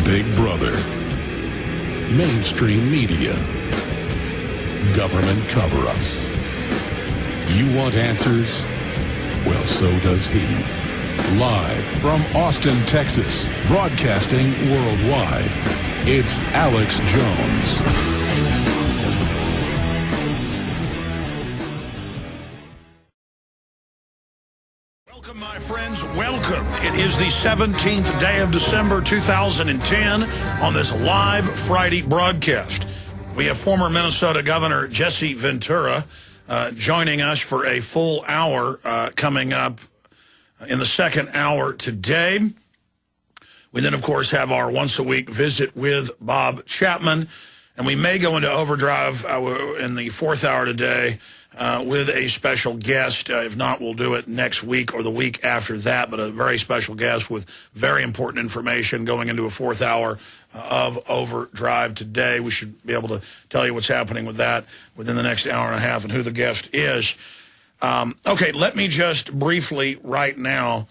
Big Brother, mainstream media, government cover-ups. You want answers? Well, so does he. Live from Austin, Texas, broadcasting worldwide, it's Alex Jones. Welcome, my friends. Welcome. It is the 17th day of December 2010 on this live Friday broadcast. We have former Minnesota Governor Jesse Ventura joining us for a full hour coming up in the second hour today. We then, of course, have our once-a-week visit with Bob Chapman, and we may go into overdrive in the fourth hour today with a special guest. If not, we'll do it next week or the week after that, but a very special guest with very important information going into a fourth hour of overdrive today. We should be able to tell you what's happening with that within the next hour and a half and who the guest is. Okay, let me just briefly right now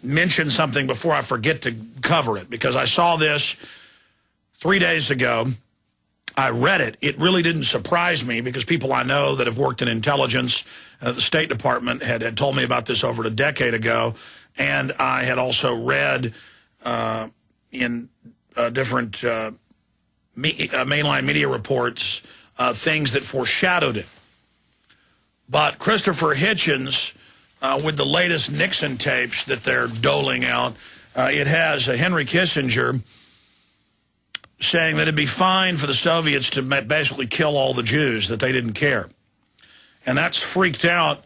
mention something before I forget to cover it, because I saw this 3 days ago. I read it. It really didn't surprise me because people I know that have worked in intelligence, the State Department had told me about this over a decade ago, and I had also read in different mainline media reports things that foreshadowed it. But Christopher Hitchens, with the latest Nixon tapes that they're doling out, it has Henry Kissinger saying that it'd be fine for the Soviets to basically kill all the Jews, that they didn't care. And that's freaked out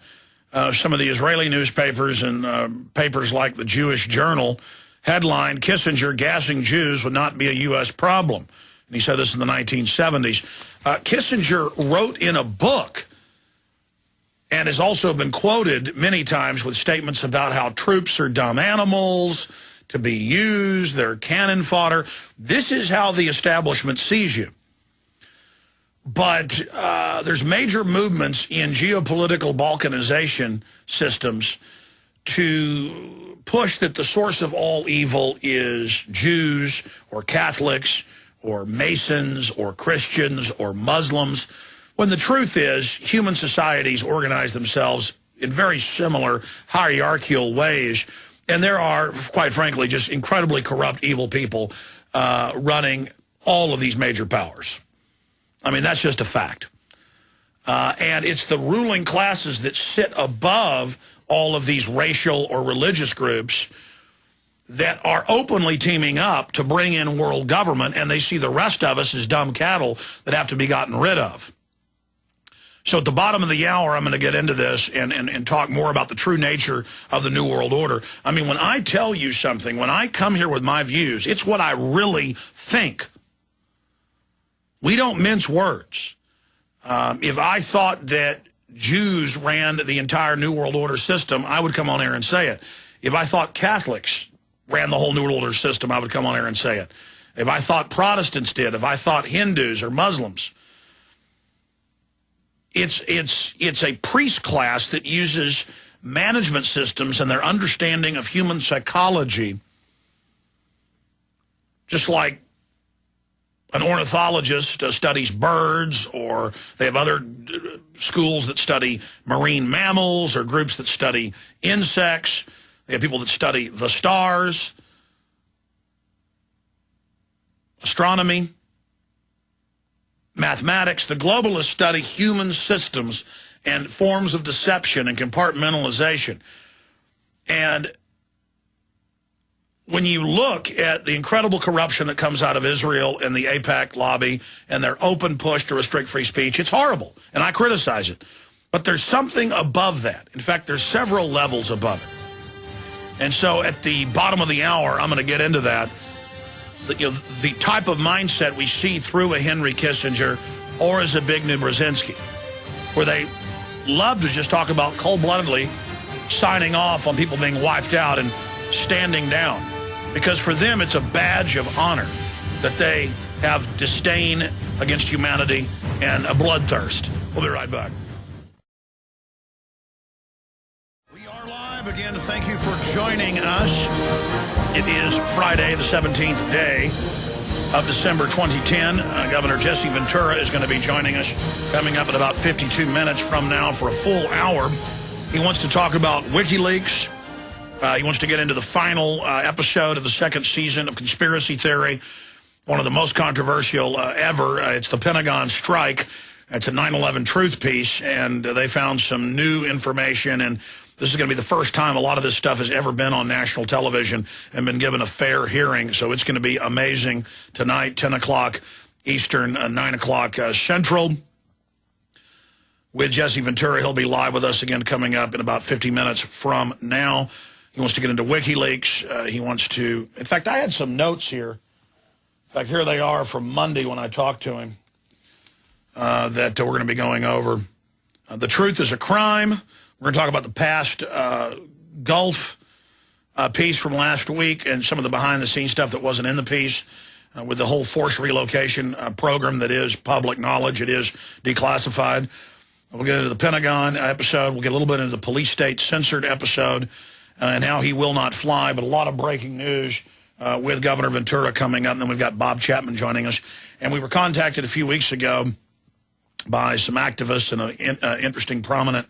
some of the Israeli newspapers and papers like the Jewish Journal. Headline, Kissinger gassing Jews would not be a U.S. problem. And he said this in the 1970s. Kissinger wrote in a book and has also been quoted many times with statements about how troops are dumb animals to be used, they're cannon fodder. This is how the establishment sees you. But there's major movements in geopolitical balkanization systems to push that the source of all evil is Jews or Catholics or Masons or Christians or Muslims, when the truth is human societies organize themselves in very similar hierarchical ways. And there are, quite frankly, just incredibly corrupt, evil people running all of these major powers. I mean, that's just a fact. And it's the ruling classes that sit above all of these racial or religious groups that are openly teaming up to bring in world government, and they see the rest of us as dumb cattle that have to be gotten rid of. So at the bottom of the hour, I'm going to get into this and talk more about the true nature of the New World Order. I mean, when I tell you something, when I come here with my views, it's what I really think. We don't mince words. If I thought that Jews ran the entire New World Order system, I would come on air and say it. If I thought Catholics ran the whole New World Order system, I would come on air and say it. If I thought Protestants did, if I thought Hindus or Muslims, it's a priest class that uses management systems and their understanding of human psychology, just like an ornithologist studies birds, or they have other schools that study marine mammals, or groups that study insects. They have people that study the stars, astronomy, mathematics. The globalists study human systems and forms of deception and compartmentalization. And when you look at the incredible corruption that comes out of Israel and the AIPAC lobby and their open push to restrict free speech, it's horrible, and I criticize it. But there's something above that. In fact, there's several levels above it. And so at the bottom of the hour, I'm going to get into that. The type of mindset we see through a Henry Kissinger or as a Zbigniew Brzezinski, where they love to just talk about cold-bloodedly signing off on people being wiped out and standing down, because for them it's a badge of honor that they have disdain against humanity and a bloodthirst. We'll be right back. We are live Live again, thank you for joining us. It is Friday, the 17th day of December 2010. Governor Jesse Ventura is going to be joining us coming up in about 52 minutes from now for a full hour. He wants to talk about WikiLeaks. He wants to get into the final episode of the second season of Conspiracy Theory, one of the most controversial ever. It's the Pentagon strike. It's a 9/11 truth piece, and they found some new information, and this is going to be the first time a lot of this stuff has ever been on national television and been given a fair hearing. So it's going to be amazing tonight, 10 o'clock Eastern, 9 o'clock Central. With Jesse Ventura, he'll be live with us again coming up in about 50 minutes from now. He wants to get into WikiLeaks. He wants to... In fact, I had some notes here. In fact, here they are from Monday when I talked to him that we're going to be going over. The truth is a crime. We're going to talk about the past Gulf piece from last week and some of the behind-the-scenes stuff that wasn't in the piece with the whole forced relocation program that is public knowledge. It is declassified. We'll get into the Pentagon episode. We'll get a little bit into the police state censored episode and how he will not fly, but a lot of breaking news with Governor Ventura coming up. And then we've got Bob Chapman joining us. And we were contacted a few weeks ago by some activists and an interesting, prominent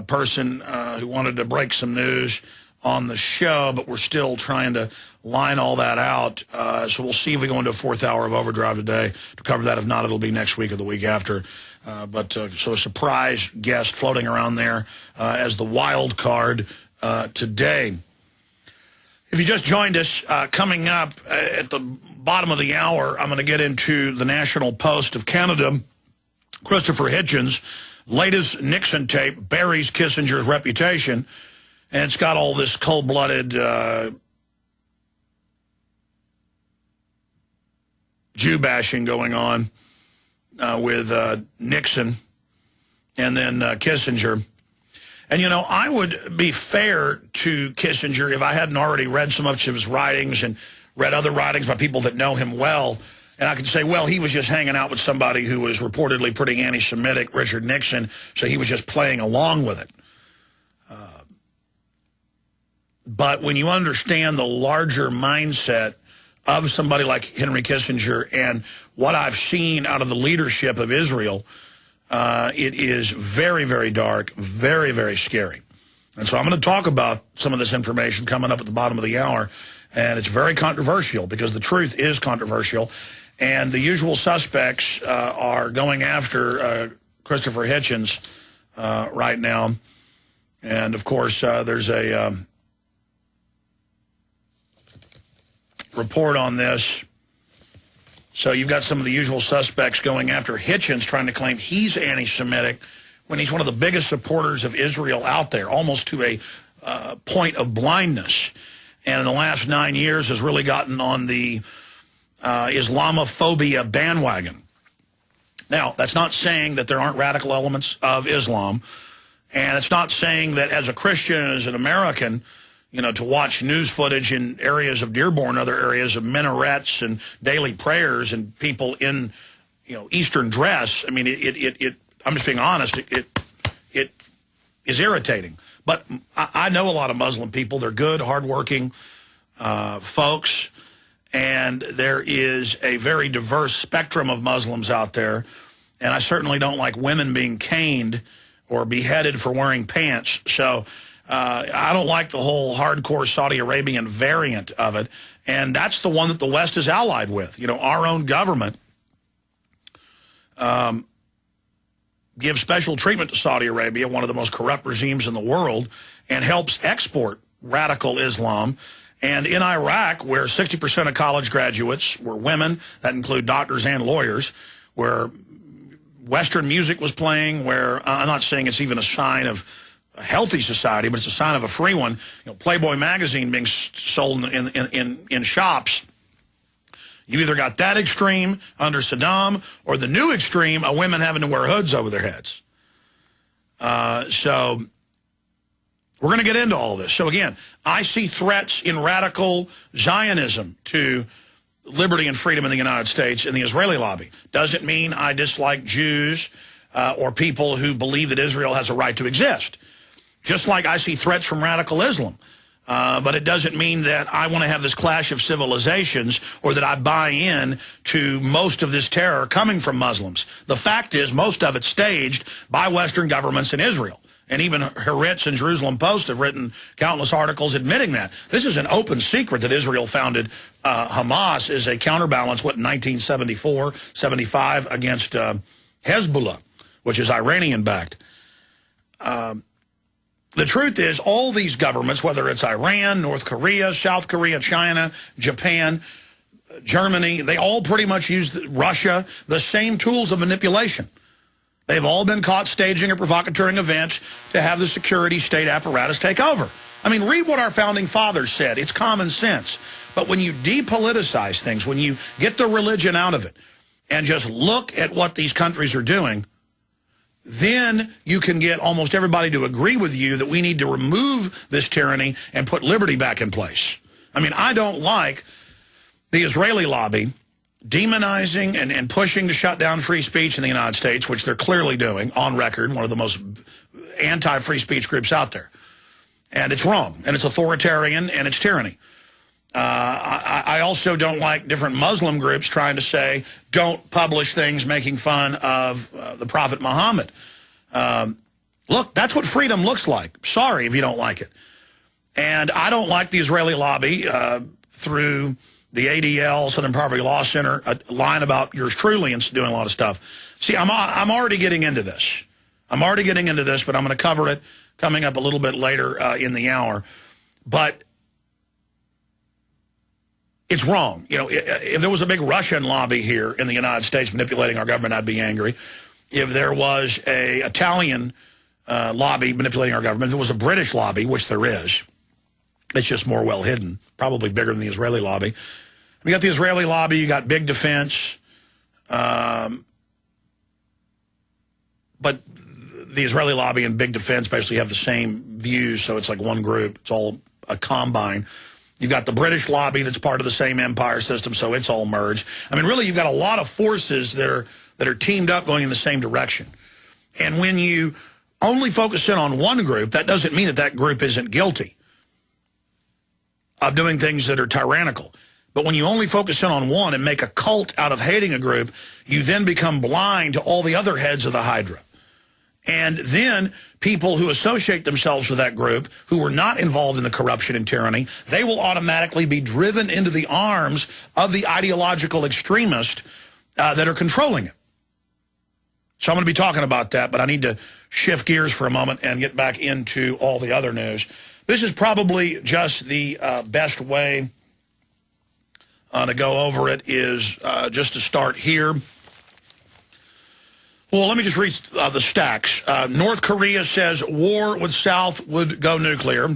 person who wanted to break some news on the show, but we're still trying to line all that out. So we'll see if we go into a fourth hour of Overdrive today to cover that. If not, it'll be next week or the week after. So a surprise guest floating around there as the wild card today. If you just joined us, coming up at the bottom of the hour, I'm going to get into the National Post of Canada. Christopher Hitchens' latest Nixon tape buries Kissinger's reputation, and it's got all this cold-blooded Jew-bashing going on with Nixon and then Kissinger. And, you know, I would be fair to Kissinger if I hadn't already read so much of his writings and read other writings by people that know him well. And I could say, well, he was just hanging out with somebody who was reportedly pretty anti-Semitic, Richard Nixon, so he was just playing along with it. But when you understand the larger mindset of somebody like Henry Kissinger and what I've seen out of the leadership of Israel, it is very, very dark, very, very scary. And so I'm going to talk about some of this information coming up at the bottom of the hour, and it's very controversial because the truth is controversial. And the usual suspects are going after Christopher Hitchens right now. And, of course, there's a report on this. So you've got some of the usual suspects going after Hitchens, trying to claim he's anti-Semitic when he's one of the biggest supporters of Israel out there, almost to a point of blindness. And in the last 9 years has really gotten on the Islamophobia bandwagon. Now, that's not saying that there aren't radical elements of Islam, and it's not saying that as a Christian, as an American, you know, to watch news footage in areas of Dearborn, other areas of minarets and daily prayers and people in, you know, Eastern dress. I mean, I'm just being honest, it is irritating. But I know a lot of Muslim people. They're good, hardworking folks. And there is a very diverse spectrum of Muslims out there. And I certainly don't like women being caned or beheaded for wearing pants. So I don't like the whole hardcore Saudi Arabian variant of it. And that's the one that the West is allied with. You know, our own government gives special treatment to Saudi Arabia, one of the most corrupt regimes in the world, and helps export radical Islam. And in Iraq, where 60% of college graduates were women, that include doctors and lawyers, where Western music was playing, where I'm not saying it's even a sign of a healthy society, but it's a sign of a free one. You know, Playboy magazine being sold in shops. You either got that extreme under Saddam or the new extreme of women having to wear hoods over their heads. So we're going to get into all this. So again, I see threats in radical Zionism to liberty and freedom in the United States and the Israeli lobby. Doesn't mean I dislike Jews or people who believe that Israel has a right to exist. just like I see threats from radical Islam. But it doesn't mean that I want to have this clash of civilizations or that I buy in to most of this terror coming from Muslims. The fact is, most of it's staged by Western governments in Israel. And even Haaretz and Jerusalem Post have written countless articles admitting that. This is an open secret that Israel founded Hamas as a counterbalance, in 1974, 75, against Hezbollah, which is Iranian-backed. The truth is, all these governments, whether it's Iran, North Korea, South Korea, China, Japan, Germany, they all pretty much use Russia, the same tools of manipulation. They've all been caught staging or provocateuring events to have the security state apparatus take over. I mean, read what our founding fathers said. It's common sense. But when you depoliticize things, when you get the religion out of it and just look at what these countries are doing, then you can get almost everybody to agree with you that we need to remove this tyranny and put liberty back in place. I mean, I don't like the Israeli lobby demonizing and pushing to shut down free speech in the United States, which they're clearly doing, on record, one of the most anti-free speech groups out there. And it's wrong, and it's authoritarian, and it's tyranny. I also don't like different Muslim groups trying to say, don't publish things making fun of the Prophet Muhammad. Look, that's what freedom looks like. Sorry if you don't like it. And I don't like the Israeli lobby through the ADL, Southern Poverty Law Center, lying about yours truly and doing a lot of stuff. See, I'm already getting into this. I'm already getting into this, but I'm going to cover it coming up a little bit later in the hour. But it's wrong. You know, if there was a big Russian lobby here in the United States manipulating our government, I'd be angry. If there was a Italian lobby manipulating our government, if there was a British lobby, which there is, it's just more well hidden, probably bigger than the Israeli lobby. You got the Israeli lobby, you got big defense, but the Israeli lobby and big defense basically have the same views, so it's like one group. It's all a combine. You've got the British lobby that's part of the same empire system, so it's all merged. I mean, really, you've got a lot of forces that are teamed up going in the same direction. And when you only focus in on one group, that doesn't mean that that group isn't guilty of doing things that are tyrannical. But when you only focus in on one and make a cult out of hating a group, you then become blind to all the other heads of the Hydra. And then people who associate themselves with that group, who were not involved in the corruption and tyranny, they will automatically be driven into the arms of the ideological extremists that are controlling it. So I'm going to be talking about that, but I need to shift gears for a moment and get back into all the other news. This is probably just the best way to go over it is just to start here. Well, let me just read the stacks. North Korea says war with South would go nuclear.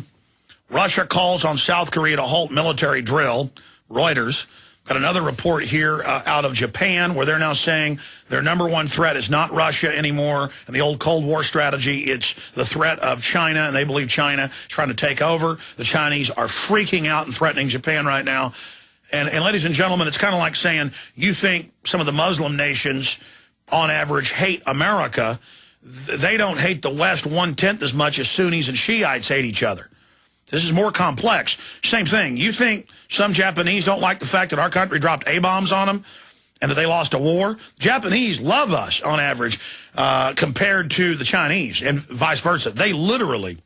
Russia calls on South Korea to halt military drill. Reuters. Got another report here out of Japan where they're now saying their #1 threat is not Russia anymore and the old Cold War strategy. It's the threat of China, and they believe China is trying to take over. The Chinese are freaking out and threatening Japan right now. And ladies and gentlemen, it's kind of like saying you think some of the Muslim nations on average hate America. They don't hate the West 1/10 as much as Sunnis and Shiites hate each other. This is more complex. Same thing. You think some Japanese don't like the fact that our country dropped A-bombs on them and that they lost a war? Japanese love us on average compared to the Chinese and vice versa. They literally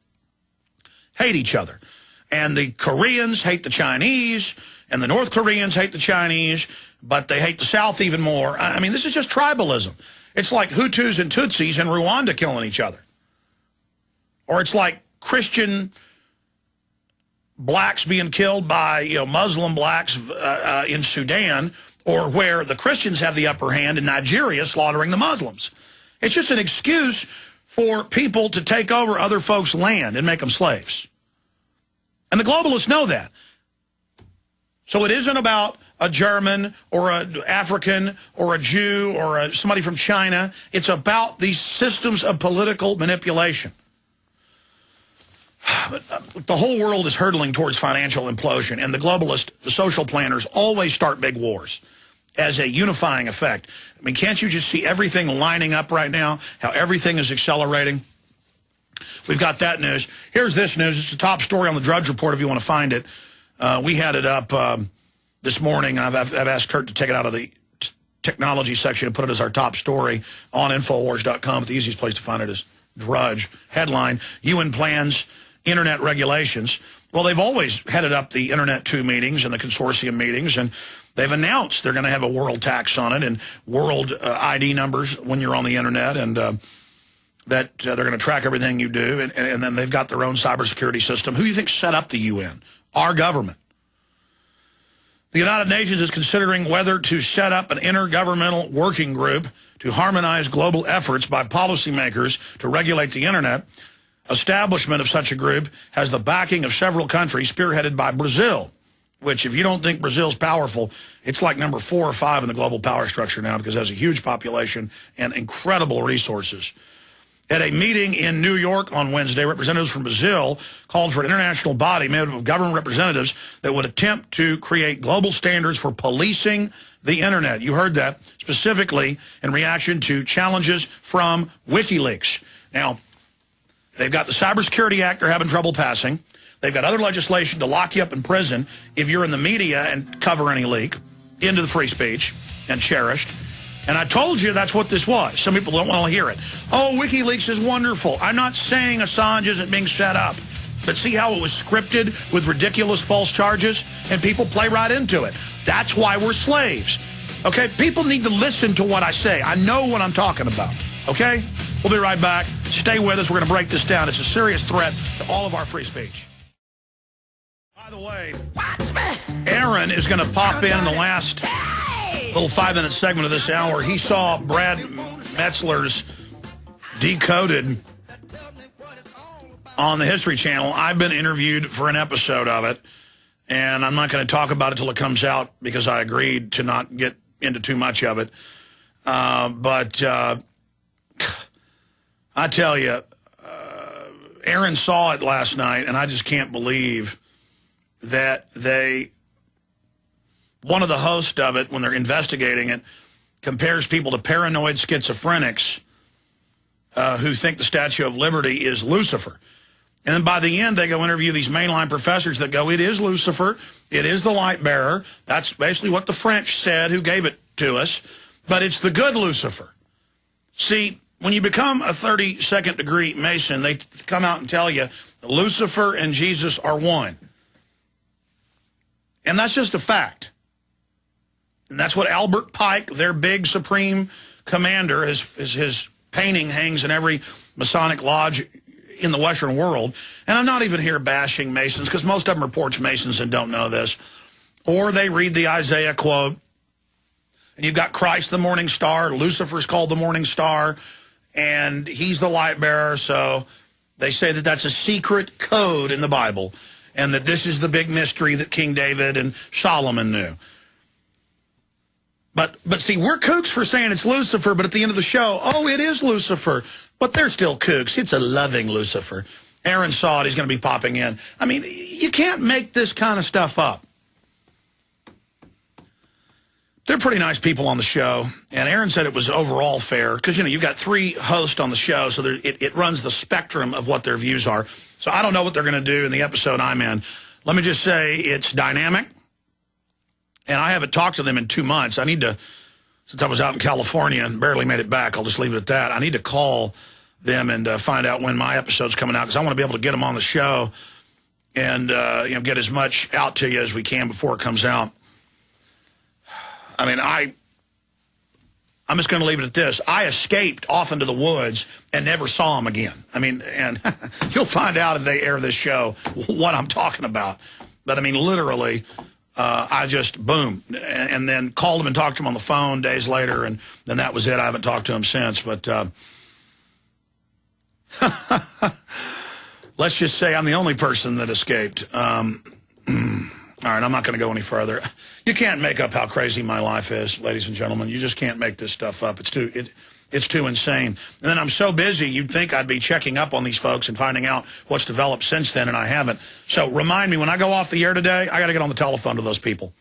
hate each other. And the Koreans hate the Chinese and the North Koreans hate the Chinese, but they hate the South even more. I mean, this is just tribalism. It's like Hutus and Tutsis in Rwanda killing each other. Or it's like Christian blacks being killed by Muslim blacks in Sudan, or where the Christians have the upper hand in Nigeria slaughtering the Muslims. It's just an excuse for people to take over other folks' land and make them slaves. And the globalists know that. So it isn't about a German or an African or a Jew or somebody from China. It's about these systems of political manipulation. The whole world is hurtling towards financial implosion, and the globalists, the social planners, always start big wars as a unifying effect. I mean, can't you just see everything lining up right now, how everything is accelerating? we've got that news. Here's this news. It's the top story on the Drudge Report if you want to find it. We had it up this morning. I've asked Kurt to take it out of the technology section and put it as our top story on Infowars.com. But the easiest place to find it is Drudge. Headline, UN plans Internet regulations. Well, they've always headed up the Internet 2 meetings and the consortium meetings, and they've announced they're going to have a world tax on it and world ID numbers when you're on the Internet, and that they're going to track everything you do, and then they've got their own cybersecurity system. Who do you think set up the UN? Our government. The United Nations is considering whether to set up an intergovernmental working group to harmonize global efforts by policymakers to regulate the Internet. Establishment of such a group has the backing of several countries, spearheaded by Brazil, which, if you don't think Brazil's powerful, it's like number 4 or 5 in the global power structure now because it has a huge population and incredible resources. At a meeting in New York on Wednesday, representatives from Brazil called for an international body made up of government representatives that would attempt to create global standards for policing the Internet. You heard that, specifically in reaction to challenges from WikiLeaks. Now, they've got the Cybersecurity Act they're having trouble passing. They've got other legislation to lock you up in prison if you're in the media and cover any leak into the free speech and cherished. And I told you that's what this was. Some people don't want to hear it. Oh, WikiLeaks is wonderful. I'm not saying Assange isn't being set up. But see how it was scripted with ridiculous false charges? And people play right into it. That's why we're slaves. Okay? People need to listen to what I say. I know what I'm talking about. Okay? We'll be right back. Stay with us. We're going to break this down. It's a serious threat to all of our free speech. By the way, Aaron is going to pop in the last little 5-minute segment of this hour. He saw Brad Metzler's Decoded on the History Channel. I've been interviewed for an episode of it, and I'm not going to talk about it till it comes out because I agreed to not get into too much of it. But I tell you, Aaron saw it last night, and I just can't believe that one of the hosts of it, when they're investigating it, compares people to paranoid schizophrenics who think the Statue of Liberty is Lucifer. And then by the end, they go interview these mainline professors that go, it is Lucifer, it is the light bearer. That's basically what the French said, who gave it to us. But it's the good Lucifer. See, when you become a 32nd degree Mason, they come out and tell you Lucifer and Jesus are one. And that's just a fact. And that's what Albert Pike, their big supreme commander, his painting hangs in every Masonic lodge in the Western world. And I'm not even here bashing Masons, because most of them report Masons and don't know this. Or they read the Isaiah quote. And you've got Christ the morning star. Lucifer's called the morning star. And he's the light bearer. So they say that that's a secret code in the Bible. And that this is the big mystery that King David and Solomon knew. But see, we're kooks for saying it's Lucifer, but at the end of the show, oh, it is Lucifer. But they're still kooks. It's a loving Lucifer. Aaron saw it. He's going to be popping in. I mean, you can't make this kind of stuff up. They're pretty nice people on the show. And Aaron said it was overall fair because, you know, you've got 3 hosts on the show, so it runs the spectrum of what their views are. So I don't know what they're going to do in the episode I'm in. Let me just say it's dynamic. And I haven't talked to them in 2 months. I need to, since I was out in California and barely made it back, I'll just leave it at that. I need to call them and find out when my episode's coming out because I want to be able to get them on the show and you know, get as much out to you as we can before it comes out. I mean, I'm just going to leave it at this. I escaped off into the woods and never saw them again. I mean, and you'll find out if they air this show what I'm talking about. But, I mean, literally, I just, boom, and then called him and talked to him on the phone days later, and then that was it. I haven't talked to him since. But let's just say I'm the only person that escaped. All right, I'm not going to go any further. You can't make up how crazy my life is, ladies and gentlemen. You just can't make this stuff up. It's too insane. And then I'm so busy, you'd think I'd be checking up on these folks and finding out what's developed since then, and I haven't. So remind me, when I go off the air today, I got to get on the telephone to those people.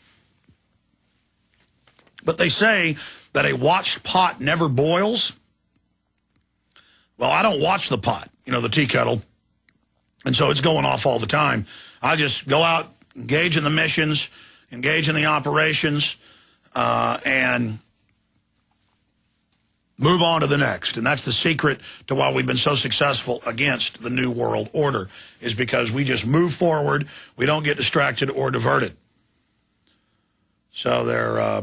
But they say that a watched pot never boils. Well, I don't watch the pot, you know, the tea kettle. And so it's going off all the time. I just go out, engage in the missions, engage in the operations, and move on to the next. And that's the secret to why we've been so successful against the New World Order, is because we just move forward. We don't get distracted or diverted. So their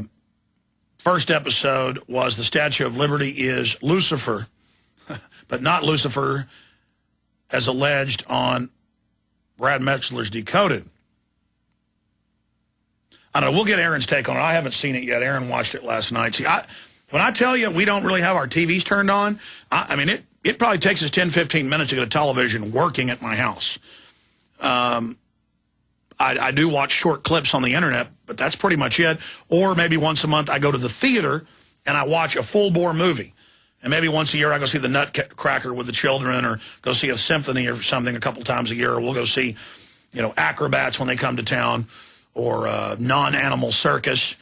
first episode was the Statue of Liberty is Lucifer, but not Lucifer as alleged on Brad Metzler's Decoded. I don't know. We'll get Aaron's take on it. I haven't seen it yet. Aaron watched it last night. See, when I tell you we don't really have our TVs turned on, I mean, it probably takes us 10, 15 minutes to get a television working at my house. I do watch short clips on the internet, but that's pretty much it. Or maybe once a month I go to the theater and I watch a full-bore movie. And maybe once a year I go see the Nutcracker with the children, or go see a symphony or something a couple times a year. Or we'll go see, acrobats when they come to town, or non-animal circus.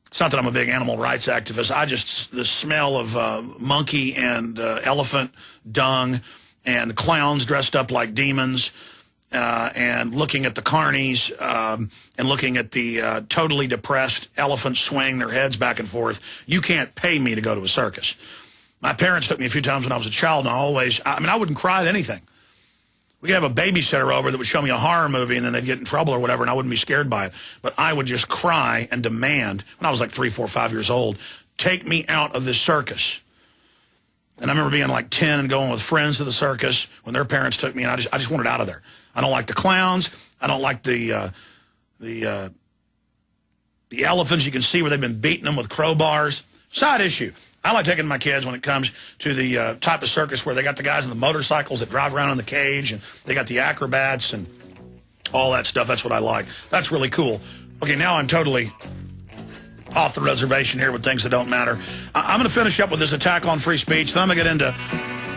It's not that I'm a big animal rights activist. The smell of monkey and elephant dung and clowns dressed up like demons, and looking at the carnies, and looking at the totally depressed elephants swaying their heads back and forth. You can't pay me to go to a circus. My parents took me a few times when I was a child, and I wouldn't cry at anything. We could have a babysitter over that would show me a horror movie, and then they'd get in trouble or whatever, and I wouldn't be scared by it. But I would just cry and demand, when I was like 3, 4, 5 years old, take me out of this circus. And I remember being like 10 and going with friends to the circus when their parents took me, and I just wanted out of there. I don't like the clowns. I don't like the elephants. You can see where they've been beating them with crowbars. Side issue. I like taking my kids when it comes to the type of circus where they got the guys in the motorcycles that drive around in the cage, and they got the acrobats and all that stuff. That's what I like. That's really cool. Okay, now I'm totally off the reservation here with things that don't matter. I'm going to finish up with this attack on free speech. Then I'm going to get into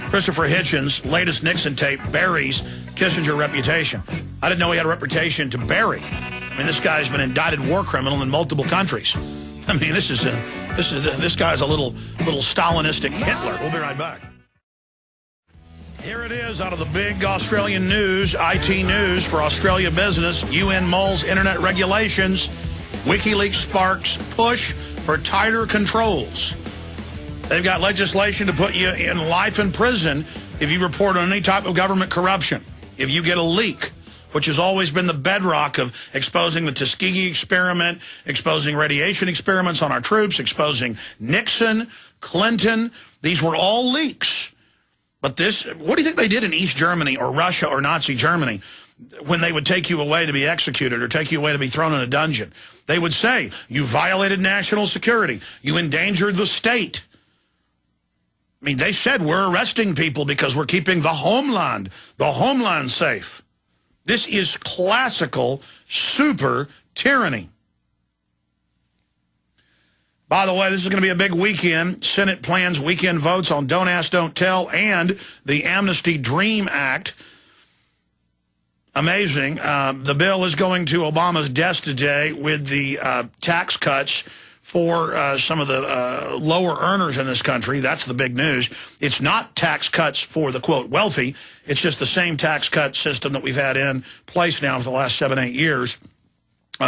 Christopher Hitchens' latest Nixon tape buries Kissinger reputation. I didn't know he had a reputation to bury. I mean, this guy's been an indicted war criminal in multiple countries. I mean, this guy's a little Stalinistic Hitler. We'll be right back. Here it is out of the big Australian news, IT news for Australia business. UN mulls internet regulations. WikiLeaks sparks push for tighter controls. They've got legislation to put you in life in prison if you report on any type of government corruption. If you get a leak, which has always been the bedrock of exposing the Tuskegee experiment, exposing radiation experiments on our troops, exposing Nixon, Clinton. These were all leaks. But what do you think they did in East Germany or Russia or Nazi Germany when they would take you away to be executed or take you away to be thrown in a dungeon? They would say, you violated national security. You endangered the state. I mean, they said we're arresting people because we're keeping the homeland safe. This is classical super tyranny. By the way, this is going to be a big weekend. Senate plans weekend votes on Don't Ask, Don't Tell and the Amnesty Dream Act. Amazing. The bill is going to Obama's desk today with the tax cuts for some of the lower earners in this country. That's the big news. It's not tax cuts for the, quote, wealthy. It's just the same tax cut system that we've had in place now for the last 7, 8 years.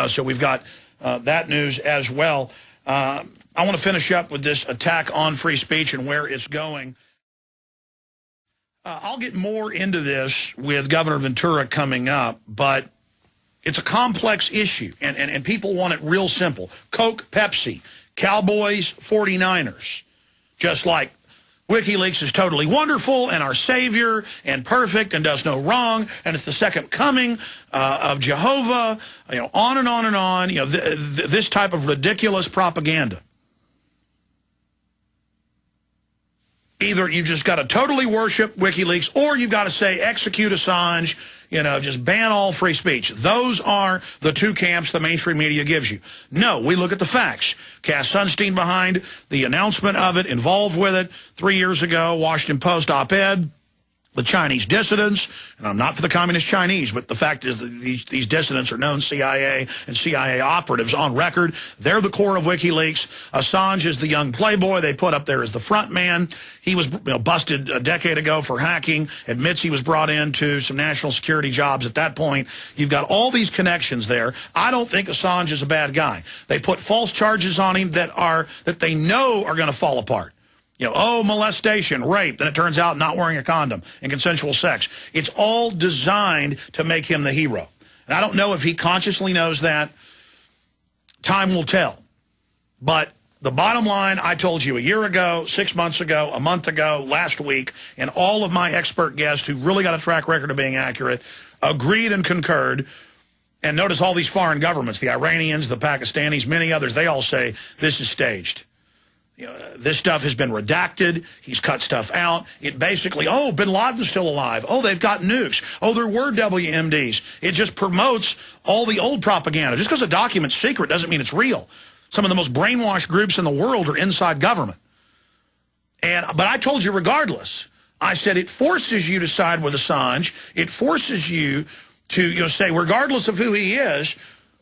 So we've got that news as well. I want to finish up with this attack on free speech and where it's going. I'll get more into this with Governor Ventura coming up, but it's a complex issue, and people want it real simple. Coke, Pepsi, Cowboys, 49ers. Just like WikiLeaks is totally wonderful and our savior and perfect and does no wrong, and it's the second coming of Jehovah, on and on and on. This type of ridiculous propaganda. Either you've just got to totally worship WikiLeaks, or you've got to say execute Assange, just ban all free speech. Those are the two camps the mainstream media gives you. No, we look at the facts. Cass Sunstein behind the announcement of it, involved with it 3 years ago, Washington Post op-ed, the Chinese dissidents, and I'm not for the communist Chinese, but the fact is that these dissidents are known CIA and CIA operatives on record. They're the core of WikiLeaks. Assange is the young playboy they put up there as the front man. He was busted a decade ago for hacking, admits he was brought into some national security jobs at that point. You've got all these connections there. I don't think Assange is a bad guy. They put false charges on him that they know are going to fall apart. Molestation, rape, then it turns out not wearing a condom and consensual sex. It's all designed to make him the hero. And I don't know if he consciously knows that. Time will tell. But the bottom line, I told you a year ago, 6 months ago, a month ago, last week, and all of my expert guests who really got a track record of being accurate agreed and concurred. And notice all these foreign governments, the Iranians, the Pakistanis, many others, they all say this is staged. This stuff has been redacted. He's cut stuff out. It basically, bin Laden's still alive. They've got nukes. There were WMDs. It just promotes all the old propaganda. Just because a document's secret doesn't mean it's real. Some of the most brainwashed groups in the world are inside government. But I told you regardless. I said it forces you to side with Assange. It forces you to say, regardless of who he is,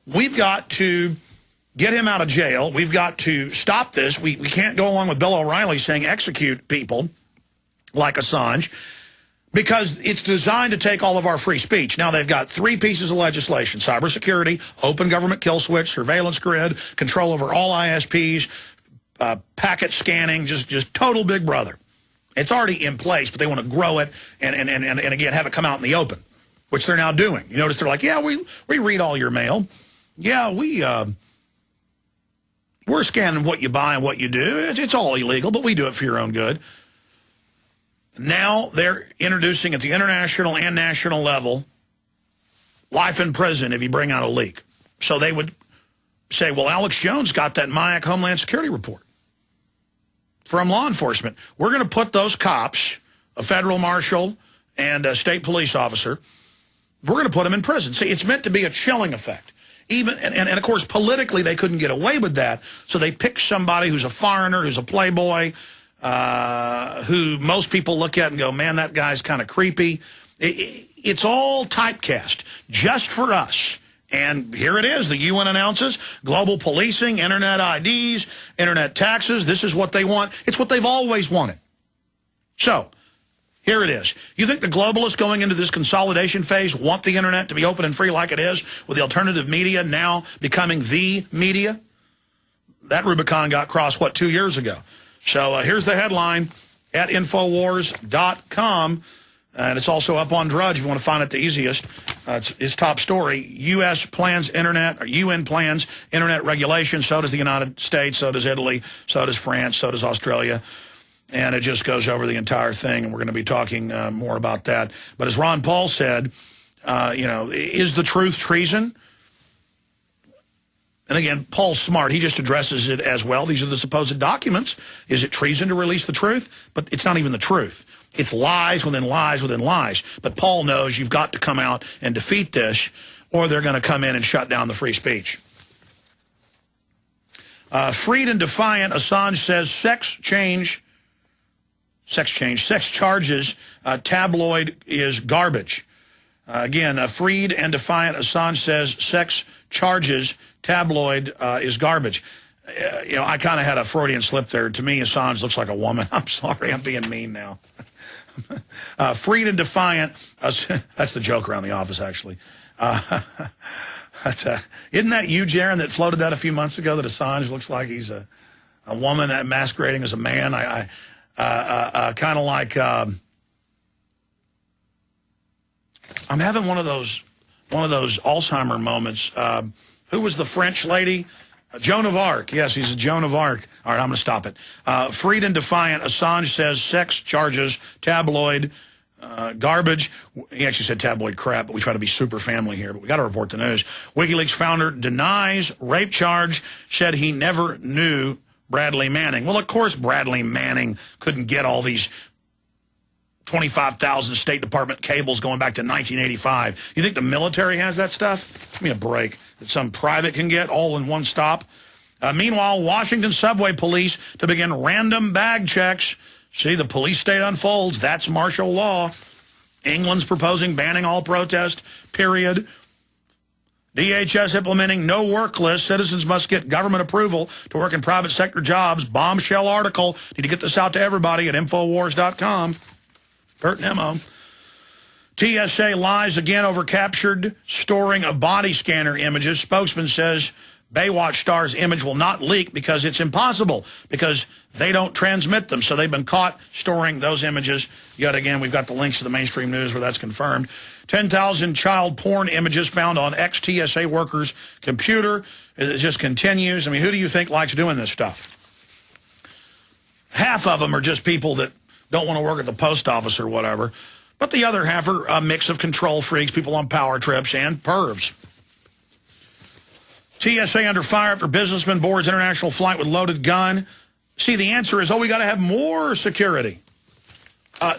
we've got to get him out of jail. We've got to stop this. We can't go along with Bill O'Reilly saying execute people like Assange because it's designed to take all of our free speech. Now, they've got 3 pieces of legislation: cybersecurity, open government kill switch, surveillance grid, control over all ISPs, packet scanning, just total big brother. It's already in place, but they want to grow it and again, have it come out in the open, which they're now doing. You notice they're like, yeah, we read all your mail. Yeah, we're scanning what you buy and what you do. It's all illegal, but we do it for your own good. Now they're introducing at the international and national level life in prison if you bring out a leak. So they would say, well, Alex Jones got that MIAC Homeland Security report from law enforcement. We're going to put those cops, a federal marshal and a state police officer, we're going to put them in prison. See, it's meant to be a chilling effect. And of course, politically, they couldn't get away with that, so they picked somebody who's a foreigner, who's a playboy, who most people look at and go, man, that guy's kind of creepy. It's all typecast just for us. And here it is. The UN announces global policing, internet IDs, internet taxes. This is what they want. It's what they've always wanted. So here it is. You think the globalists going into this consolidation phase want the internet to be open and free like it is, with the alternative media now becoming the media? That Rubicon got crossed, 2 years ago? So here's the headline at Infowars.com. And it's also up on Drudge if you want to find it the easiest. It's his top story. UN plans internet regulation. So does the United States. So does Italy. So does France. So does Australia. And it just goes over the entire thing, and we're going to be talking more about that. But as Ron Paul said, is the truth treason? And again, Paul's smart. He just addresses it as well. These are the supposed documents. Is it treason to release the truth? But it's not even the truth. It's lies within lies within lies. But Paul knows you've got to come out and defeat this, or they're going to come in and shut down the free speech. Freed and defiant, Assange says sex charges, tabloid is garbage. Again, freed and defiant, Assange says sex charges, tabloid is garbage. I kind of had a Freudian slip there. To me, Assange looks like a woman. I'm sorry, I'm being mean now. Freed and defiant, that's the joke around the office, actually. Isn't that you, Jaron, that floated that a few months ago, that Assange looks like he's a woman masquerading as a man? Kind of like I'm having one of those Alzheimer moments. Who was the French lady? Joan of Arc. Yes, he's a Joan of Arc. All right, I'm going to stop it. Freed and defiant, Assange says sex charges, tabloid, garbage. He actually said tabloid crap, but we try to be super family here. But we got to report the news. WikiLeaks founder denies rape charge, said he never knew Bradley Manning. Well, of course Bradley Manning couldn't get all these 25,000 State Department cables going back to 1985. You think the military has that stuff? Give me a break. That some private can get all in one stop. Meanwhile, Washington subway police to begin random bag checks. See, the police state unfolds. That's martial law. England's proposing banning all protest, period. DHS implementing no work list. Citizens must get government approval to work in private sector jobs. Bombshell article. Need to get this out to everybody at Infowars.com. Kurt Nemo. TSA lies again over captured storing of body scanner images. Spokesman says Baywatch star's image will not leak because it's impossible, because they don't transmit them. So they've been caught storing those images. Yet again, we've got the links to the mainstream news where that's confirmed. 10,000 child porn images found on ex-TSA workers' computer. It just continues. I mean, who do you think likes doing this stuff? Half of them are just people that don't want to work at the post office or whatever. But the other half are a mix of control freaks, people on power trips, and pervs. TSA under fire after businessman boards international flight with loaded gun. See, the answer is, we got to have more security.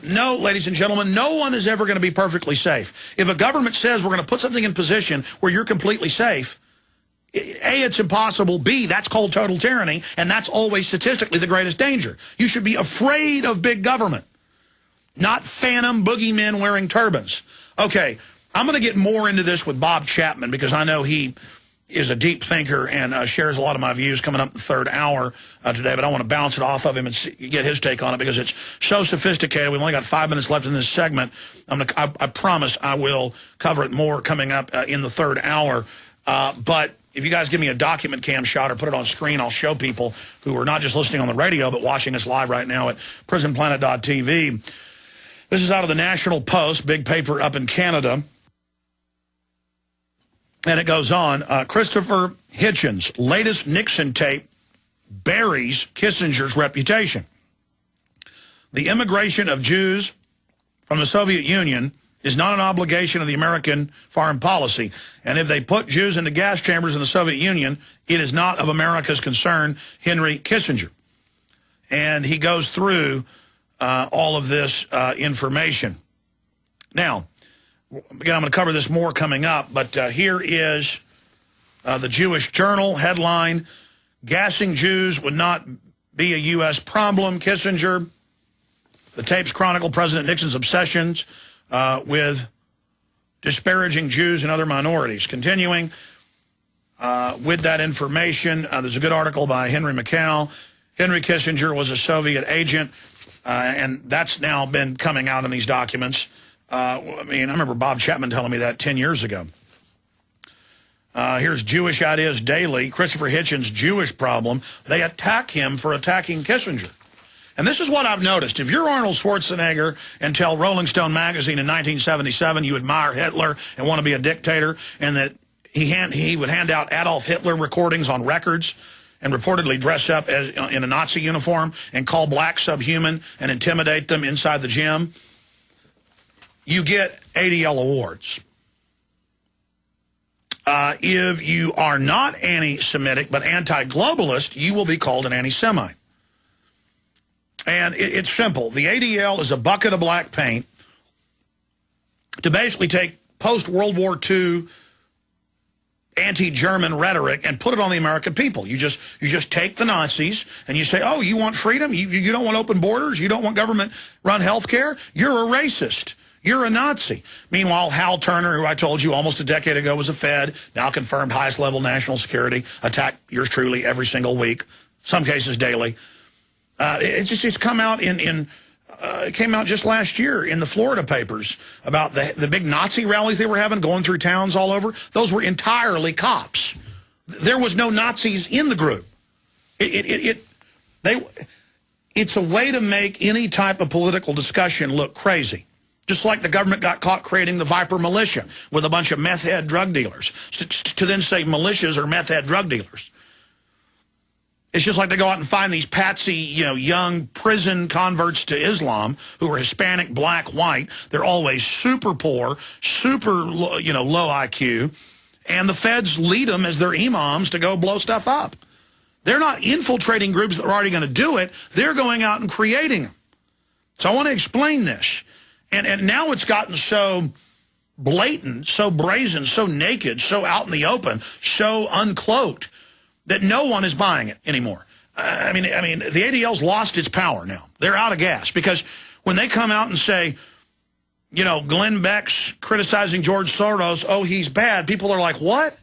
No, ladies and gentlemen, no one is ever going to be perfectly safe. If a government says we're going to put something in position where you're completely safe, A, it's impossible. B, that's called total tyranny, and that's always statistically the greatest danger. You should be afraid of big government, not phantom boogeymen wearing turbans. Okay, I'm going to get more into this with Bob Chapman because I know he is a deep thinker and shares a lot of my views coming up in the third hour today, but I want to bounce it off of him and get his take on it because it's so sophisticated. We've only got 5 minutes left in this segment. I promise I will cover it more coming up in the third hour. But if you guys give me a document cam shot or put it on screen, I'll show people who are not just listening on the radio but watching us live right now at prisonplanet.tv. This is out of the National Post, big paper up in Canada. And it goes on, Christopher Hitchens' latest Nixon tape buries Kissinger's reputation. The immigration of Jews from the Soviet Union is not an obligation of the American foreign policy. And if they put Jews into gas chambers in the Soviet Union, it is not of America's concern, Henry Kissinger. And he goes through all of this information. Now, again, I'm going to cover this more coming up, but here is the Jewish Journal headline, gassing Jews would not be a U.S. problem, Kissinger. The tapes chronicle President Nixon's obsessions with disparaging Jews and other minorities. Continuing with that information, there's a good article by Henry McCall. Henry Kissinger was a Soviet agent, and that's now been coming out in these documents. I remember Bob Chapman telling me that 10 years ago. Here's Jewish Ideas Daily. Christopher Hitchens' Jewish problem. They attack him for attacking Kissinger. And this is what I've noticed. If you're Arnold Schwarzenegger and tell Rolling Stone magazine in 1977 you admire Hitler and want to be a dictator, and that he would hand out Adolf Hitler recordings on records and reportedly dress up in a Nazi uniform and call blacks subhuman and intimidate them inside the gym, you get ADL awards. If you are not anti-Semitic but anti-globalist, you will be called an anti-Semite. And it's simple. The ADL is a bucket of black paint to basically take post-World War II anti-German rhetoric and put it on the American people. You just take the Nazis and you say, oh, you want freedom? You don't want open borders? You don't want government-run health care? You're a racist. You're a Nazi. Meanwhile, Hal Turner, who I told you almost a decade ago was a Fed, now confirmed highest level national security, attack yours truly every single week, some cases daily. It's come out it came out just last year in the Florida papers about the big Nazi rallies they were having, going through towns all over. Those were entirely cops. There was no Nazis in the group. It's a way to make any type of political discussion look crazy. Just like the government got caught creating the Viper militia with a bunch of meth head drug dealers, to then say militias are meth head drug dealers. It's just like they go out and find these patsy, young prison converts to Islam who are Hispanic, black, white. They're always super poor, super, low IQ. And the feds lead them as their imams to go blow stuff up. They're not infiltrating groups that are already going to do it. They're going out and creating them. So I want to explain this. And now it's gotten so blatant, so brazen, so naked, so out in the open, so uncloaked that no one is buying it anymore. I mean, the ADL's lost its power now. They're out of gas because when they come out and say, You know, Glenn Beck's criticizing George Soros. Oh, he's bad. People are like, what?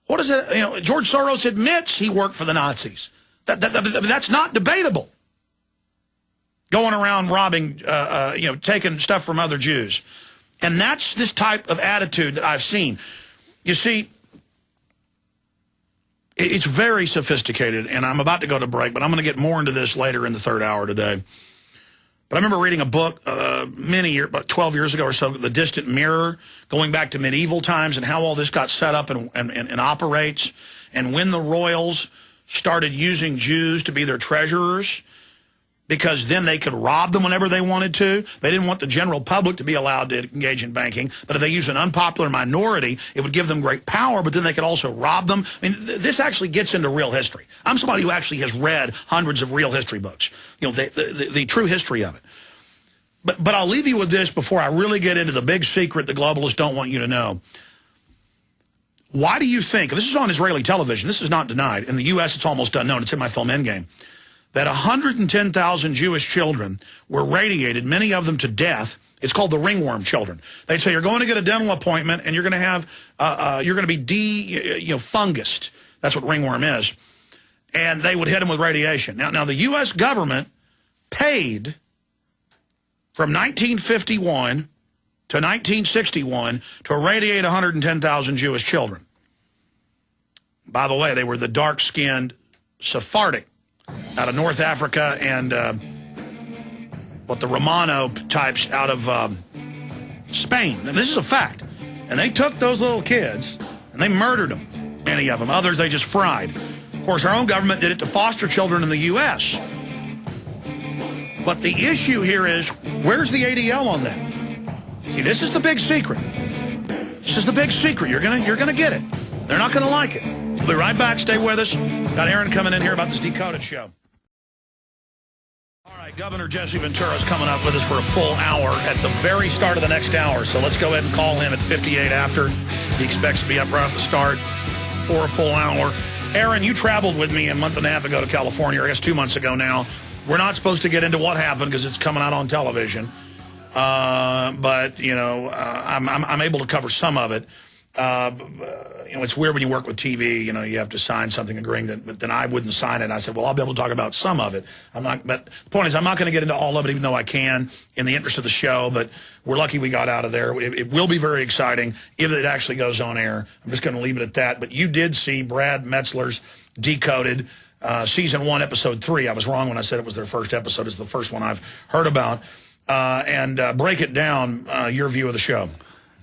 What is it? You know, George Soros admits he worked for the Nazis. That's not debatable. Going around robbing, you know, taking stuff from other Jews. And that's this type of attitude that I've seen. You see, it's very sophisticated, and I'm about to go to break, but I'm going to get more into this later in the third hour today. But I remember reading a book many years, about 12 years ago or so, The Distant Mirror, going back to medieval times and how all this got set up and operates, and when the royals started using Jews to be their treasurers, because then they could rob them whenever they wanted to. They didn't want the general public to be allowed to engage in banking, but if they used an unpopular minority, it would give them great power, but then they could also rob them. I mean, this actually gets into real history. I'm somebody who actually has read hundreds of real history books, you know, the true history of it. But I'll leave you with this before I really get into the big secret the globalists don't want you to know. Why do you think, this is on Israeli television, this is not denied, in the U.S. it's almost unknown, it's in my film Endgame, that 110,000 Jewish children were radiated, many of them to death. It's called the ringworm children. They'd say, you're going to get a dental appointment and you're going to have, you're going to be fungused. That's what ringworm is. And they would hit them with radiation. Now the U.S. government paid from 1951 to 1961 to irradiate 110,000 Jewish children. By the way, they were the dark-skinned Sephardic out of North Africa and the Romano types out of Spain. And this is a fact. And they took those little kids and they murdered them, many of them. Others they just fried. Of course, our own government did it to foster children in the U.S. But the issue here is, where's the ADL on that? See, this is the big secret. This is the big secret. You're gonna get it. They're not gonna like it. We'll be right back. Stay with us. Got Aaron coming in here about this Decoded show. All right, Governor Jesse Ventura is coming up with us for a full hour at the very start of the next hour. So let's go ahead and call him at 58 after. He expects to be up right at the start for a full hour. Aaron, you traveled with me a month and a half ago to California, or I guess 2 months ago now. We're not supposed to get into what happened because it's coming out on television. But, you know, I'm able to cover some of it. You know, it's weird when you work with TV, you know, you have to sign something agreeing to, but then I wouldn't sign it. And I said, well, I'll be able to talk about some of it. But the point is, I'm not going to get into all of it, even though I can in the interest of the show, but we're lucky we got out of there. It will be very exciting if it actually goes on air. I'm just going to leave it at that. But you did see Brad Metzler's Decoded, Season 1, Episode 3. I was wrong when I said it was their first episode. It's the first one I've heard about. And break it down, your view of the show.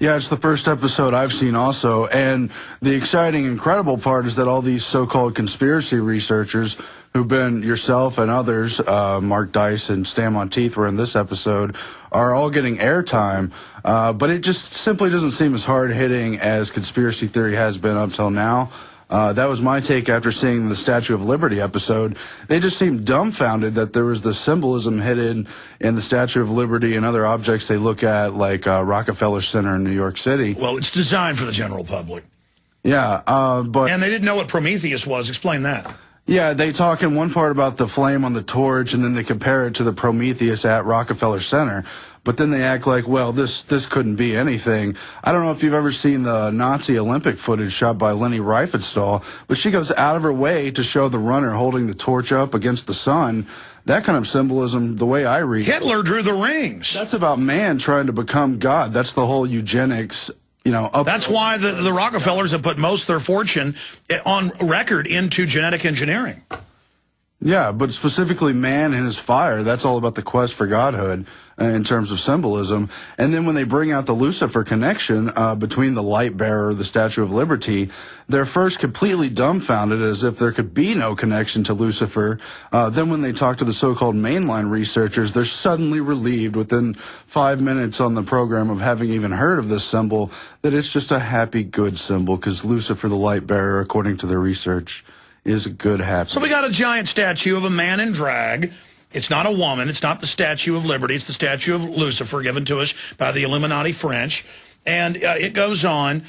Yeah, it's the first episode I've seen also, and the exciting, incredible part is that all these so-called conspiracy researchers who've been yourself and others, Mark Dice and Stan Monteith were in this episode, are all getting airtime, but it just simply doesn't seem as hard-hitting as conspiracy theory has been up till now. That was my take after seeing the Statue of Liberty episode. They just seemed dumbfounded that there was the symbolism hidden in the Statue of Liberty and other objects they look at, like Rockefeller Center in New York City. Well, it's designed for the general public. Yeah, but... And they didn't know what Prometheus was. Explain that. Yeah, they talk in one part about the flame on the torch, and then they compare it to the Prometheus at Rockefeller Center. But then they act like, well, this couldn't be anything. I don't know if you've ever seen the Nazi Olympic footage shot by Leni Riefenstahl, but she goes out of her way to show the runner holding the torch up against the sun. That kind of symbolism, the way I read Hitler drew the rings. That's about man trying to become God. That's the whole eugenics, you know. That's why the Rockefellers have put most of their fortune on record into genetic engineering. Yeah, but specifically man and his fire, that's all about the quest for godhood in terms of symbolism. And then when they bring out the Lucifer connection between the light bearer, the Statue of Liberty, they're first completely dumbfounded as if there could be no connection to Lucifer. Then when they talk to the so-called mainline researchers, they're suddenly relieved within 5 minutes on the program of having even heard of this symbol that it's just a happy, good symbol because Lucifer, the light bearer, according to their research, is a good happy. So we got a giant statue of a man in drag. It's not a woman. It's not the Statue of Liberty. It's the statue of Lucifer given to us by the Illuminati French. And it goes on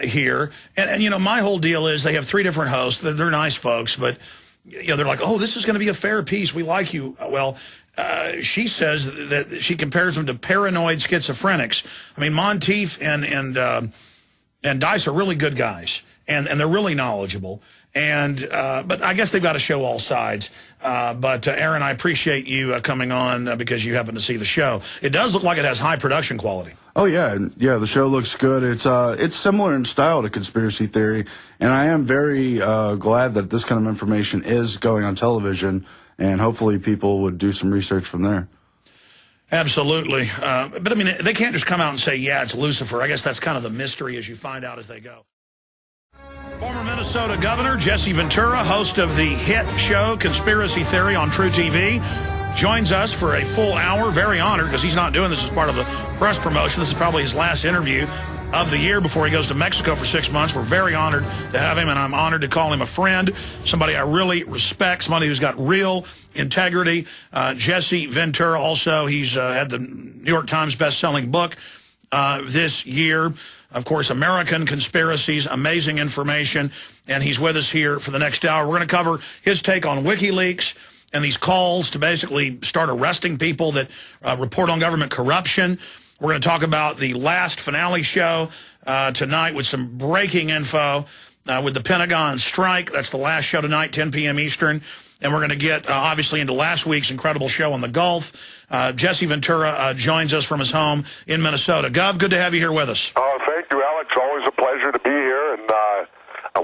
here. And, you know, my whole deal is they have 3 different hosts. They're nice folks, but, you know, they're like, oh, this is going to be a fair piece. We like you. Well, she says that she compares them to paranoid schizophrenics. I mean, Monteith and Dice are really good guys, and they're really knowledgeable. But I guess they've got to show all sides. But Aaron, I appreciate you coming on because you happen to see the show. It does look like it has high production quality. Oh yeah, the show looks good. It's similar in style to conspiracy theory, and I am very glad that this kind of information is going on television, and hopefully people would do some research from there. Absolutely. But I mean, they can't just come out and say, yeah, it's Lucifer. I guess that's kind of the mystery as you find out as they go. Former Minnesota Governor Jesse Ventura, host of the hit show Conspiracy Theory on True TV, joins us for a full hour. Very honored because he's not doing this as part of the press promotion. This is probably his last interview of the year before he goes to Mexico for 6 months. We're very honored to have him, and I'm honored to call him a friend, somebody I really respect, somebody who's got real integrity. Jesse Ventura, also, he's had the New York Times best-selling book this year. Of course, American Conspiracies, amazing information, and he's with us here for the next hour. We're going to cover his take on WikiLeaks and these calls to basically start arresting people that report on government corruption. We're going to talk about the last finale show tonight with some breaking info with the Pentagon strike. That's the last show tonight, 10 p.m. Eastern. And we're going to get, obviously, into last week's incredible show on the Gulf. Jesse Ventura joins us from his home in Minnesota. Gov, good to have you here with us. Oh, thank you, Alex. Always a pleasure to be here. And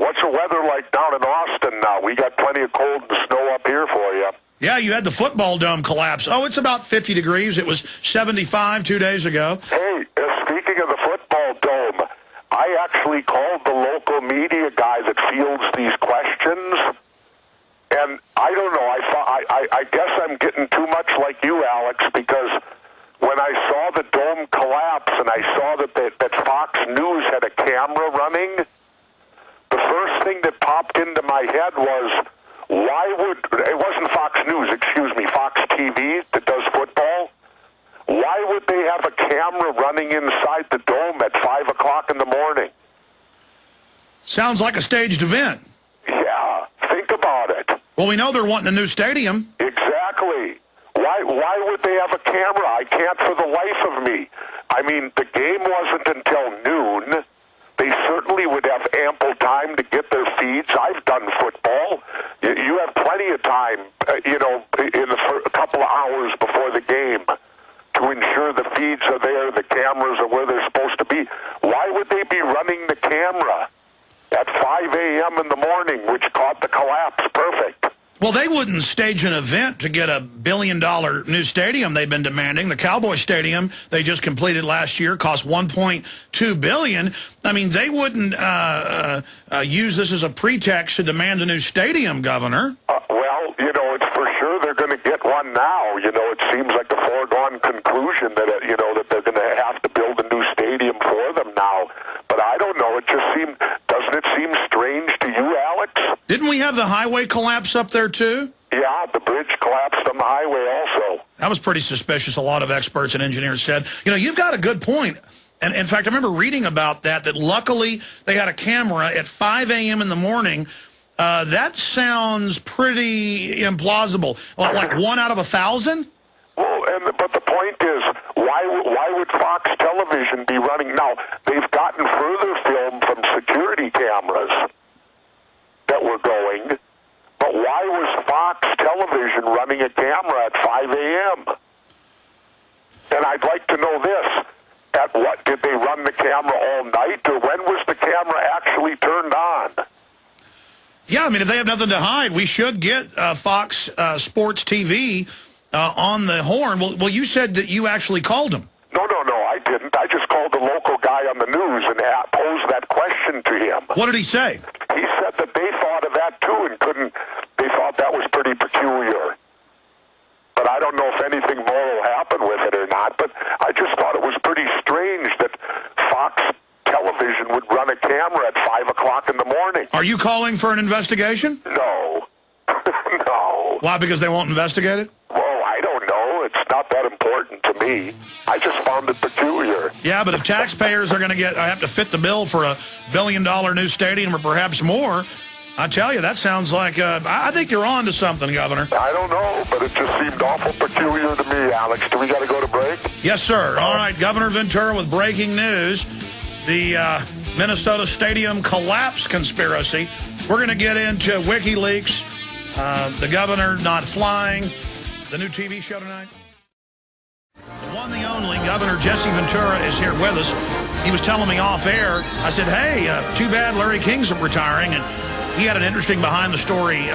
what's the weather like down in Austin now? We got plenty of cold and snow up here for you. Yeah, you had the football dome collapse. Oh, it's about 50 degrees. It was 75 2 days ago. Hey, speaking of the football dome, I actually called the local media guy that fields these questions. And I don't know, I guess I'm getting too much like you, Alex, because when I saw the dome collapse and I saw that Fox News had a camera running, the first thing that popped into my head was, it wasn't Fox News, excuse me, Fox TV that does football. Why would they have a camera running inside the dome at 5 o'clock in the morning? Sounds like a staged event. Yeah, think about it. Well, we know they're wanting a new stadium. Exactly. Why would they have a camera? I can't for the life of me. I mean, the game wasn't until noon. They certainly would have ample time to get their feeds. I've done football. You have plenty of time, in a couple of hours before the game to ensure the feeds are there, the cameras are where they're supposed to be. Why would they be running the camera at 5 a.m. in the morning, which caught the collapse perfect? Well, they wouldn't stage an event to get a $1 billion new stadium they've been demanding. The Cowboy Stadium they just completed last year cost $1.2 billion. I mean, they wouldn't use this as a pretext to demand a new stadium, Governor. Well, it's for sure they're going to get one now. It seems like a foregone conclusion that that they're going to have to build a new stadium for them now. But I don't know. Doesn't it seem strange to you, Alex? Didn't we have the highway collapse up there, too? Yeah, the bridge collapsed on the highway also. That was pretty suspicious, a lot of experts and engineers said. You've got a good point. And in fact, I remember reading about that luckily they had a camera at 5 a.m. in the morning. That sounds pretty implausible. Like 1 out of 1,000? Well, but the point is, why would Fox Television be running now? They've gotten further film from security cameras that were going, but why was Fox Television running a camera at 5 a.m.? And I'd like to know this. At what, did they run the camera all night, or when was the camera actually turned on? Yeah, I mean, if they have nothing to hide, we should get Fox Sports TV on the horn. Well, you said that you actually called him. No, I didn't. I just called the local guy on the news and posed that question to him. What did he say? He said that they thought of that too and they thought that was pretty peculiar. But I don't know if anything more will happen with it or not, but I just thought it was pretty strange that Fox Television would run a camera at 5 o'clock in the morning. Are you calling for an investigation? No. No. Why, because they won't investigate it? Well, I don't know. It's not that important to me. I just found it peculiar. Yeah, but if taxpayers are going to have to fit the bill for a $1 billion new stadium or perhaps more, I tell you, that sounds like, I think you're on to something, Governor. I don't know, but it just seemed awful peculiar to me, Alex. Do we got to go to break? Yes, sir. All right, Governor Ventura with breaking news. The Minnesota Stadium collapse conspiracy. We're going to get into WikiLeaks, the governor not flying, the new TV show tonight. The one, the only, Governor Jesse Ventura is here with us. He was telling me off air. I said, hey, too bad Larry King's retiring. And he had an interesting behind-the-story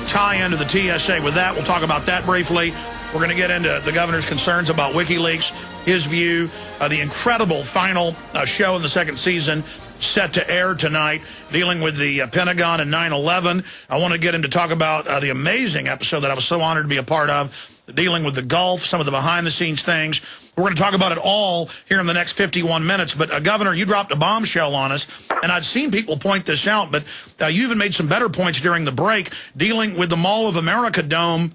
tie-in to the TSA. With that, we'll talk about that briefly. We're going to get into the governor's concerns about WikiLeaks, his view, the incredible final show in the second season set to air tonight, dealing with the Pentagon and 9/11. I want to get him to talk about the amazing episode that I was so honored to be a part of, dealing with the Gulf, some of the behind-the-scenes things. We're going to talk about it all here in the next 51 minutes. But, Governor, you dropped a bombshell on us, and I'd seen people point this out, but you even made some better points during the break, dealing with the Mall of America dome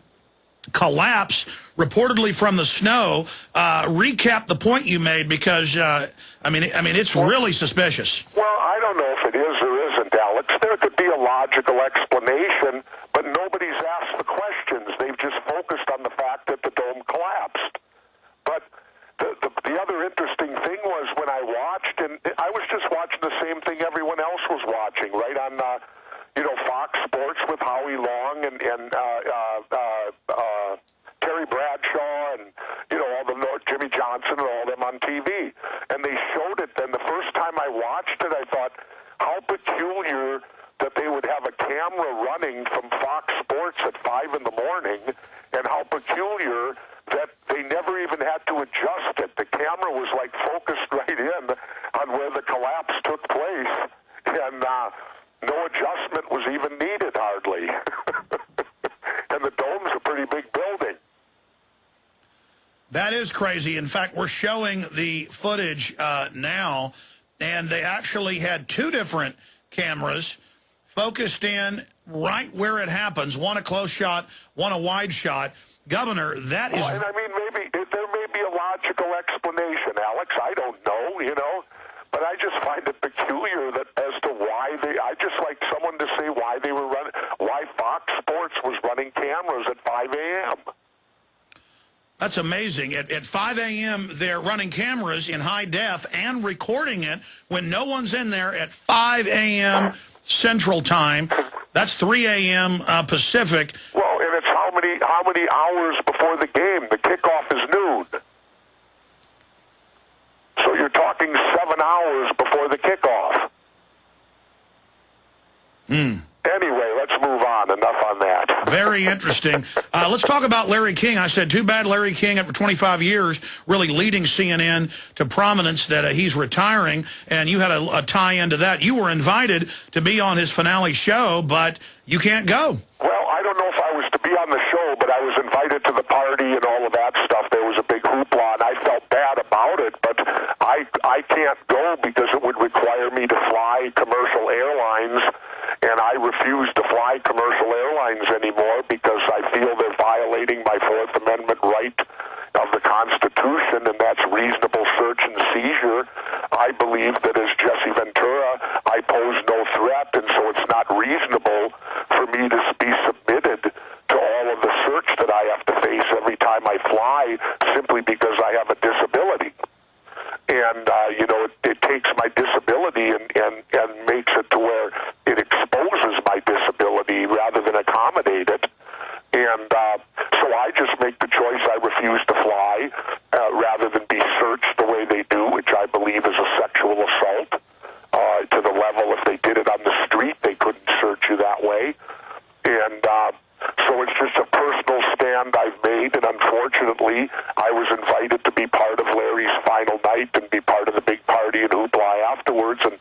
collapse, reportedly from the snow. Recap the point you made, because, I mean, it's really suspicious. Well, I don't know if it is or isn't, Alex. There could be a logical explanation, but nobody's asked the questions. They've just focused on the fact that the dome collapsed. But the other interesting thing was when I watched, and I was just watching the same thing everyone else was watching, right on, Fox Sports with Howie Long and Terry Bradshaw and, all the Jimmy Johnson and all them on TV. And they showed it, and the first time I watched it, I thought, how peculiar that they would have a camera running from Fox Sports at 5 in the morning, and how peculiar that they never even had to adjust it. The camera was like focused right in on where the collapse took place, and no adjustment was even needed, hardly. And the dome's a pretty big building. That is crazy. In fact, we're showing the footage now, and they actually had two different cameras focused in right where it happens, one a close shot, one a wide shot. Governor, that is... Well, and I mean, there may be a logical explanation, Alex. I don't know, but I just find it peculiar that as to why I just like someone to say why Fox Sports was running cameras at 5 a.m. That's amazing. At 5 a.m., they're running cameras in high def and recording it when no one's in there at 5 a.m. Central Time. That's 3 a.m. Pacific. Well, and it's how many hours before the game? The kickoff is noon. So you're talking 7 hours before the kickoff. Anyway, let's move on. Enough on that. Very interesting. Let's talk about Larry King. I said, too bad Larry King, after 25 years, really leading CNN to prominence, that he's retiring, and you had a tie into that. You were invited to be on his finale show, but you can't go. Well, I don't know if I was to be on the show, but I was invited to the party and all of that stuff. There was a big hoopla, and I felt bad about it, but I can't go because it would require me to fly commercial airlines, and I refuse to fly commercial airlines anymore because I feel they're violating my Fourth Amendment right of the Constitution, and that's reasonable search and seizure. I believe that as Jesse Ventura, I pose no threat, and so it's not reasonable for me to be submitted to all of the search that I have to face every time I fly simply because I have a disability. And, it takes my disability and makes it to where it exposes my disability rather than accommodate it. And so I just make the choice I refuse to fly rather than be searched the way they do, which I believe is a sexual assault to the level if they did it on the street, they couldn't search you that way. And so it's just a personal stand I've made, and unfortunately, I was invited to be part of Larry's final night and be part of the big party and hoopla afterwards, and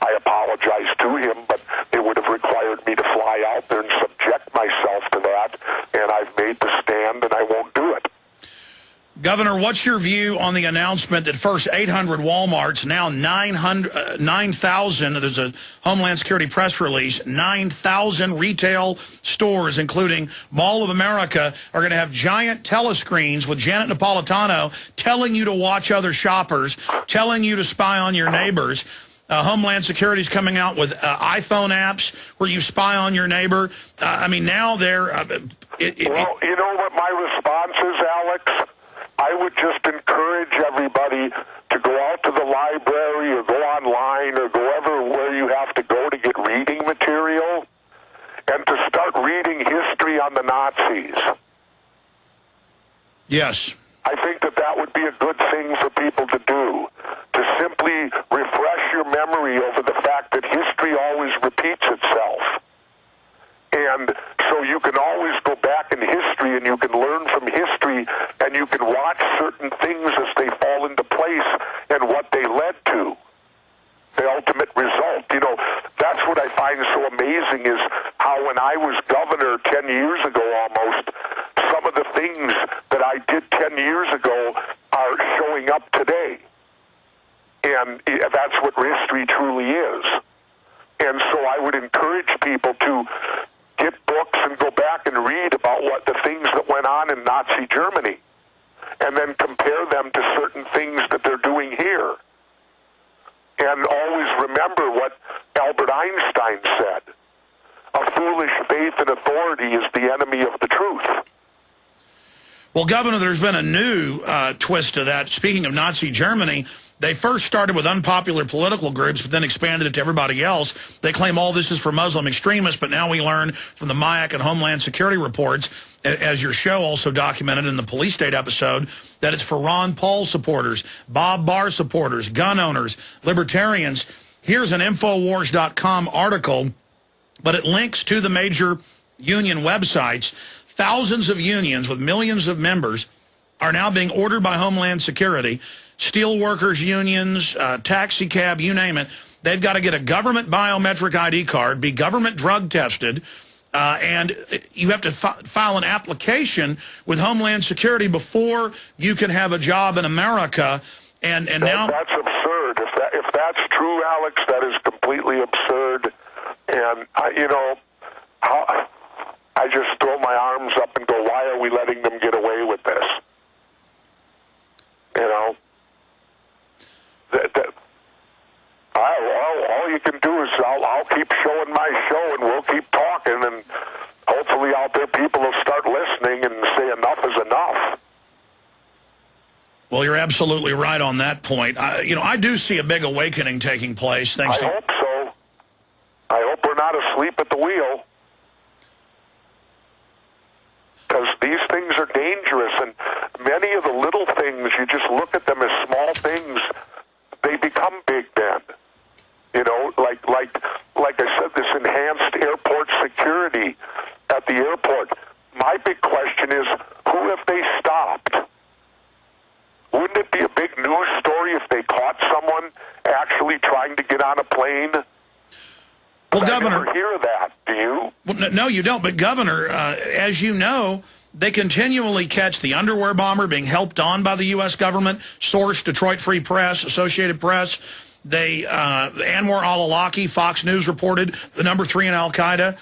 I apologize to him, but it would have required me to fly out there and subject myself to that, and I've made the stand, and I won't do it. Governor, what's your view on the announcement that first 800 Walmarts, now 9,000, there's a Homeland Security press release, 9,000 retail stores, including Mall of America, are going to have giant telescreens with Janet Napolitano telling you to watch other shoppers, telling you to spy on your neighbors. Homeland Security's coming out with iPhone apps where you spy on your neighbor. I mean, now they're... well, you know what my response is, Alex? I would just encourage everybody to go out to the library or go online or go where you have to go to get reading material and to start reading history on the Nazis. Yes. I think that would be a good thing for people to do, to simply refresh your memory over the fact that history always repeats itself. And so you can always go back in history and you can learn from history and you can watch certain things as they fall into place and what they led to, the ultimate result. You know, that's what I find so amazing is how when I was governor 10 years ago almost, some of the things that I did 10 years ago are showing up today. And that's what history truly is. And so I would encourage people to get books and go back and read about what the things that went on in Nazi Germany and then compare them to certain things that they're doing here. And always remember what Albert Einstein said. A foolish faith in authority is the enemy of the truth. Well, Governor, there's been a new twist to that. Speaking of Nazi Germany, they first started with unpopular political groups, but then expanded it to everybody else. They claim all this is for Muslim extremists, but now we learn from the MIAC and Homeland Security reports, as your show also documented in the police state episode, that it's for Ron Paul supporters, Bob Barr supporters, gun owners, libertarians. Here's an Infowars.com article, but it links to the major union websites. Thousands of unions with millions of members are now being ordered by Homeland Security. Steelworkers unions, taxi cab, you name it. They've got to get a government biometric ID card, be government drug tested, and you have to file an application with Homeland Security before you can have a job in America. And now that's absurd. If that's true, Alex, that is completely absurd. And I just throw my arms up and go, why are we letting them get away with this? You know? All you can do is I'll keep showing my show and we'll keep talking and hopefully out there people will start listening and say enough is enough. Well, you're absolutely right on that point. I do see a big awakening taking place. I hope so. I hope we're not asleep at the wheel. Because these things are dangerous, and many of the little things, you just look at them as small things, they become big then. You know, like I said, this enhanced airport security at the airport. My big question is, who have they stopped? Wouldn't it be a big news story if they caught someone actually trying to get on a plane? Well, Governor, I never hear that. Do you? Well, no, you don't. But, Governor, as you know, they continually catch the underwear bomber being helped on by the U.S. government. Source, Detroit Free Press, Associated Press. Anwar al-Awlaki, Fox News reported, the number 3 in Al-Qaeda,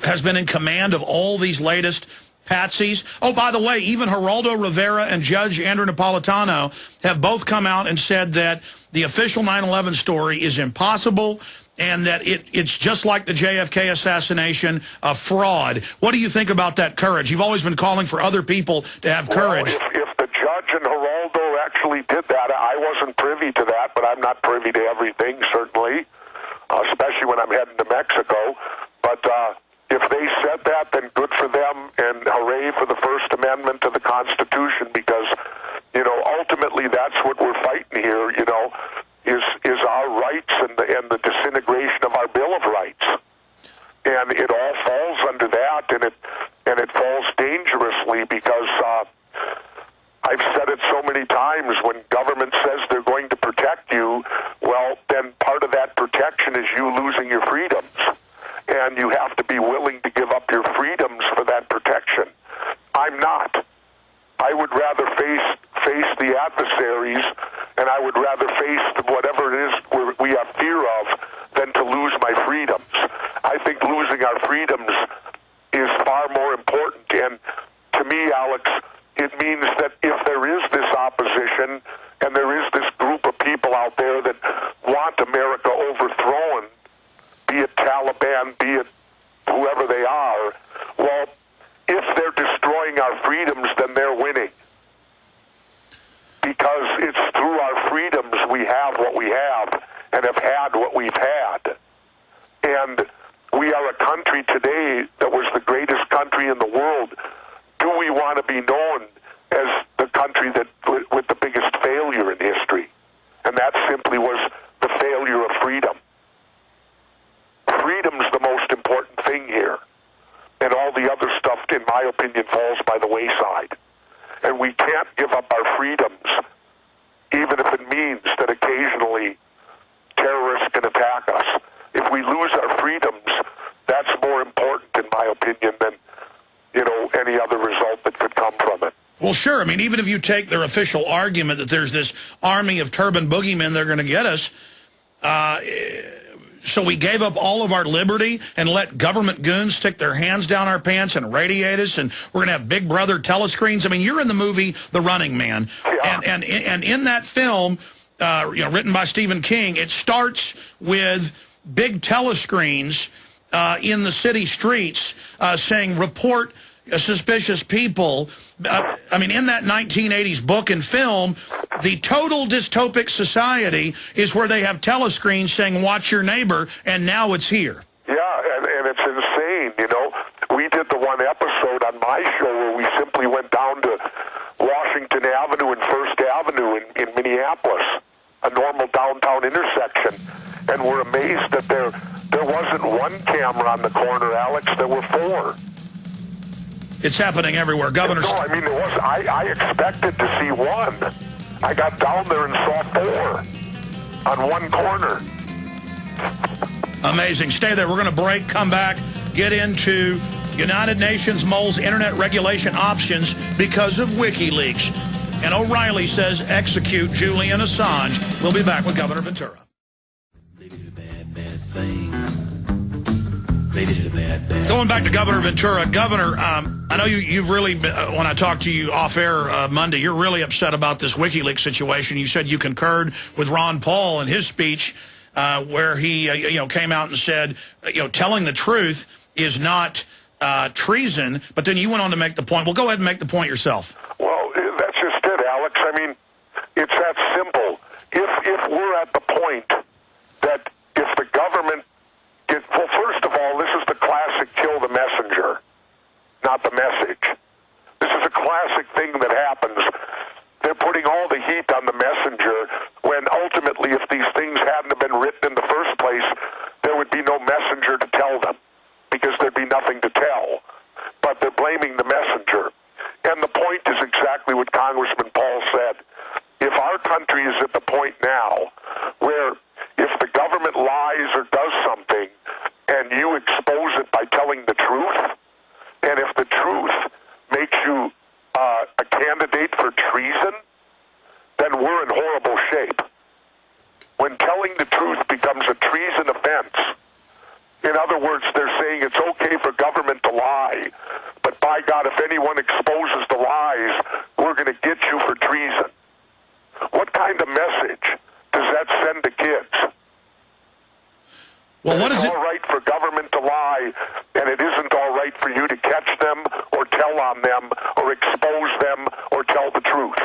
has been in command of all these latest patsies. Oh, by the way, even Geraldo Rivera and Judge Andrew Napolitano have both come out and said that the official 9/11 story is impossible and that it's just like the JFK assassination, a fraud. What do you think about that courage? You've always been calling for other people to have courage. Well, if the judge and Geraldo actually did that, I wasn't privy to that, but I'm not privy to everything, certainly, especially when I'm heading to Mexico. But if they said that, then good for them, and hooray for the First Amendment to the Constitution, because, ultimately that's what we're fighting here, is our rights and the disintegration of our Bill of Rights. And it all falls under that, and it falls dangerously because I've said it so many times, when government says they're going to protect you, well, then part of that protection is you losing your freedoms. And you have to be willing to give up your freedoms for that protection. I'm not. I would rather face the adversaries, and I would rather face whatever it is we have fear of than to lose my freedoms. I think losing our freedoms is far more important. And to me, Alex, it means that if there is this opposition and there is this group of people out there that want want America overthrown, be it Taliban, be it whoever they are. Well, if they're destroying our freedoms, then they're winning. Because it's through our freedoms we have what we have and have had what we've had. And we are a country today that was the greatest country in the world. Do we want to be known as the country that with the biggest failure in history? And that simply was the failure of freedom. Freedom's the most important thing here. And all the other stuff, in my opinion, falls by the wayside. And we can't give up our freedoms, even if it means that occasionally terrorists can attack us. If we lose our freedoms, that's more important, in my opinion, than, any other result that could come from it. Well, sure. I mean, even if you take their official argument that there's this army of turban boogeymen that are going to get us, so we gave up all of our liberty and let government goons stick their hands down our pants and radiate us, and we're going to have Big Brother telescreens. I mean, you're in the movie The Running Man, yeah. and in that film, written by Stephen King, it starts with big telescreens in the city streets saying, report suspicious people. I mean, in that 1980s book and film, the total dystopic society is where they have telescreens saying, watch your neighbor, and now it's here. Yeah, and it's insane, We did the one episode on my show where we simply went down to Washington Avenue and First Avenue in Minneapolis, a normal downtown intersection, and we're amazed that there wasn't one camera on the corner, Alex. There were 4. It's happening everywhere. Governor. No, I mean, there was. I expected to see 1. I got down there and saw 4 on one corner. Amazing. Stay there. We're going to break, come back, get into United Nations moles internet regulation options because of WikiLeaks. And O'Reilly says execute Julian Assange. We'll be back with Governor Ventura. Going back to Governor Ventura, Governor, I know you've really, when I talked to you off air Monday, you're really upset about this WikiLeaks situation. You said you concurred with Ron Paul in his speech where he, came out and said, telling the truth is not treason. But then you went on to make the point. Well, go ahead and make the point yourself. Well, that's just it, Alex. I mean, it's that simple. If we're at the point that if the government well, first of all, this is the classic kill the messenger, not the message. This is a classic thing that happens. They're putting all the heat on the messenger when ultimately if these things hadn't have been written in the first place, there would be no messenger to tell them because there'd be nothing to tell. But they're blaming the messenger. And the point is exactly what Congressman Paul said. If our country is at the point now where if the government lies or does something and you expose it by telling the truth, and if the truth makes you a candidate for treason, then we're in horrible shape. When telling the truth becomes a treason offense, in other words, they're saying it's okay for government to lie, but by God, if anyone exposes the lies, we're going to get you for treason. What kind of message does that send to kids? Well, what is it? It's all right for government to lie, and it isn't all right for you to catch them or tell on them or expose them or tell the truth.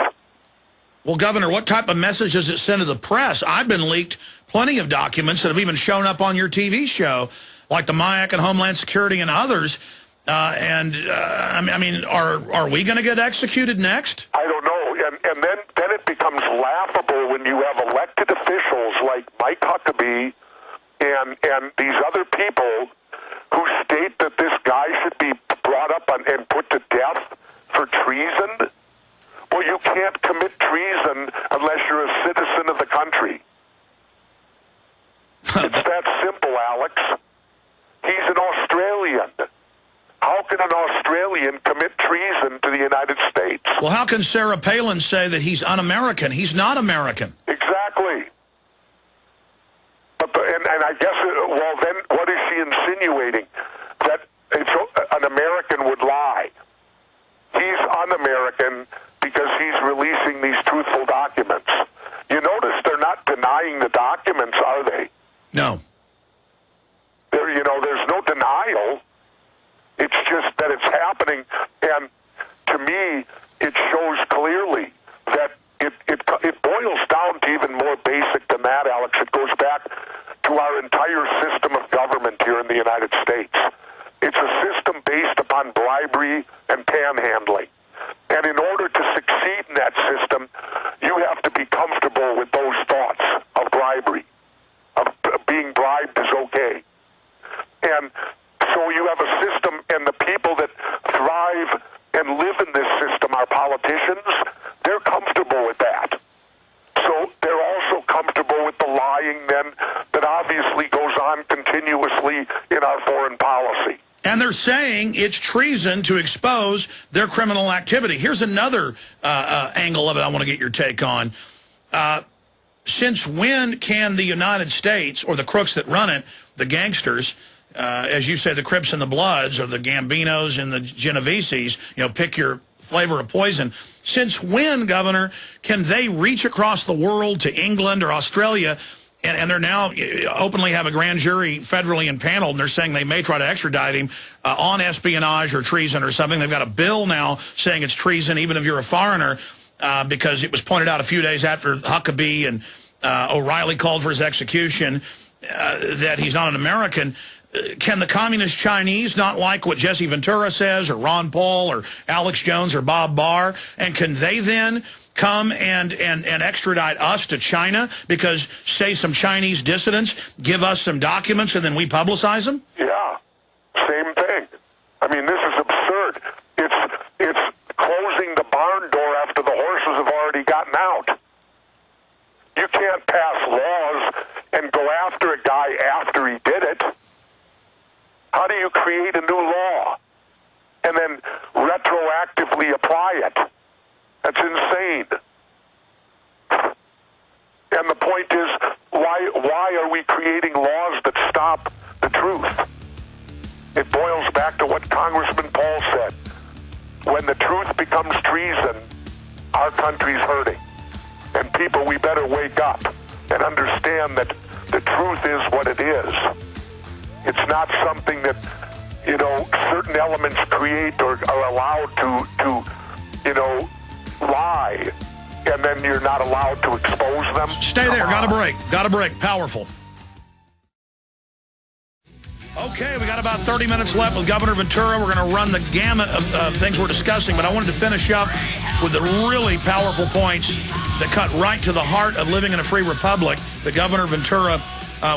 Well, Governor, what type of message does it send to the press? I've been leaked plenty of documents that have even shown up on your TV show, like the MIAC and Homeland Security and others. I mean, are we going to get executed next? I don't know. And then it becomes laughable when you have elected officials like Mike Huckabee and these other people who state that this guy should be brought up and put to death for treason. Well, you can't commit treason unless you're a citizen of the country. It's that simple, Alex. He's an Australian. How can an Australian commit treason to the United States? Well, how can Sarah Palin say that he's un-American? He's not American. Exactly. And I guess, well, then what is she insinuating? That an American would lie. He's un-American because he's releasing these truthful documents. You notice they're not not denying the documents, are they? No. There's no denial. It's just that it's happening, and to me, it shows clearly that it boils down to even more basic than that, Alex. It goes back to our entire system of government here in the United States. It's a system based upon bribery and panhandling. And in order to succeed in that system, you have to be comfortable with those thoughts of bribery, of being bribed is okay. And so you have a system, and the people that thrive and live in this system, our politicians, they're comfortable with that. So they're also comfortable with the lying then that obviously goes on continuously in our foreign policy. And they're saying it's treason to expose their criminal activity. Here's another angle of it I want to get your take on. Since when can the United States, or the crooks that run it, the gangsters, as you say, the Crips and the Bloods, or the Gambinos and the Genoveses, pick your flavor of poison. Since when, Governor, can they reach across the world to England or Australia, and they're now openly have a grand jury federally impaneled, and they're saying they may try to extradite him on espionage or treason or something. They've got a bill now saying it's treason even if you're a foreigner, because it was pointed out a few days after Huckabee and O'Reilly called for his execution that he's not an American. Can the communist Chinese not like what Jesse Ventura says, or Ron Paul, or Alex Jones, or Bob Barr? And can they then come and extradite us to China because, say, some Chinese dissidents give us some documents and then we publicize them? Yeah, same thing. I mean, this is absurd. It's closing the barn door after the horses have already gotten out. You can't pass laws and go after a guy after he did it. How do you create a new law and then retroactively apply it? That's insane. And the point is, why are we creating laws that stop the truth? It boils back to what Congressman Paul said. When the truth becomes treason, our country's hurting. And people, we better wake up and understand that the truth is what it is. It's not something that, certain elements create or are allowed to lie, and then you're not allowed to expose them. Stay there. Got a break. Powerful. Okay, we got about 30 minutes left with Governor Ventura. We're going to run the gamut of things we're discussing, but I wanted to finish up with the really powerful points that cut right to the heart of living in a free republic that Governor Ventura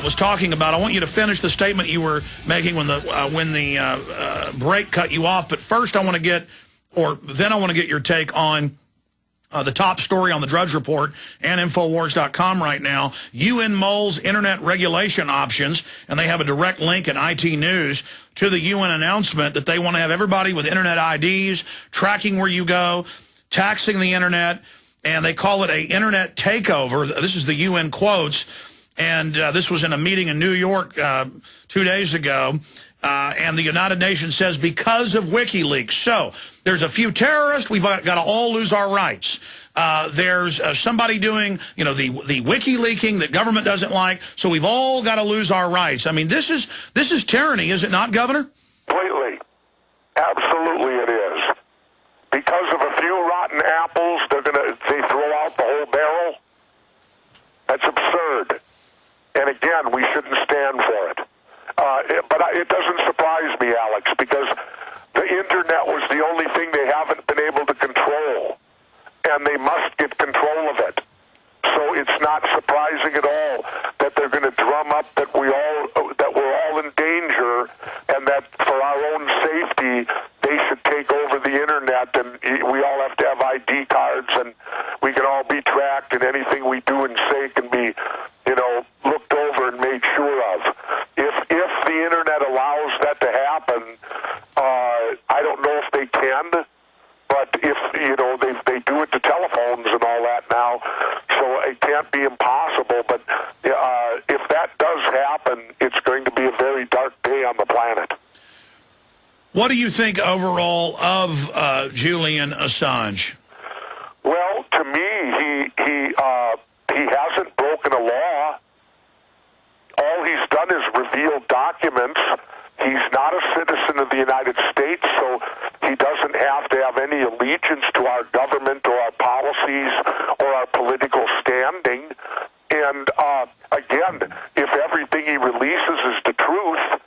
was talking about. I want you to finish the statement you were making when the break cut you off. But first, I want to get your take on the top story on the Drudge Report and Infowars.com right now. UN mulls internet regulation options, and they have a direct link in IT News to the UN announcement that they want to have everybody with internet IDs, tracking where you go, taxing the internet, and they call it a internet takeover. This is the UN quotes. And this was in a meeting in New York 2 days ago. And the United Nations says because of WikiLeaks. So there's a few terrorists. We've got to all lose our rights. There's somebody doing, the WikiLeaking that government doesn't like. So we've all got to lose our rights. I mean, this is tyranny, is it not, Governor? Completely. Absolutely it is. Because of a few rotten apples, they throw out the whole barrel. That's absurd. And again, we shouldn't stand for it. But it doesn't surprise me, Alex, because the internet was the only thing they haven't been able to control, and they must get control of it. So it's not surprising at all that they're going to drum up that we're all in danger, and that for our own safety, they should take over the internet, and we all have to have ID cards, and we can all be tracked, and anything we do and say can be, looked over and made sure of. If the internet allows that to happen, I don't know if they can, but if they do it to telephones and all that now, so it can't be impossible. But if that does happen, it's going to be a very dark day on the planet. What do you think overall of Julian Assange? Well, to me, he hasn't broken a law. All he's done is reveal documents. He's not a citizen of the United States, so he doesn't have to have any allegiance to our government or our policies or our political standing. And again, if everything he releases is the truth,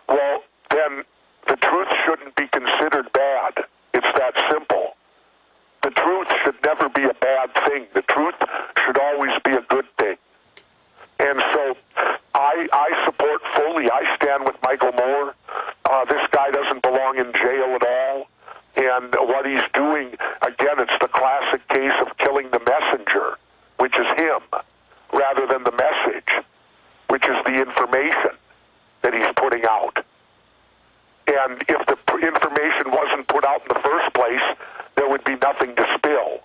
well, then the truth shouldn't be considered bad. It's that simple. The truth should never be a bad thing. The truth should always be a good thing. And so I support fully. I stand with Michael Moore. This guy doesn't belong in jail at all. And what he's doing, again, it's the classic case of killing the messenger, which is him, rather than the message, which is the information that he's putting out. And if the information wasn't put out in the first place, there would be nothing to spill.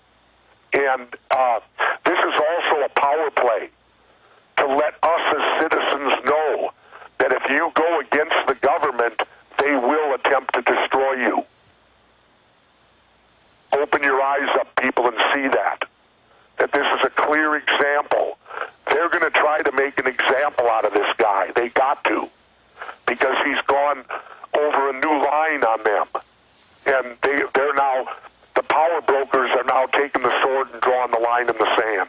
And this is also a power play to let us as citizens know that if you go against the government, they will attempt to destroy you. Open your eyes up, people, and see that this is a clear example. They're going to try to make an example out of this guy. They got to, because he's gone over a new line on them. And they're now, the power brokers are now taking the sword and drawing the line in the sand.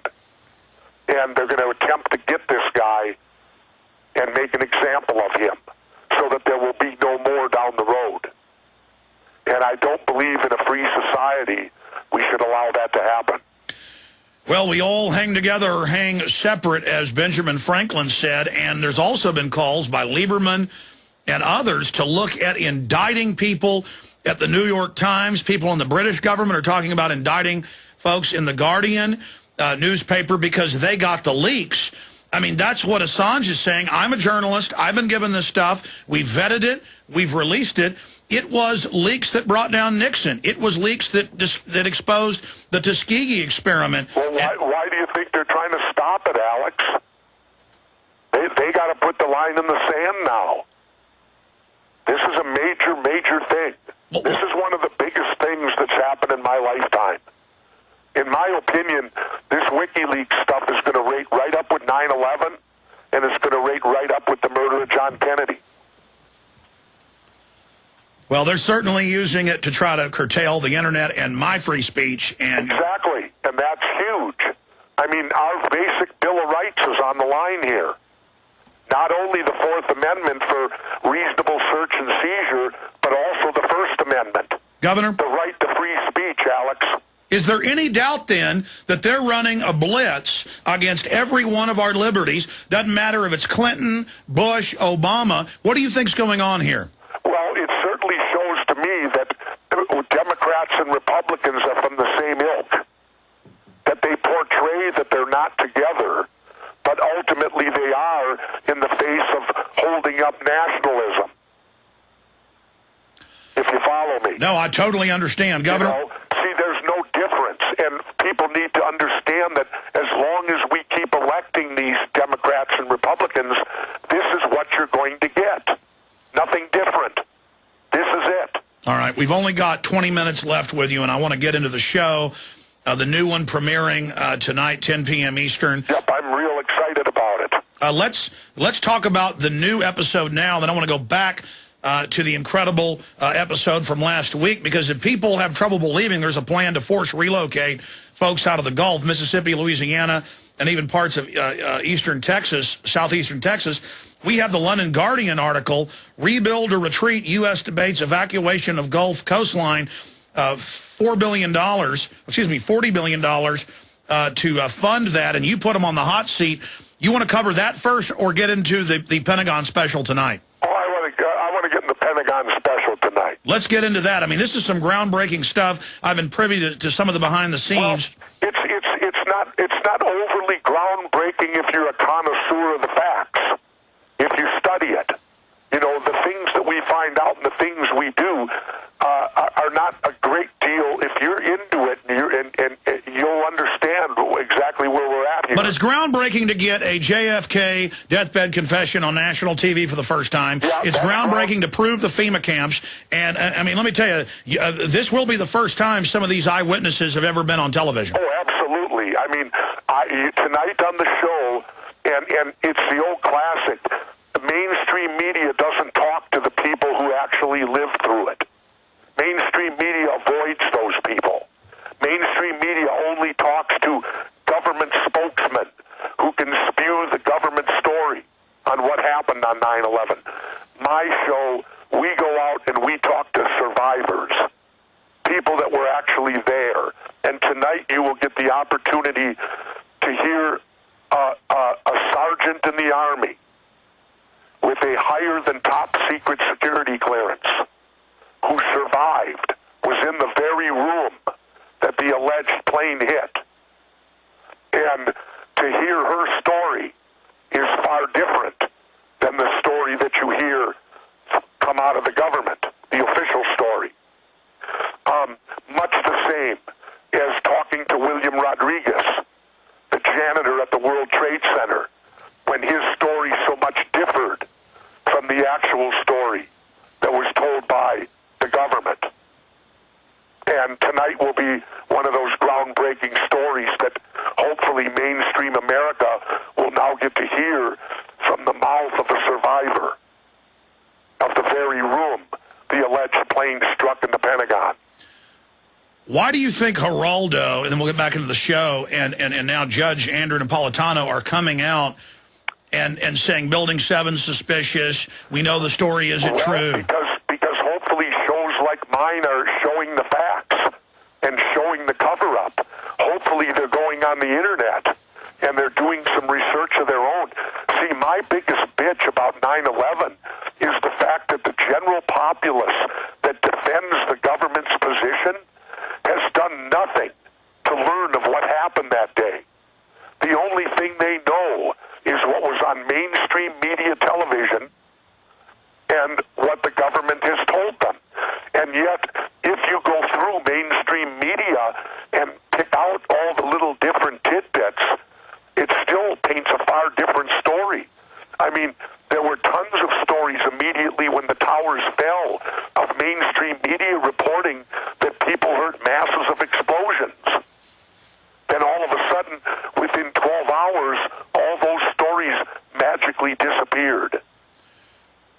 And they're going to attempt to get this guy and make an example of him so that there will be no more down the road. And I don't believe in a free society we should allow that to happen. Well, we all hang together or hang separate, as Benjamin Franklin said, and there's also been calls by Lieberman and others to look at indicting people at the New York Times. People in the British government are talking about indicting folks in the Guardian newspaper because they got the leaks. I mean, that's what Assange is saying. I'm a journalist. I've been given this stuff. We vetted it. We've released it. It was leaks that brought down Nixon. It was leaks that exposed the Tuskegee experiment. Well, why do you think they're trying to stop it, Alex? They got to put the line in the sand now. This is a major, major thing. This is one of the biggest things that's happened in my lifetime. In my opinion, this WikiLeaks stuff is going to rate right up with 9/11, and it's going to rate right up with the murder of John Kennedy. Well, they're certainly using it to try to curtail the internet and my free speech. And exactly, and that's huge. I mean, our basic Bill of Rights is on the line here. Not only the Fourth Amendment for reasonable search and seizure, but also the First Amendment. Governor? The right to free speech, Alex. Is there any doubt, then, that they're running a blitz against every one of our liberties? Doesn't matter if it's Clinton, Bush, Obama. What do you think's going on here? Well, it certainly shows to me that Democrats and Republicans are from the same ilk. That they portray that they're not together, but ultimately they are in the face of holding up nationalism. If you follow me. No, I totally understand, Governor. You know, see, there's no difference, and people need to understand that as long as we keep electing these Democrats and Republicans, this is what you're going to get. Nothing different. This is it. All right, we've only got 20 minutes left with you, and I want to get into the show. The new one premiering tonight, 10 p.m. Eastern. Yep, I'm real excited about it. Let's talk about the new episode now. Then I want to go back to the incredible episode from last week, because if people have trouble believing there's a plan to force relocate folks out of the Gulf, Mississippi, Louisiana, and even parts of eastern Texas, southeastern Texas, we have the London Guardian article, Rebuild or Retreat, U.S. Debates Evacuation of Gulf Coastline, $40 billion to fund that, and you put them on the hot seat. You want to cover that first or get into the Pentagon special tonight? Oh, I want to get in the Pentagon special tonight. Let's get into that. I mean, this is some groundbreaking stuff. I've been privy to some of the behind the scenes. Well, it's not overly groundbreaking if you're a connoisseur of the facts. If you study it, you know, the things that we find out and the things we do are not a great deal. If you're into it, and you'll understand exactly where we're at here. But it's groundbreaking to get a JFK deathbed confession on national TV for the first time. Yeah, it's groundbreaking to prove the FEMA camps. And, I mean, let me tell you, this will be the first time some of these eyewitnesses have ever been on television. Oh, absolutely. I mean, tonight on the show, And it's the old classic. The mainstream media doesn't talk to the people who actually live through it. Mainstream media avoids those people. Mainstream media only talks to government spokesmen who can spew the government story on what happened on 9/11. My show, we go out and we talk to survivors, people that were actually there. And tonight you will get the opportunity to hear a sergeant in the Army with a higher than top secret security clearance who survived, was in the very room that the alleged plane hit. And to hear her story is far different than the story that you hear come out of the government, the official story. Much the same as talking to William Rodriguez, the janitor at the World Trade Center, when his story so much differed from the actual story that was told by the government. And tonight will be one of those groundbreaking stories that hopefully mainstream America will now get to hear from the mouth of a survivor of the very room the alleged plane struck in the Pentagon. Why do you think Geraldo, and then we'll get back into the show, and now Judge Andrew Napolitano are coming out and saying Building 7's suspicious, we know the story isn't true? Because hopefully shows like mine are showing the facts and showing the cover-up. Hopefully they're going on the internet and they're doing some research of their own. See, my biggest bitch about 9/11 is the fact that the general populace that defends the government's position has done nothing to learn of what happened that day. The only thing they know is what was on mainstream media television and what the government has told them. And yet, if you go through mainstream media and pick out all the little different tidbits, it still paints a far different story. I mean, there were tons of stories immediately when the towers fell of mainstream media reporting that people heard masses of explosions. Then all of a sudden, within 12 hours, all those stories magically disappeared.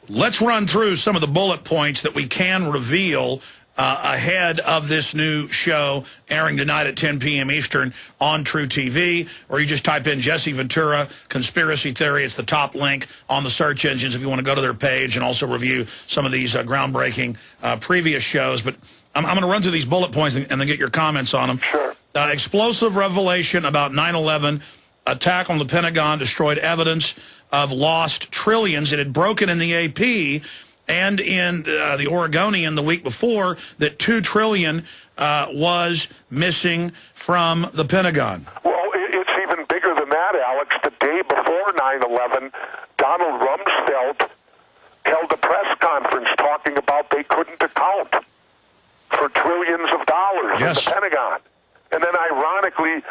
Let's run through some of the bullet points that we can reveal ahead of this new show airing tonight at 10 p.m. Eastern on True TV, or you just type in Jesse Ventura Conspiracy Theory. It's the top link on the search engines if you want to go to their page and also review some of these groundbreaking previous shows. But I'm going to run through these bullet points and then get your comments on them. Sure. Explosive revelation about 9/11. Attack on the Pentagon destroyed evidence of lost trillions. It had broken in the AP and in the Oregonian the week before that $2 trillion was missing from the Pentagon. Well, it's even bigger than that, Alex. The day before 9/11, Donald Rumsfeld held a press conference talking about they couldn't account for trillions of dollars in the Pentagon. And then, ironically,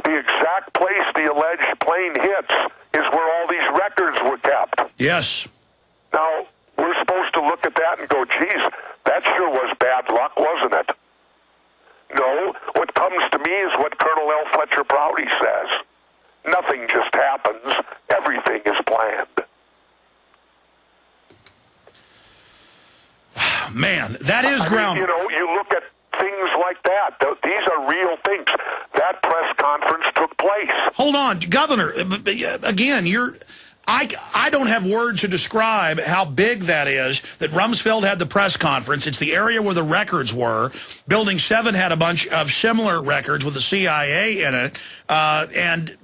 the exact place the alleged plane hits is where all these records were kept. Yes. Now, we're supposed to look at that and go, geez, that sure was bad luck, wasn't it? No, what comes to me is what Colonel L. Fletcher Prouty says. Nothing just happens. Everything is planned. Man, that is ground. You know, you look at things like that. These are real things. That press conference took place. Hold on, Governor. Again, I don't have words to describe how big that is, that Rumsfeld had the press conference. It's the area where the records were. Building 7 had a bunch of similar records with the CIA in it. And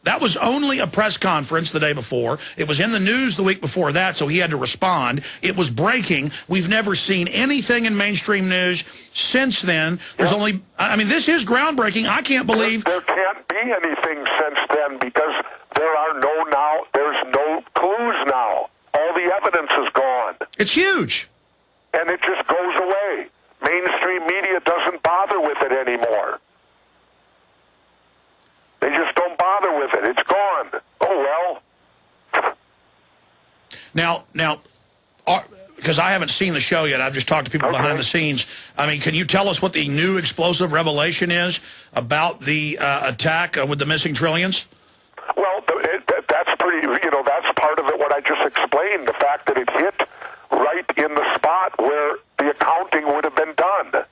that was only a press conference the day before. It was in the news the week before that, so he had to respond. It was breaking. We've never seen anything in mainstream news since then. There's only, I mean, this is groundbreaking. I can't believe. There can't be anything since then because there's no clues now. All the evidence is gone. It's huge. And it just goes away. Mainstream media doesn't bother with it anymore. They just don't bother with it. It's gone. Oh, well. Now, because I haven't seen the show yet, I've just talked to people behind the scenes. I mean, can you tell us what the new explosive revelation is about the attack with the missing trillions? Well, that's just explained, the fact that it hit right in the spot where the accounting would have been done,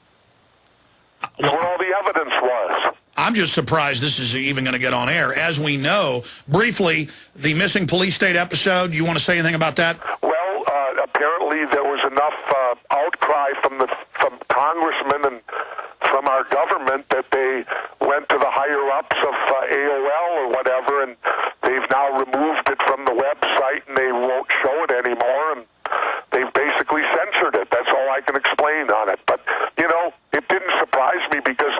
where all the evidence was. I'm just surprised this is even going to get on air. As we know, briefly, the missing police state episode, you want to say anything about that? Well, apparently there was enough outcry from congressmen and from our government that they went to the higher-ups of AOL or whatever, and they've now removed it from the website, and they won't show it anymore, and they've basically censored it. That's all I can explain on it. But, you know, it didn't surprise me because,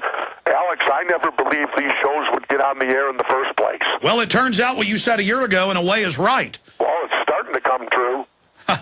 Alex, I never believed these shows would get on the air in the first place. Well, it turns out what you said a year ago, in a way, is right. Well, it's starting to come true.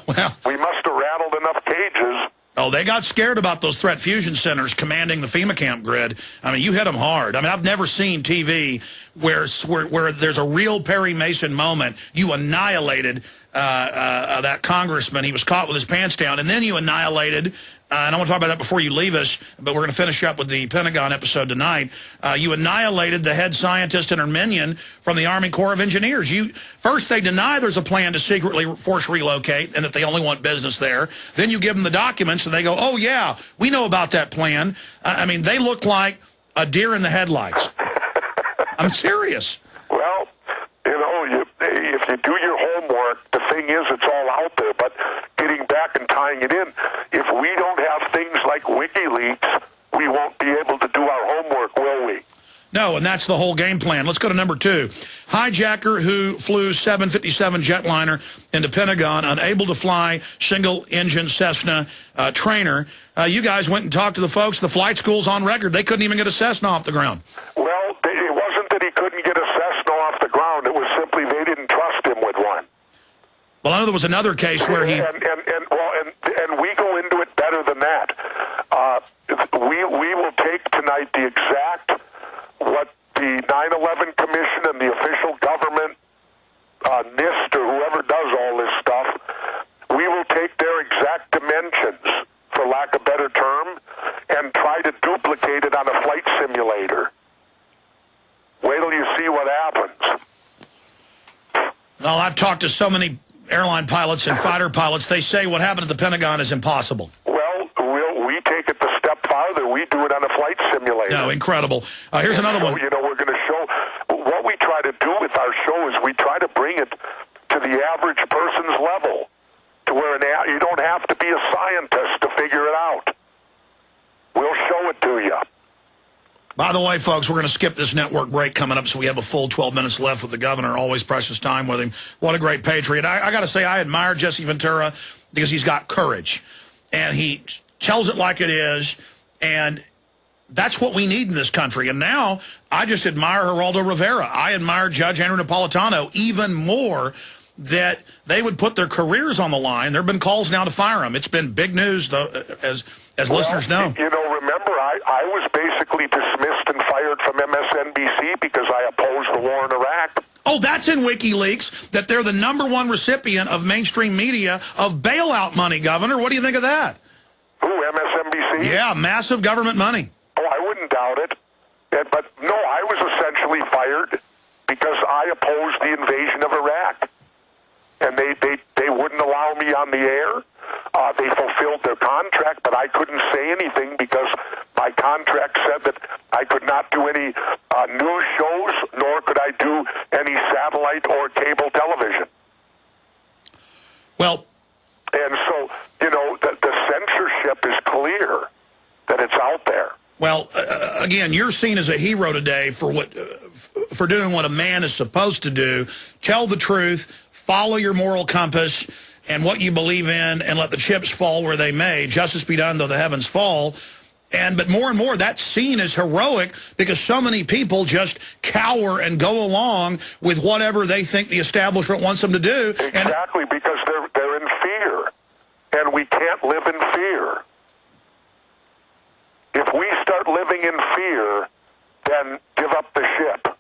Well, we must have rattled enough cages. Oh, they got scared about those threat fusion centers commanding the FEMA camp grid. I mean, you hit them hard. I mean, I've never seen TV where there's a real Perry Mason moment. You annihilated that congressman. He was caught with his pants down, and then you annihilated. And I want to talk about that before you leave us, but we're going to finish up with the Pentagon episode tonight. You annihilated the head scientist and her minion from the Army Corps of Engineers. First, they deny there's a plan to secretly force relocate and that they only want business there. Then you give them the documents, and they go, oh, yeah, we know about that plan. I mean, they look like a deer in the headlights. I'm serious. Well, you know, if you do your homework, the thing is it's all out there. But getting back and tying it in, if we don't have things like WikiLeaks, we won't be able to do our homework, will we? No, and that's the whole game plan. Let's go to number 2. Hijacker who flew 757 jetliner into Pentagon, unable to fly single-engine Cessna trainer. You guys went and talked to the folks. The flight school's on record. They couldn't even get a Cessna off the ground. Well, it wasn't that he couldn't get a Cessna off the ground. It was simply they didn't trust him with one. Well, I know there was another case where he... And we go into it better than that. We will take tonight the exact... what the 9/11 Commission and the official government, NIST or whoever does all this stuff, we will take their exact dimensions, for lack of a better term, and try to duplicate it on a flight simulator. Wait till you see what happens. Well, I've talked to so many airline pilots and fighter pilots. They say what happened at the Pentagon is impossible. Well, we take it the step farther. We do it on a flight simulator. No, incredible. Here's another one. You know, we're going to show... What we try to do with our show is we try to bring it to the average person's level, to where you don't have to be a scientist to figure it out. We'll show it to you. By the way, folks, we're going to skip this network break coming up, so we have a full 12 minutes left with the governor. Always precious time with him. What a great patriot. I got to say, I admire Jesse Ventura because he's got courage. And he tells it like it is, and that's what we need in this country. And now I just admire Geraldo Rivera. I admire Judge Andrew Napolitano even more, that they would put their careers on the line. There have been calls now to fire them. It's been big news, though, as listeners know. You know, remember, I was basically dismissed and fired from MSNBC because I opposed the war in Iraq. Oh, that's in WikiLeaks, that they're the #1 recipient of mainstream media of bailout money, Governor. What do you think of that? Who, MSNBC? Yeah, massive government money. Oh, I wouldn't doubt it. But, no, I was essentially fired because I opposed the invasion of Iraq. And they wouldn't allow me on the air. They fulfilled their contract, but I couldn't say anything because my contract said that I could not do any news shows, nor could I do any satellite or cable television. Well, and so, you know, the censorship is clear that it's out there. Well, again, you're seen as a hero today for doing what a man is supposed to do. Tell the truth, follow your moral compass and what you believe in, and let the chips fall where they may. Justice be done, though the heavens fall. But more and more, that's seen as heroic because so many people just cower and go along with whatever they think the establishment wants them to do. Exactly, because they're in fear, and we can't live in fear. If we start living in fear, then give up the ship. All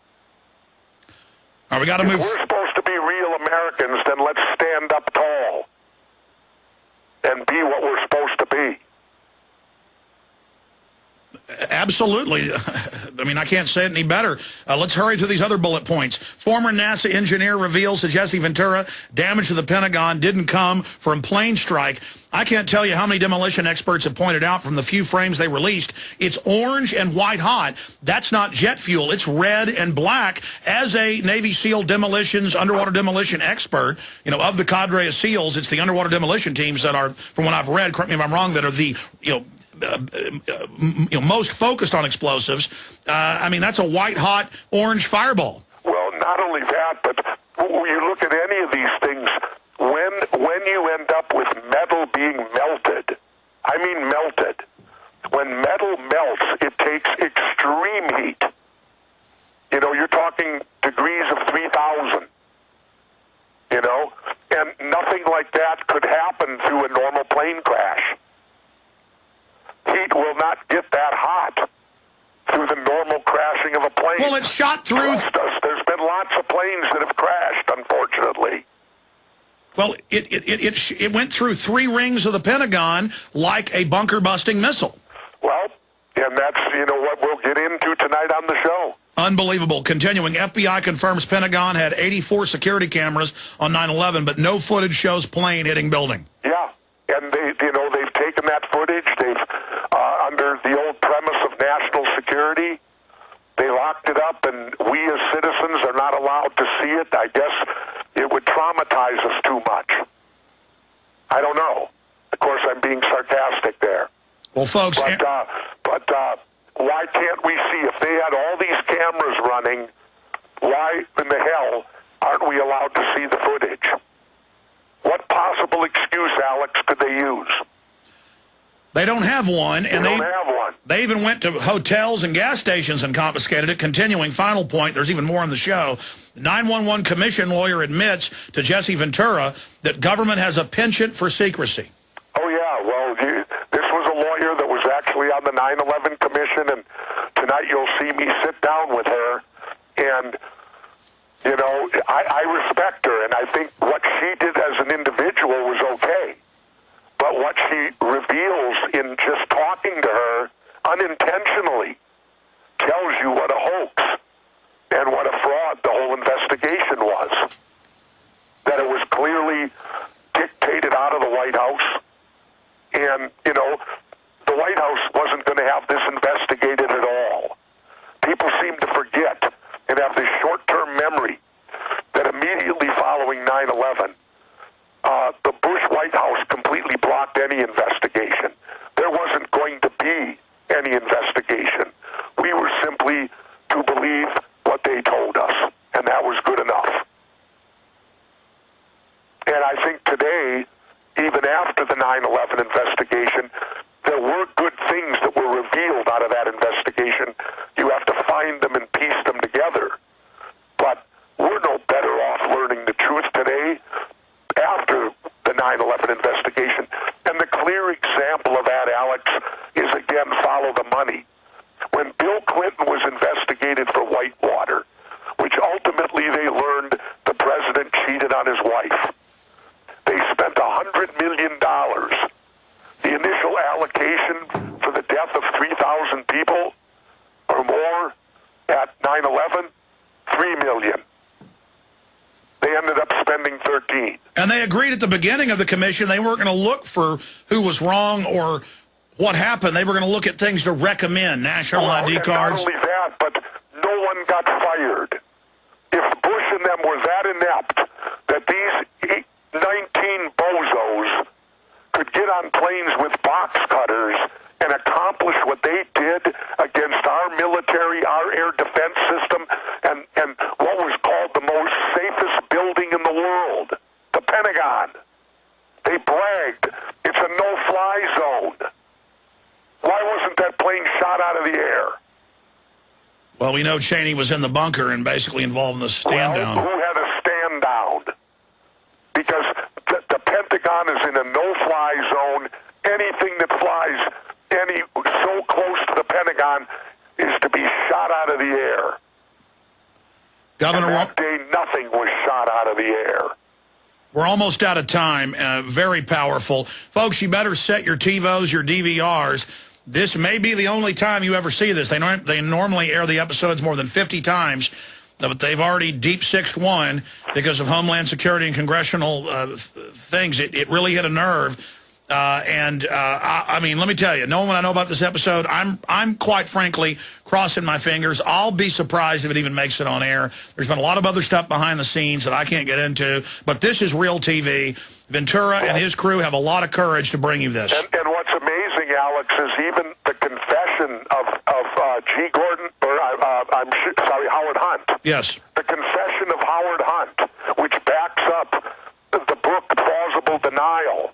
right, we got to move. If we're supposed to be real Americans, then let's stand up tall and be what we're supposed to be. Absolutely. mean, I can't say it any better. Let's hurry through these other bullet points. Former NASA engineer reveals to Jesse Ventura damage to the Pentagon didn't come from plane strike. I can't tell you how many demolition experts have pointed out from the few frames they released. It's orange and white hot. That's not jet fuel. It's red and black. As a Navy SEAL underwater demolition expert, you know, of the cadre of SEALs, it's the underwater demolition teams that are, from what I've read, correct me if I'm wrong, that are the, most focused on explosives. I mean, that's a white hot orange fireball. Well, not only that, but when you look at any of these things, when you end up with metal being melted, I mean melted, when metal melts, it takes extreme heat. You know, you're talking degrees of 3,000, you know, and nothing like that could happen through a normal plane crash. Heat will not get that hot through the normal crashing of a plane. Well, it's shot through. Trust us, there's been lots of planes that have crashed, unfortunately. Well, it went through 3 rings of the Pentagon like a bunker-busting missile. Well, and that's, you know, what we'll get into tonight on the show. Unbelievable. Continuing, FBI confirms Pentagon had 84 security cameras on 9/11, but no footage shows plane hitting building. Yeah, and they've taken that footage. They've, under the old premise of national security, they locked it up, and we as citizens are not allowed to see it. I guess it would traumatize us too much. I don't know. Of course, I'm being sarcastic there. Well, folks... But why can't we see? If they had all these cameras running, why in the hell aren't we allowed to see the footage? What possible excuse, Alex, could they use? They don't have one. And they don't have one. They even went to hotels and gas stations and confiscated it. Continuing, final point, there's even more on the show. 911 commission lawyer admits to Jesse Ventura that government has a penchant for secrecy. Oh, yeah. Well, this was a lawyer that was actually on the 9/11 commission, and tonight you'll see me sit down with her. And, you know, I respect her, and I think what she did as an individual was okay. But what she reveals in just talking to her unintentionally tells you what a hoax and what a fraud the whole investigation was. That it was clearly dictated out of the White House. And, you know, the White House wasn't going to have this investigated at all. People seem to forget and have this short-term memory that immediately following 9/11, the Bush White House completely blocked any investigation. There wasn't going to be any investigation. We were simply to believe what they told us, and that was good enough. And I think today, even after the 9/11 investigation, there were good things that were revealed out of that investigation. You have to find them and piece them together. But we're no better off learning the truth today after the 9/11 investigation. And the clear example of that, Alex, is, again, follow the money. When Bill Clinton was investigated for Whitewater, which ultimately they learned the president cheated on his wife, they spent $100 million. The initial allocation for the death of 3,000 people or more at 9/11, $3 million. They ended up spending 13. And they agreed at the beginning of the commission they weren't going to look for who was wrong or what happened. They were going to look at things to recommend, national ID cards. Not only that, but no one got fired. If Bush and them were that inept that these 19 bozos could get on planes with box cutters and accomplish what they did against our military, our air defense system, and what was called the most safest building in the world, the Pentagon. They bragged. It's a no-fly zone. Why wasn't that plane shot out of the air? Well, we know Cheney was in the bunker and basically involved in the stand-down. Well, who had a stand-down? Because the Pentagon is in a no-fly zone. Anything that flies so close to the Pentagon is to be shot out of the air. Governor, and that day, nothing was shot out of the air. We're almost out of time. Very powerful. Folks, you better set your TiVos, your DVRs. This may be the only time you ever see this. They normally air the episodes more than 50 times, but they've already deep-sixed one because of Homeland Security and congressional things. It really hit a nerve. I mean, let me tell you, knowing what I know about this episode, I'm quite frankly crossing my fingers. I'll be surprised if it even makes it on air. There's been a lot of other stuff behind the scenes that I can't get into, but this is real TV. Ventura and his crew have a lot of courage to bring you this. And what's amazing, Alex, is even the confession of G. Gordon, or Howard Hunt. Yes. The confession of Howard Hunt, which backs up the book Plausible Denial,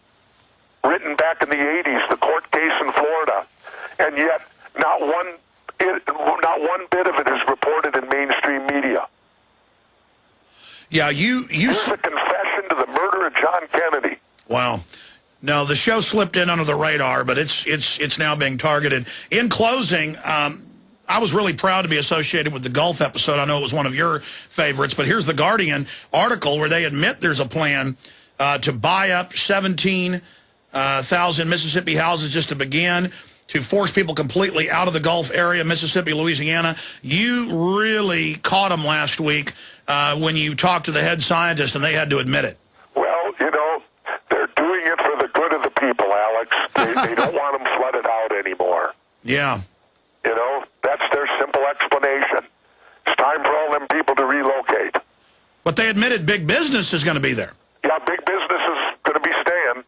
written back in the 80s, the court case in Florida, and yet not one bit of it is reported in mainstream media. Yeah, Here's a confession to the murder of John Kennedy. Wow. No, the show slipped in under the radar, but it's now being targeted. In closing, I was really proud to be associated with the Gulf episode. I know it was one of your favorites, but here's the Guardian article where they admit there's a plan to buy up 17,000 Mississippi houses just to begin, to force people completely out of the Gulf area, Mississippi, Louisiana. You really caught them last week when you talked to the head scientist, and they had to admit it. Well, they're doing it for the good of the people, Alex. They don't want them flooded out anymore. Yeah. That's their simple explanation. It's time for all them people to relocate. But they admitted big business is going to be there. Yeah, big business is going to be staying,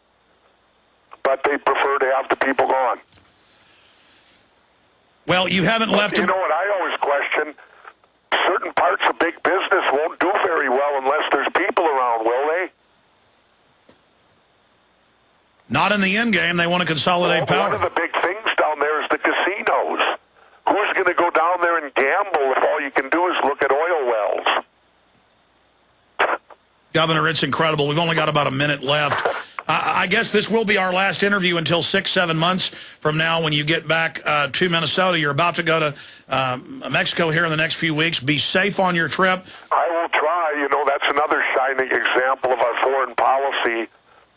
but they prefer to have the people gone. Well, you haven't left... You know what I always question? Certain parts of big business won't do very well unless there's people around, will they? Not in the end game. They want to consolidate power. One of the big things down there is the casinos. Who's going to go down there and gamble if all you can do is look at oil wells? Governor, it's incredible. We've only got about a minute left. I guess this will be our last interview until 6-7 months from now when you get back to Minnesota. You're about to go to Mexico here in the next few weeks. Be safe on your trip. I will try. That's another shining example of our foreign policy,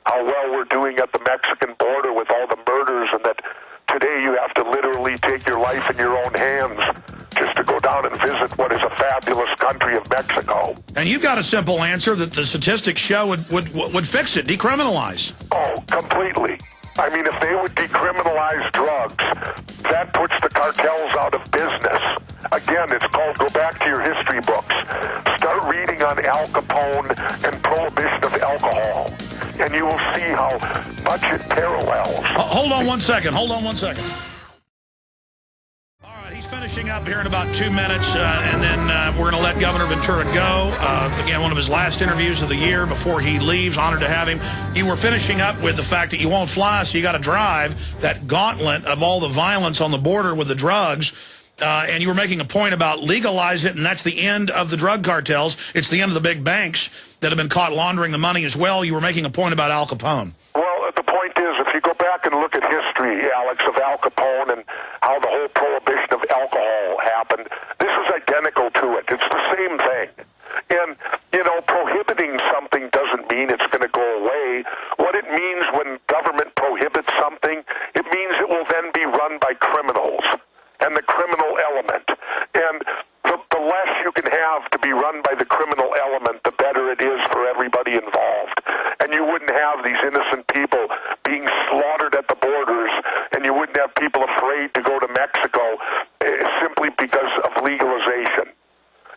how well we're doing at the Mexican border with all the murders, and that today you have to literally take your life in your own hands just to go down and visit what is a fabulous country of Mexico. And you've got a simple answer that the statistics show would fix it, decriminalize. Oh, completely. I mean, if they would decriminalize drugs, that puts the cartels out of business. Again, it's called, go back to your history books. Start reading on Al Capone and prohibition of alcohol, and you will see how much it parallels. Hold on 1 second. Hold on 1 second. All right, he's finishing up here in about 2 minutes, and then we're going to let Governor Ventura go. Again, one of his last interviews of the year before he leaves. Honored to have him. You were finishing up with the fact that you won't fly, so you got to drive that gauntlet of all the violence on the border with the drugs. And you were making a point about legalize it, and that's the end of the drug cartels. It's the end of the big banks that have been caught laundering the money as well. You were making a point about Al Capone. Well, the point is, if you go back and look at history, Alex, of Al Capone and how the whole prohibition of alcohol happened, this is identical to it. It's the same thing. And, prohibiting something doesn't mean it's going to go away. What it means when government prohibits something, it means it will then be run by criminals and the criminal element. And the less you can have to be run by the criminal element, the better it is for everybody involved. And you wouldn't have these innocent people being slaughtered at the borders, and you wouldn't have people afraid to go to Mexico simply because of legalization.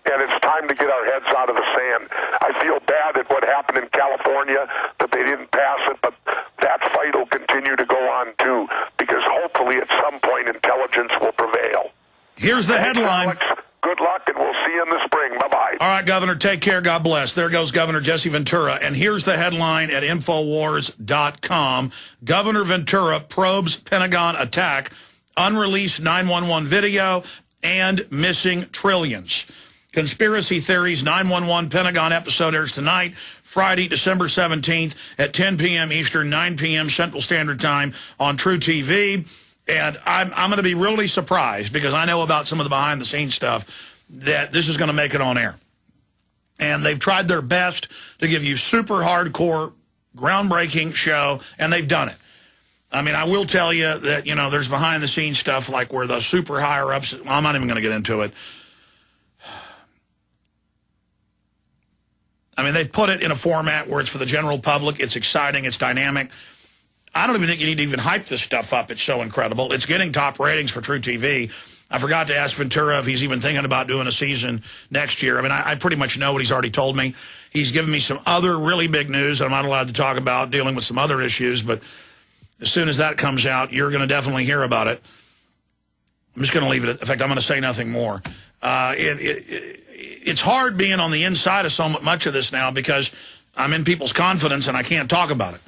And it's time to get our heads out of the sand. I feel bad at what happened in California, that they didn't pass it, but that fight will continue to go on too, because hopefully at some point intelligence will prevail. Here's the headline. Alex, good luck, and we'll see you in the spring. Bye-bye. All right, Governor, take care. God bless. There goes Governor Jesse Ventura. And here's the headline at Infowars.com. Governor Ventura probes Pentagon attack, unreleased 911 video, and missing trillions. Conspiracy Theories 911 Pentagon episode airs tonight, Friday, December 17th at 10 p.m. Eastern, 9 p.m. Central Standard Time on True TV. And I'm going to be really surprised, because I know about some of the behind-the-scenes stuff, that this is going to make it on air. And they've tried their best to give you super hardcore, groundbreaking show, and they've done it. I mean, I will tell you that, you know, there's behind-the-scenes stuff like where the super higher-ups, well, I'm not even going to get into it. I mean, they put it in a format where it's for the general public. It's exciting. It's dynamic. I don't even think you need to even hype this stuff up. It's so incredible. It's getting top ratings for True TV. I forgot to ask Ventura if he's even thinking about doing a season next year. I mean, I pretty much know what he's already told me. He's given me some other really big news that I'm not allowed to talk about, dealing with some other issues. But as soon as that comes out, you're going to definitely hear about it. I'm just going to leave it. In fact, I'm going to say nothing more. It's hard being on the inside of so much of this now because I'm in people's confidence and I can't talk about it.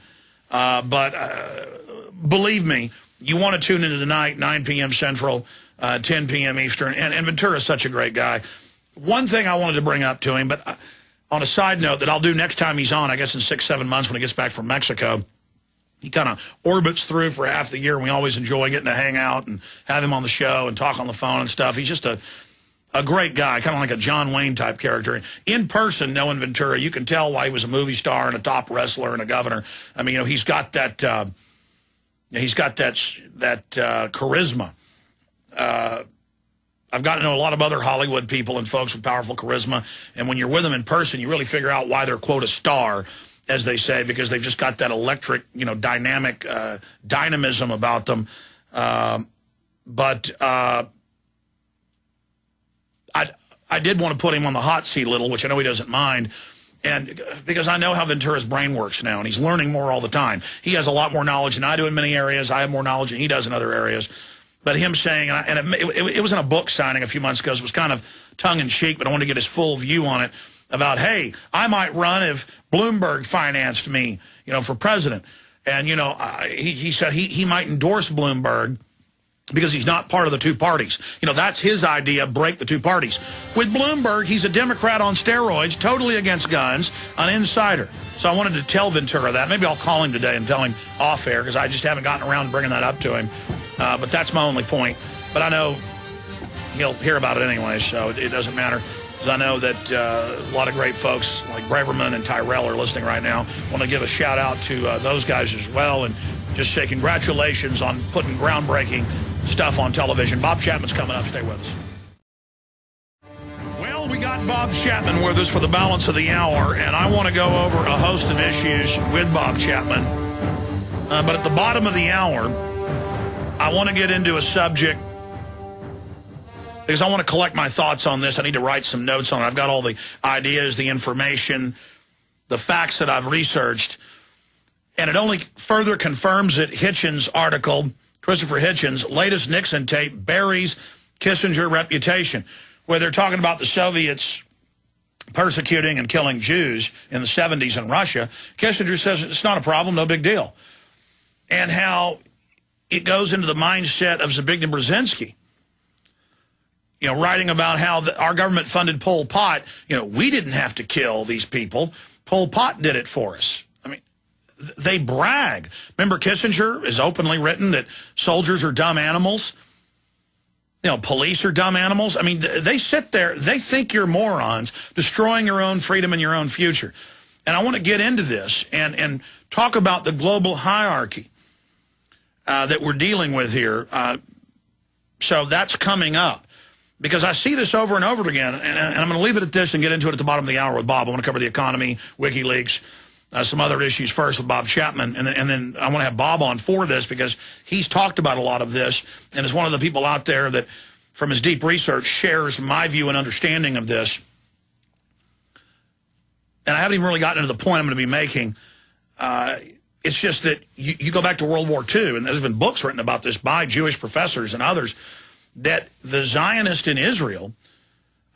But believe me, you want to tune into tonight, 9 p.m. Central, 10 p.m. Eastern. And Ventura's such a great guy. One thing I wanted to bring up to him, but on a side note that I'll do next time he's on, I guess in 6-7 months when he gets back from Mexico, he kind of orbits through for half the year, and we always enjoy getting to hang out and have him on the show and talk on the phone and stuff. He's just a great guy, kind of like a John Wayne type character. In person, knowing Ventura, you can tell why he was a movie star and a top wrestler and a governor. I mean, you know, he's got that charisma. I've gotten to know a lot of other Hollywood people and folks with powerful charisma, and when you're with them in person, you really figure out why they're, quote, a star, as they say, because they've just got that electric, you know, dynamic dynamism about them. I did want to put him on the hot seat a little, which I know he doesn't mind, and because I know how Ventura's brain works now, and he's learning more all the time. He has a lot more knowledge than I do in many areas. I have more knowledge than he does in other areas. But him saying, and it was in a book signing a few months ago, so it was kind of tongue-in-cheek, but I wanted to get his full view on it about, hey, I might run if Bloomberg financed me, you know, for president. And, you know, he said he might endorse Bloomberg because he's not part of the two parties. You know, that's his idea, break the two parties. With Bloomberg, he's a Democrat on steroids, totally against guns, an insider. So I wanted to tell Ventura that. Maybe I'll call him today and tell him off air because I just haven't gotten around to bringing that up to him. But that's my only point. But I know he'll hear about it anyway, so it doesn't matter. Because I know that a lot of great folks like Braverman and Tyrell are listening right now. I want to give a shout out to those guys as well and just say congratulations on putting groundbreaking stuff on television. Bob Chapman's coming up. Stay with us. Well, we got Bob Chapman with us for the balance of the hour, and I want to go over a host of issues with Bob Chapman. But at the bottom of the hour, I want to get into a subject because I want to collect my thoughts on this. I need to write some notes on it. I've got all the ideas, the information, the facts that I've researched. And it only further confirms it. Hitchens' article, Christopher Hitchens' latest Nixon tape buries Kissinger reputation, where they're talking about the Soviets persecuting and killing Jews in the 70s in Russia. Kissinger says it's not a problem, no big deal. And how it goes into the mindset of Zbigniew Brzezinski, you know, writing about how our government funded Pol Pot. You know, we didn't have to kill these people. Pol Pot did it for us. I mean, they brag. Remember, Kissinger has openly written that soldiers are dumb animals. You know, police are dumb animals. I mean, they sit there, they think you're morons, destroying your own freedom and your own future. And I want to get into this and talk about the global hierarchy that we're dealing with here. So that's coming up. Because I see this over and over again, and I'm going to leave it at this and get into it at the bottom of the hour with Bob. I want to cover the economy, WikiLeaks, some other issues first with Bob Chapman, and then I want to have Bob on for this because he's talked about a lot of this and is one of the people out there that, from his deep research, shares my view and understanding of this. And I haven't even really gotten into the point I'm going to be making. It's just that you go back to World War II, and there's been books written about this by Jewish professors and others, that the Zionists in Israel,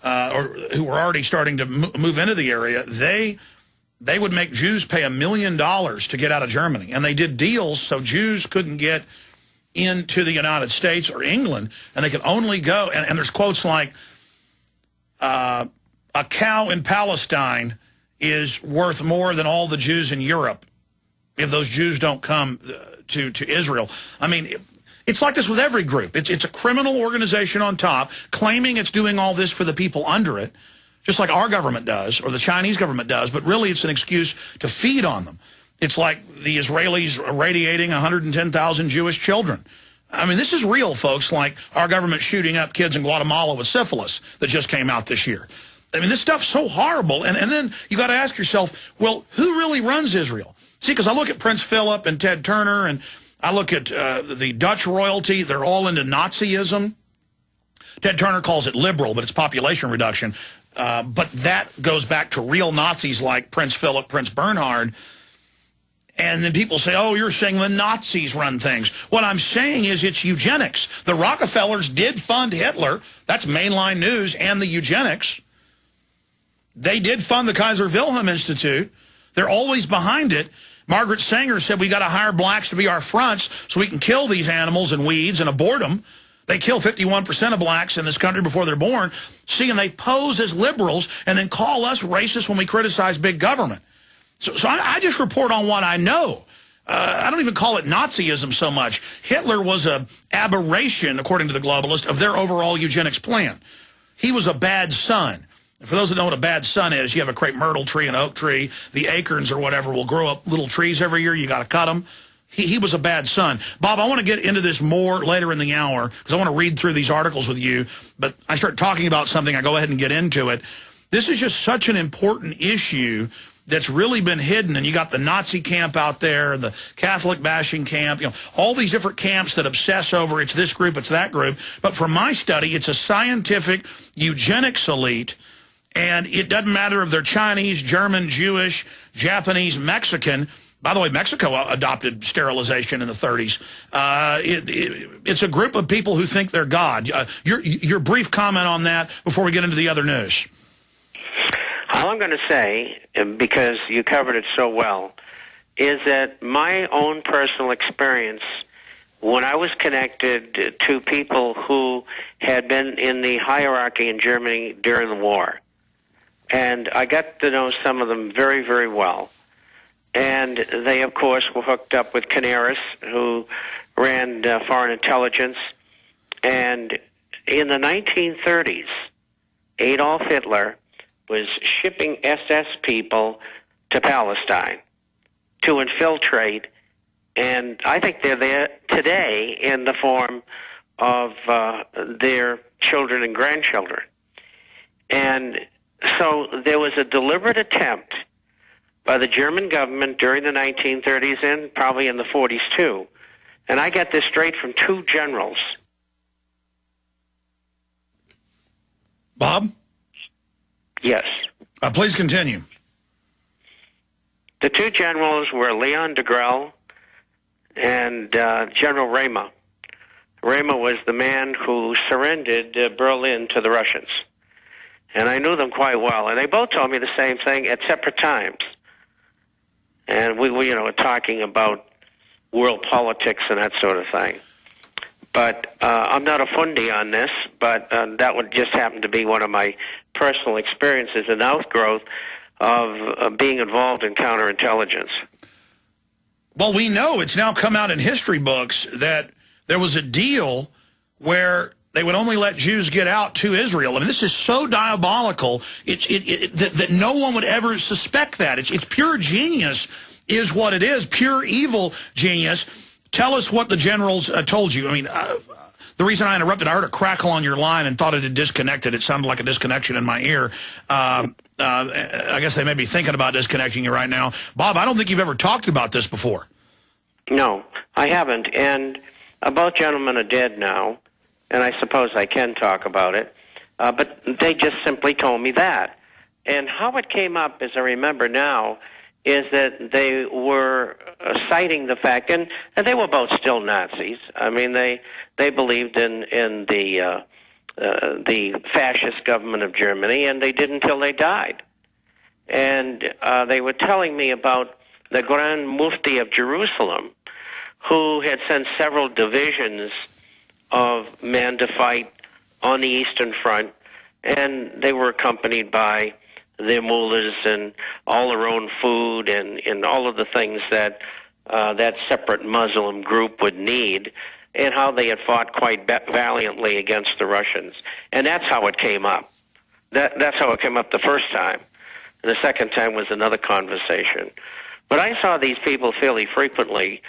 or who were already starting to move into the area, they would make Jews pay $1 million to get out of Germany. And they did deals so Jews couldn't get into the United States or England, and they could only go, and there's quotes like, a cow in Palestine is worth more than all the Jews in Europe if those Jews don't come to Israel. I mean, it's like this with every group. It's a criminal organization on top claiming it's doing all this for the people under it, just like our government does or the Chinese government does, but really it's an excuse to feed on them. It's like the Israelis irradiating 110,000 Jewish children. I mean, this is real, folks, like our government shooting up kids in Guatemala with syphilis that just came out this year. I mean, this stuff's so horrible. And then you got to ask yourself, well, who really runs Israel? See, because I look at Prince Philip and Ted Turner, and I look at the Dutch royalty. They're all into Nazism. Ted Turner calls it liberal, but it's population reduction. But that goes back to real Nazis like Prince Philip, Prince Bernhard. And then people say, oh, you're saying the Nazis run things. What I'm saying is it's eugenics. The Rockefellers did fund Hitler. That's mainline news, and the eugenics. They did fund the Kaiser Wilhelm Institute. They're always behind it. Margaret Sanger said we got to hire blacks to be our fronts so we can kill these animals and weeds and abort them. They kill 51% of blacks in this country before they're born. See, and they pose as liberals and then call us racist when we criticize big government. So I just report on what I know. I don't even call it Nazism so much. Hitler was an aberration, according to the globalists, of their overall eugenics plan. He was a bad son. And for those that know what a bad son is, you have a crepe myrtle tree, an oak tree. The acorns or whatever will grow up little trees every year. You got to cut them. He was a bad son. Bob, I want to get into this more later in the hour because I want to read through these articles with you. But I start talking about something, I go ahead and get into it. This is just such an important issue that's really been hidden. And you got the Nazi camp out there, the Catholic bashing camp, you know, all these different camps that obsess over it's this group, it's that group. But from my study, it's a scientific eugenics elite. And it doesn't matter if they're Chinese, German, Jewish, Japanese, Mexican. By the way, Mexico adopted sterilization in the 30s. It's a group of people who think they're God. Your brief comment on that before we get into the other news. All I'm going to say, because you covered it so well, is that my own personal experience when I was connected to people who had been in the hierarchy in Germany during the war, and I got to know some of them very, very well. And they, of course, were hooked up with Canaris, who ran foreign intelligence. And in the 1930s, Adolf Hitler was shipping SS people to Palestine to infiltrate. And I think they're there today in the form of their children and grandchildren. And so there was a deliberate attempt by the German government during the 1930s and probably in the 40s too. And I got this straight from two generals. Bob? Yes. Please continue. The two generals were Leon Degrelle and General Reyma. Reyma was the man who surrendered Berlin to the Russians. And I knew them quite well. And they both told me the same thing at separate times. And we were talking about world politics and that sort of thing. But I'm not a fundy on this, but that would just happen to be one of my personal experiences, an outgrowth of being involved in counterintelligence. Well, we know it's now come out in history books that there was a deal where they would only let Jews get out to Israel. I mean, this is so diabolical that no one would ever suspect that. It's pure genius is what it is, pure evil genius. Tell us what the generals told you. I mean, the reason I interrupted, I heard a crackle on your line and thought it had disconnected. It sounded like a disconnection in my ear. I guess they may be thinking about disconnecting you right now. Bob, I don't think you've ever talked about this before. No, I haven't. And both gentlemen are dead now. And I suppose I can talk about it. But they just simply told me that. And how it came up, as I remember now, is that they were citing the fact, and they were both still Nazis. I mean, they believed in the fascist government of Germany, and they did until they died. And they were telling me about the Grand Mufti of Jerusalem, who had sent several divisions of men to fight on the Eastern Front, and they were accompanied by their mullahs and all their own food and all of the things that that separate Muslim group would need, and how they had fought quite valiantly against the Russians. And that's how it came up. That's how it came up the first time. And the second time was another conversation. But I saw these people fairly frequently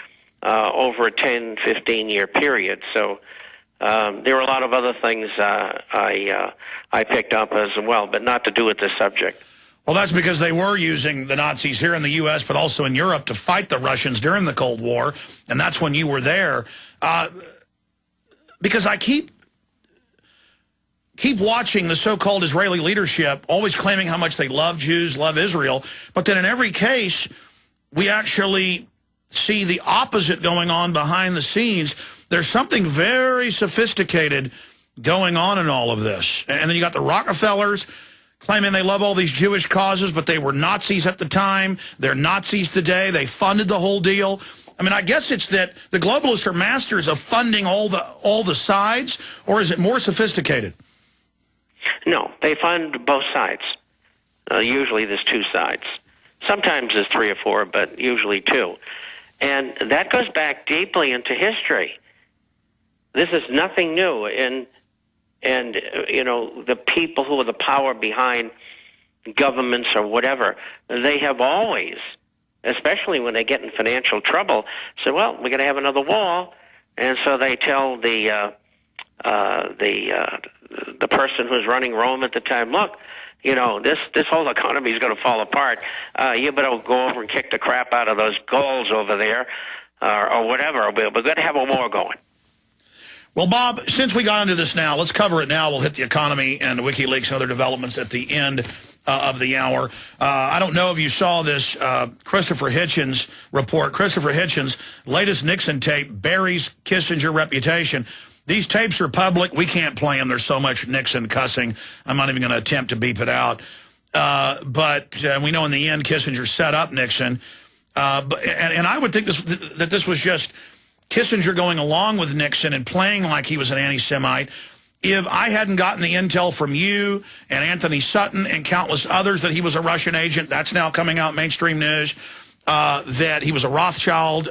over a 10, 15-year period. So there were a lot of other things I picked up as well, but not to do with this subject. Well, that's because they were using the Nazis here in the U.S., but also in Europe to fight the Russians during the Cold War, and that's when you were there. Because I keep watching the so-called Israeli leadership always claiming how much they love Jews, love Israel, but then in every case, we actually see the opposite going on behind the scenes. There's something very sophisticated going on in all of this. And then you got the Rockefellers claiming they love all these Jewish causes, but they were Nazis at the time. They're Nazis today. They funded the whole deal. I mean, I guess it's that the globalists are masters of funding all the sides, or is it more sophisticated? No, they fund both sides. Usually there's two sides. Sometimes there's three or four, but usually two. And that goes back deeply into history. This is nothing new. And you know, the people who are the power behind governments or whatever, they have always, especially when they get in financial trouble, say, well, we're going to have another war. And so they tell the person who's running Rome at the time, look, you know, this whole economy is going to fall apart. You better go over and kick the crap out of those Gauls over there or whatever. We're going to have a war going. Well, Bob, since we got into this now, let's cover it now. We'll hit the economy and WikiLeaks and other developments at the end of the hour. I don't know if you saw this Christopher Hitchens report. Christopher Hitchens' latest Nixon tape buries Kissinger reputation. These tapes are public. We can't play them. There's so much Nixon cussing. I'm not even going to attempt to beep it out. But we know in the end Kissinger set up Nixon. And I would think that this was just Kissinger going along with Nixon and playing like he was an anti-Semite. If I hadn't gotten the intel from you and Anthony Sutton and countless others that he was a Russian agent, that's now coming out mainstream news, that he was a Rothschild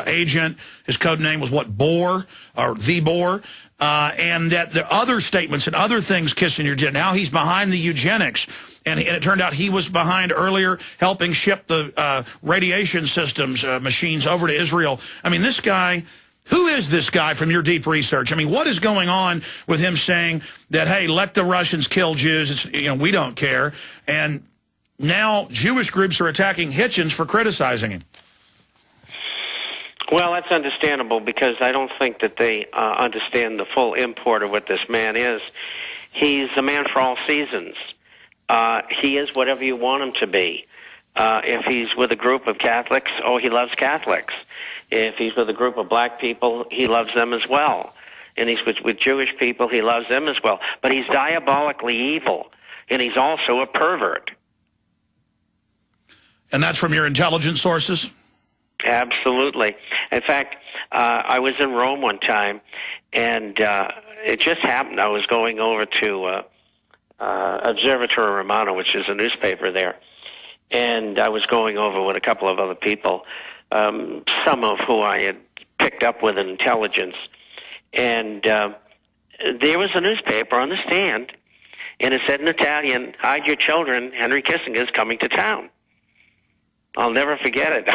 agent. His code name was what, Bohr, or the Bohr, and that the other statements and other things Kissinger did. Now he's behind the eugenics, and it turned out he was behind earlier helping ship the radiation systems machines over to Israel. I mean, this guy, who is this guy from your deep research? I mean, what is going on with him saying that, hey, let the Russians kill Jews, it's, you know, we don't care, and now Jewish groups are attacking Hitchens for criticizing him? Well, that's understandable because I don't think that they understand the full import of what this man is. He's a man for all seasons. He is whatever you want him to be. If he's with a group of Catholics, oh, he loves Catholics. If he's with a group of black people, he loves them as well. And he's with Jewish people, he loves them as well. But he's diabolically evil, and he's also a pervert. And that's from your intelligence sources? Absolutely. In fact, I was in Rome one time, and it just happened. I was going over to Observatory Romano, which is a newspaper there, and I was going over with a couple of other people, some of who I had picked up with in intelligence. And there was a newspaper on the stand, and it said in Italian, "Hide your children, Henry Kissinger's coming to town." I'll never forget it.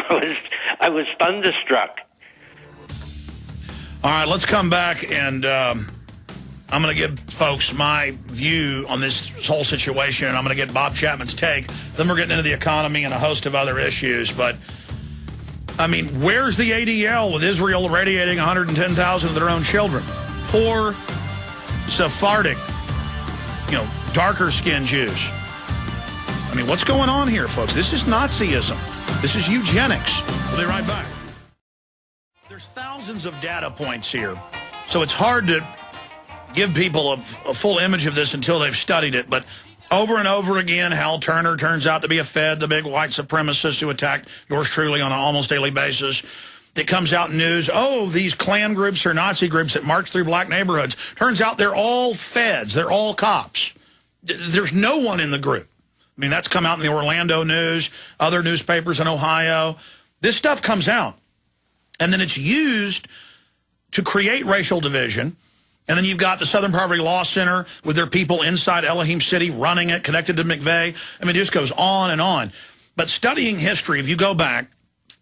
I was thunderstruck. All right, let's come back, and I'm going to give folks my view on this whole situation, and I'm going to get Bob Chapman's take. Then we're getting into the economy and a host of other issues. But, I mean, where's the ADL with Israel irradiating 110,000 of their own children? Poor Sephardic, you know, darker-skinned Jews. I mean, what's going on here, folks? This is Nazism. This is eugenics. We'll be right back. There's thousands of data points here, so it's hard to give people a full image of this until they've studied it. But over and over again, Hal Turner turns out to be a Fed, the big white supremacist who attacked yours truly on an almost daily basis. It comes out in news, oh, these Klan groups or Nazi groups that march through black neighborhoods. Turns out they're all Feds. They're all cops. There's no one in the group. I mean, that's come out in the Orlando News, other newspapers in Ohio. This stuff comes out. And then it's used to create racial division. And then you've got the Southern Poverty Law Center with their people inside Elohim City running it, connected to McVeigh. I mean, it just goes on and on. But studying history, if you go back,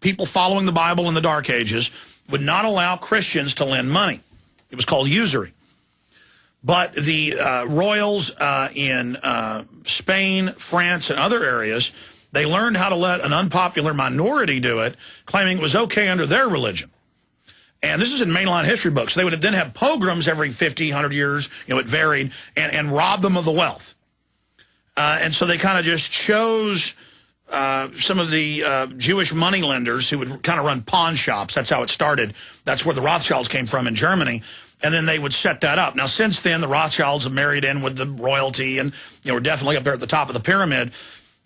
people following the Bible in the Dark Ages would not allow Christians to lend money. It was called usury. But the royals in Spain, France, and other areas, they learned how to let an unpopular minority do it, claiming it was okay under their religion. And this is in mainline history books. They would then have pogroms every 50, 100 years, it varied, and rob them of the wealth. And so they kind of just chose some of the Jewish moneylenders who would kind of run pawn shops. That's how it started. That's where the Rothschilds came from in Germany. And then they would set that up. Now, since then, the Rothschilds have married in with the royalty and, we're definitely up there at the top of the pyramid.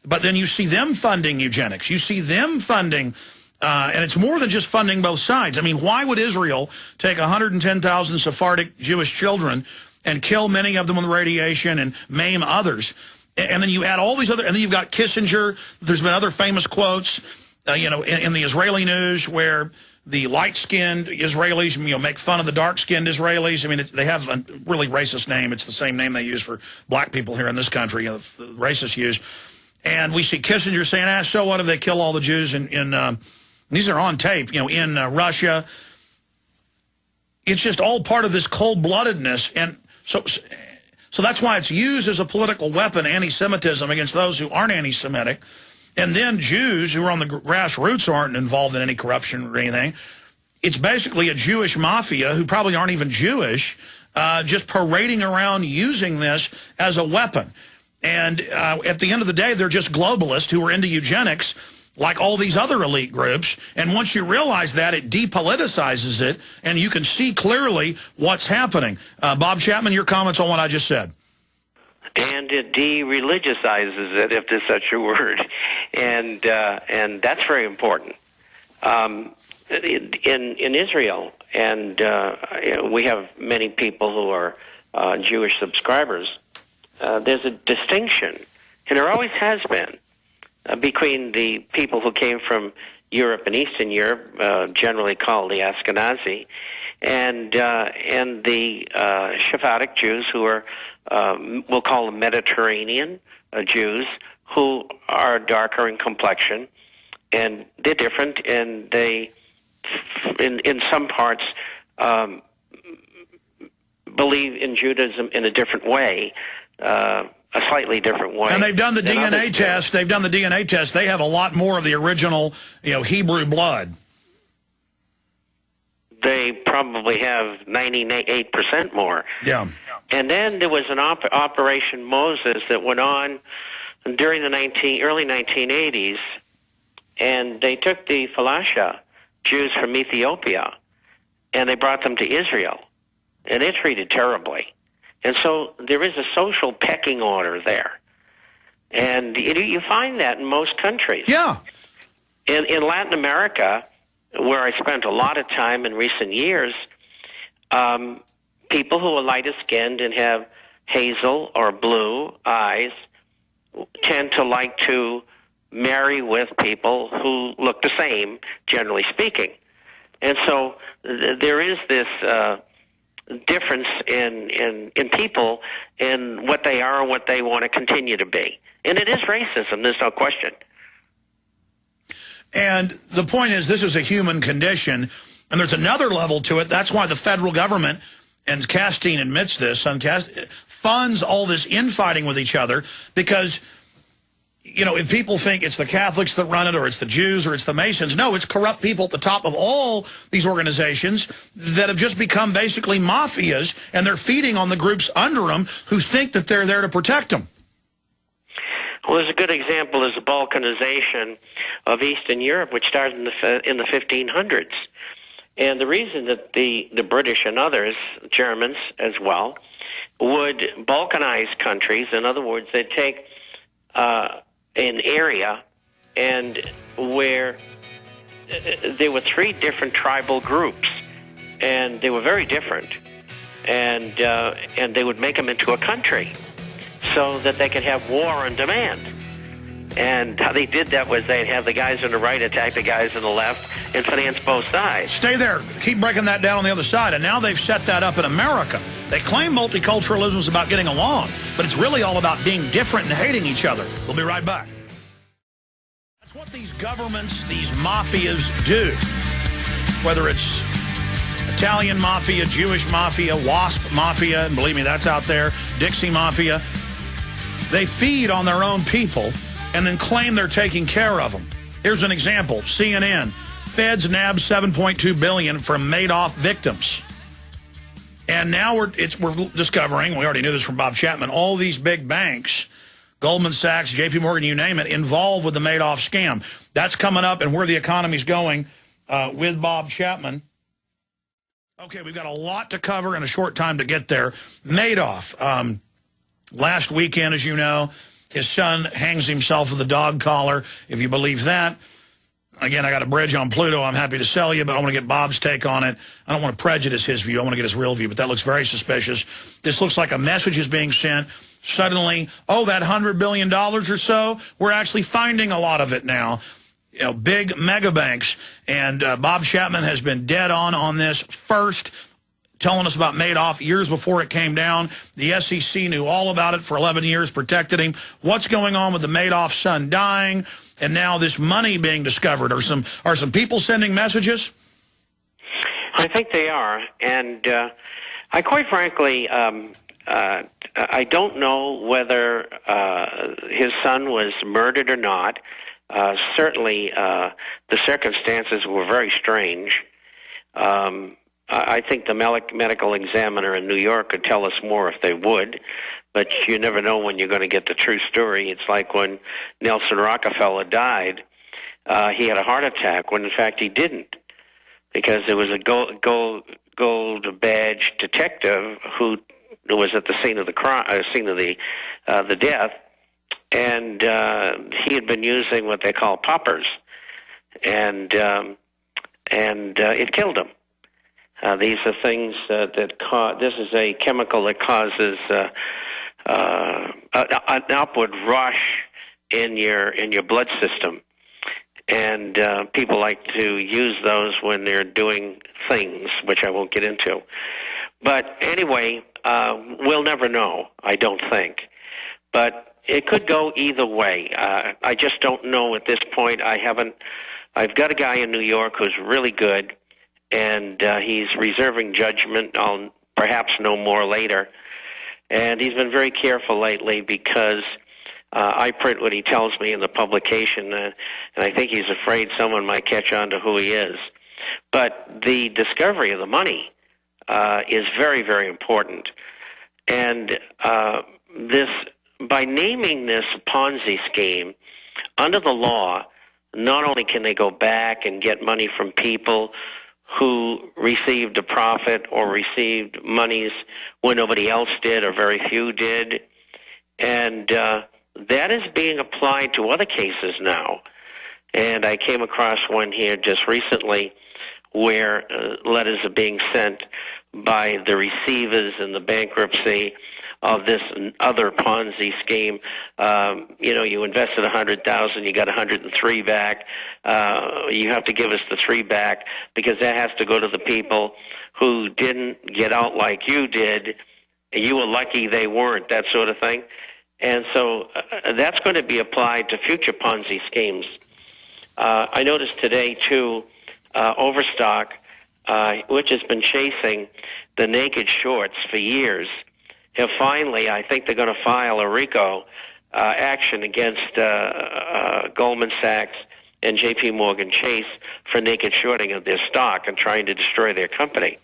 But then you see them funding eugenics. You see them funding, and it's more than just funding both sides. I mean, why would Israel take 110,000 Sephardic Jewish children and kill many of them with radiation and maim others? And then you add all these other, and then you've got Kissinger. There's been other famous quotes, in the Israeli news where the light-skinned Israelis, make fun of the dark-skinned Israelis. I mean, they have a really racist name. It's the same name they use for black people here in this country, the racists use. And we see Kissinger saying, so what if they kill all the Jews in these are on tape, in Russia. It's just all part of this cold-bloodedness. And so that's why it's used as a political weapon, anti-Semitism, against those who aren't anti-Semitic. And then Jews who are on the grassroots aren't involved in any corruption or anything. It's basically a Jewish mafia who probably aren't even Jewish, just parading around using this as a weapon. And at the end of the day, they're just globalists who are into eugenics, like all these other elite groups. And once you realize that, it depoliticizes it, and you can see clearly what's happening. Bob Chapman, your comments on what I just said. And it de-religiousizes it, if there's such a word, and that's very important. In Israel, and we have many people who are Jewish subscribers. There's a distinction, and there always has been, between the people who came from Europe and Eastern Europe, generally called the Ashkenazi, and the Sephardic Jews who are, we'll call them Mediterranean Jews, who are darker in complexion, and they're different, and they, in some parts, believe in Judaism in a different way, a slightly different way. And they've done the DNA test. They've done the DNA test. They have a lot more of the original, Hebrew blood. They probably have 98% more. Yeah. And then there was an Operation Moses that went on during the early 1980s, and they took the Falasha Jews from Ethiopia, and they brought them to Israel, and they're treated terribly. And so there is a social pecking order there. And you find that in most countries. Yeah. In Latin America, where I spent a lot of time in recent years, people who are lighter skinned and have hazel or blue eyes tend to like to marry with people who look the same, generally speaking. And so there is this difference in people in what they are and what they want to continue to be. And it is racism, there's no question. And the point is, this is a human condition, and there's another level to it. That's why the federal government, and Castine admits this, funds all this infighting with each other, because, if people think it's the Catholics that run it, or it's the Jews, or it's the Masons, no, it's corrupt people at the top of all these organizations that have just become basically mafias, and they're feeding on the groups under them who think that they're there to protect them. Well, there's a good example is the Balkanization of Eastern Europe, which started in the 1500s. And the reason that the British and others, Germans as well, would Balkanize countries, in other words, they'd take an area and where there were three different tribal groups, and they were very different, and they would make them into a country so that they could have war on demand. And how they did that was they'd have the guys on the right attack the guys on the left and finance both sides. Stay there. Keep breaking that down on the other side. And now they've set that up in America. They claim multiculturalism is about getting along, but it's really all about being different and hating each other. We'll be right back. That's what these governments, these mafias do, whether it's Italian mafia, Jewish mafia, WASP mafia, and believe me, that's out there, Dixie mafia, they feed on their own people and then claim they're taking care of them. Here's an example. CNN, feds nabbed $7.2 billion from Madoff victims. And now we're discovering, we already knew this from Bob Chapman, all these big banks, Goldman Sachs, JP Morgan, you name it, involved with the Madoff scam. That's coming up and where the economy's going with Bob Chapman. Okay, we've got a lot to cover in a short time to get there. Madoff, last weekend, as you know, his son hangs himself with a dog collar, if you believe that. Again, I got a bridge on Pluto I'm happy to sell you, but I want to get Bob's take on it. I don't want to prejudice his view. I want to get his real view, but that looks very suspicious. This looks like a message is being sent. Suddenly, oh, that $100 billion or so, we're actually finding a lot of it now. You know, big mega banks. And Bob Chapman has been dead on this first, telling us about Madoff years before it came down. The SEC knew all about it for 11 years, protected him. What's going on with the Madoff son dying? And now this money being discovered. Are some people sending messages? I think they are. And I quite frankly, I don't know whether his son was murdered or not. Certainly, the circumstances were very strange. I think the medical examiner in New York could tell us more if they would, but you never know when you're going to get the true story. It's like when Nelson Rockefeller died, he had a heart attack, when in fact he didn't, because there was a gold badge detective who was at the scene of the crime, scene of the death, and he had been using what they call poppers, and it killed him. These are things that cause. This is a chemical that causes an upward rush in your blood system, and people like to use those when they're doing things, which I won't get into. But anyway, we'll never know. I don't think, but it could go either way. I just don't know at this point. I've got a guy in New York who's really good, and he's reserving judgment. I'll perhaps know more later. And he's been very careful lately because I print what he tells me in the publication, and I think he's afraid someone might catch on to who he is. But the discovery of the money is very, very important. And by naming this Ponzi scheme, under the law, not only can they go back and get money from people who received a profit or received monies when nobody else did or very few did, and that is being applied to other cases now. And I came across one here just recently where letters are being sent by the receivers in the bankruptcy of this other Ponzi scheme. You invested $100,000, you got 103 back. You have to give us the 3 back because that has to go to the people who didn't get out like you did. You were lucky they weren't, that sort of thing. And so that's going to be applied to future Ponzi schemes. I noticed today, too, Overstock, which has been chasing the naked shorts for years, have finally, I think they're going to file a RICO action against Goldman Sachs and JP Morgan Chase for naked shorting of their stock and trying to destroy their company.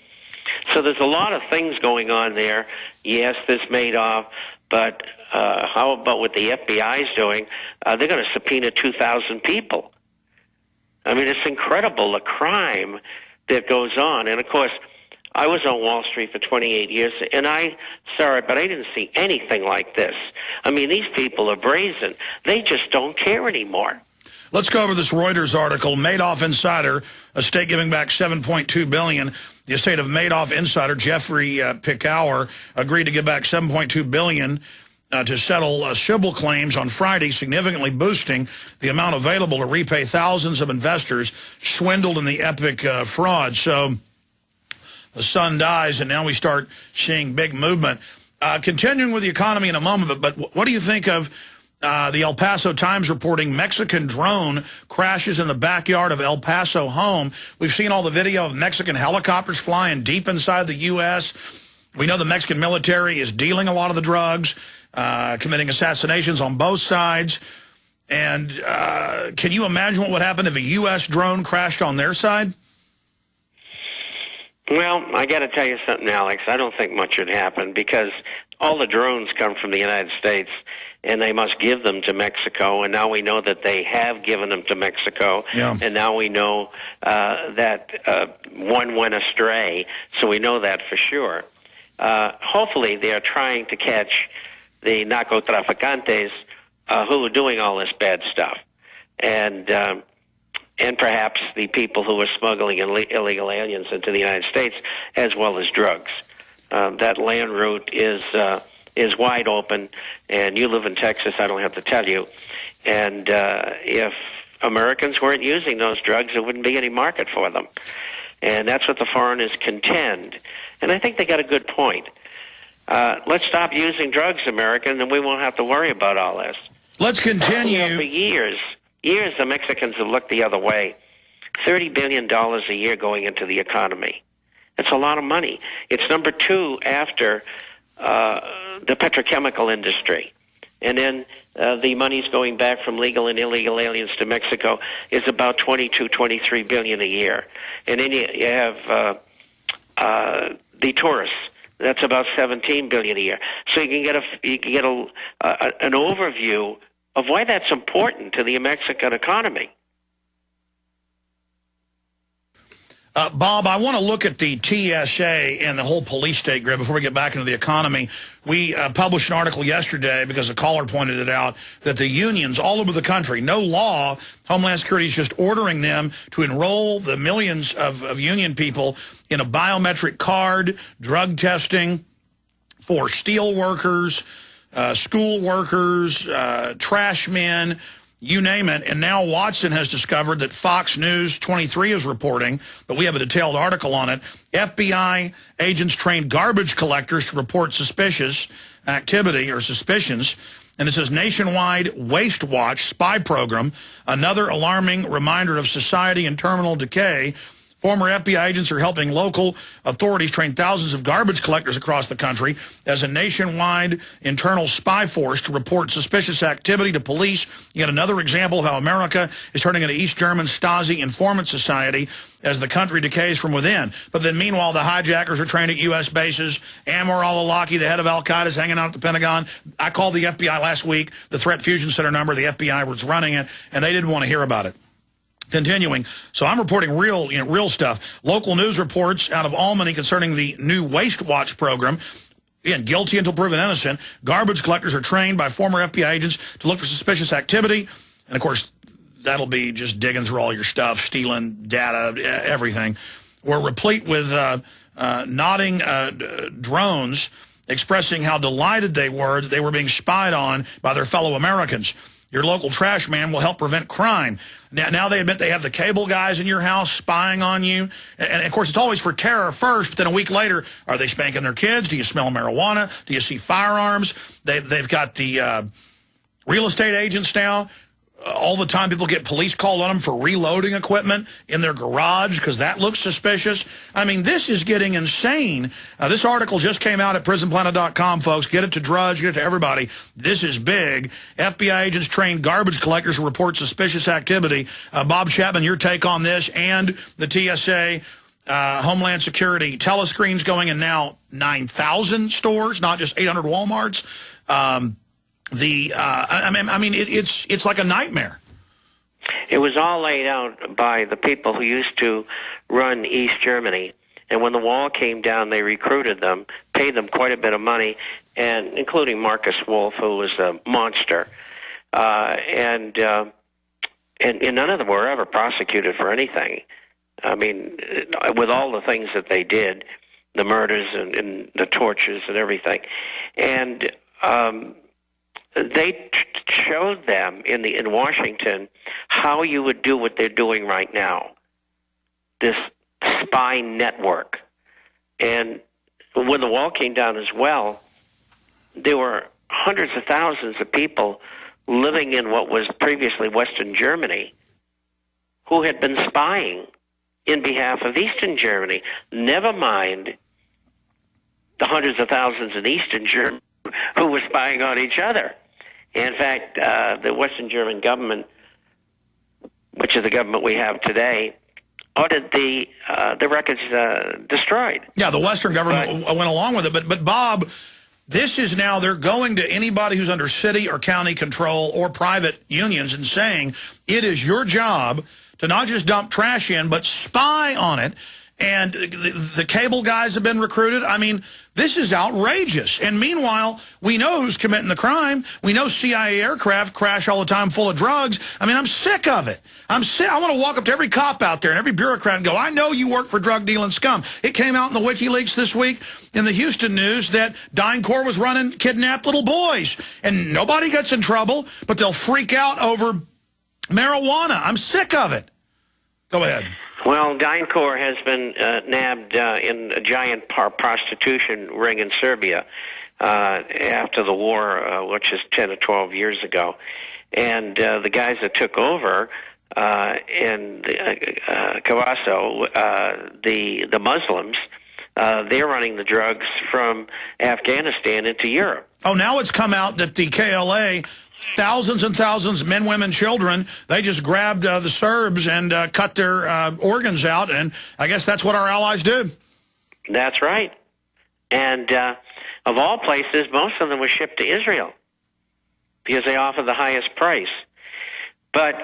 So there's a lot of things going on there. Yes, this Madoff, but how about what the FBI is doing? They're going to subpoena 2,000 people. I mean, it's incredible, the crime that goes on. And, of course, I was on Wall Street for 28 years, and I saw it, but I didn't see anything like this. I mean, these people are brazen. They just don't care anymore. Let's go over this Reuters article, Madoff Insider, estate giving back $7.2 billion. The estate of Madoff insider Jeffrey Pickauer agreed to give back $7.2 billion to settle civil claims on Friday, significantly boosting the amount available to repay thousands of investors swindled in the epic fraud. So the son dies, and now we start seeing big movement. Continuing with the economy in a moment, but what do you think of The El Paso Times reporting Mexican drone crashes in the backyard of El Paso home. We've seen all the video of Mexican helicopters flying deep inside the U.S. We know the Mexican military is dealing a lot of the drugs, committing assassinations on both sides. And can you imagine what would happen if a U.S. drone crashed on their side? Well, I got to tell you something, Alex. I don't think much would happen because all the drones come from the United States, and they must give them to Mexico. And now we know that they have given them to Mexico. Yeah. And now we know that one went astray, so we know that for sure. Hopefully, they are trying to catch the narcotraficantes who are doing all this bad stuff, and perhaps the people who are smuggling illegal aliens into the United States, as well as drugs. That land route is wide open, and you live in Texas, I don't have to tell you. And if Americans weren't using those drugs, there wouldn't be any market for them. And that's what the foreigners contend. And I think they got a good point. Let's stop using drugs, Americans, and we won't have to worry about all this. Let's continue. For years, the Mexicans have looked the other way. $30 billion a year going into the economy. It's a lot of money. It's number 2 after the petrochemical industry. And then the money's going back from legal and illegal aliens to Mexico is about $22-23 billion a year. And then you have the tourists. That's about $17 billion a year. So you can get an overview of why that's important to the Mexican economy. Bob, I want to look at the TSA and the whole police state grid before we get back into the economy. We published an article yesterday because a caller pointed it out that the unions all over the country, no law, Homeland Security is just ordering them to enroll the millions of union people in a biometric card, drug testing for steel workers, school workers, trash men, you name it. And now Watson has discovered that Fox News 23 is reporting, but we have a detailed article on it. FBI agents trained garbage collectors to report suspicious activity or suspicions. And it says nationwide waste watch spy program, another alarming reminder of society in terminal decay. Former FBI agents are helping local authorities train thousands of garbage collectors across the country as a nationwide internal spy force to report suspicious activity to police. Yet another example of how America is turning into East German Stasi informant society as the country decays from within. But then meanwhile, the hijackers are trained at U.S. bases. Anwar al-Awlaki, the head of al-Qaeda, is hanging out at the Pentagon. I called the FBI last week, the Threat Fusion Center number. The FBI was running it, and they didn't want to hear about it. Continuing, so I'm reporting real stuff. Local news reports out of Albany concerning the new Waste Watch program. Again, guilty until proven innocent. Garbage collectors are trained by former FBI agents to look for suspicious activity. And, of course, that'll be just digging through all your stuff, stealing data, everything. We're replete with nodding drones expressing how delighted they were that they were being spied on by their fellow Americans. Your local trash man will help prevent crime. Now they admit they have the cable guys in your house spying on you. And, of course, it's always for terror first, but then a week later, are they spanking their kids? Do you smell marijuana? Do you see firearms? They've got the real estate agents now. All the time people get police called on them for reloading equipment in their garage because that looks suspicious. I mean, this is getting insane. This article just came out at prisonplanet.com, folks. Get it to Drudge, get it to everybody. This is big. FBI agents train garbage collectors to report suspicious activity. Bob Chapman, your take on this and the TSA, Homeland Security, telescreens going in now 9,000 stores, not just 800 Walmarts. It's like a nightmare. It was all laid out by the people who used to run East Germany. And when the wall came down, they recruited them, paid them quite a bit of money, and including Marcus Wolf, who was a monster. And none of them were ever prosecuted for anything. I mean, with all the things that they did, the murders and the tortures and everything. And they showed them in Washington how you would do what they're doing right now, this spy network. And when the wall came down as well, there were hundreds of thousands of people living in what was previously Western Germany who had been spying in behalf of Eastern Germany. Never mind the hundreds of thousands in Eastern Germany who were spying on each other. In fact, the Western German government, which is the government we have today, ordered the records destroyed. Yeah, the Western government went along with it. But Bob, this is now, they're going to anybody who's under city or county control or private unions and saying it is your job to not just dump trash in, but spy on it. And the cable guys have been recruited. I mean, this is outrageous. And meanwhile, we know who's committing the crime. We know CIA aircraft crash all the time full of drugs. I mean, I'm sick of it. I'm sick. I want to walk up to every cop out there and every bureaucrat and go, I know you work for drug dealing scum. It came out in the WikiLeaks this week in the Houston news that DynCorp was running kidnapped little boys. And nobody gets in trouble, but they'll freak out over marijuana. I'm sick of it. Go ahead. Well, DynCorp has been nabbed in a giant prostitution ring in Serbia after the war, which is 10 or 12 years ago. And the guys that took over in Cavasso, the Muslims, they're running the drugs from Afghanistan into Europe. Oh, now it's come out that the KLA, thousands and thousands, men, women, children, they just grabbed the Serbs and cut their organs out, and I guess that's what our allies do. That's right. And of all places, most of them were shipped to Israel because they offer the highest price. But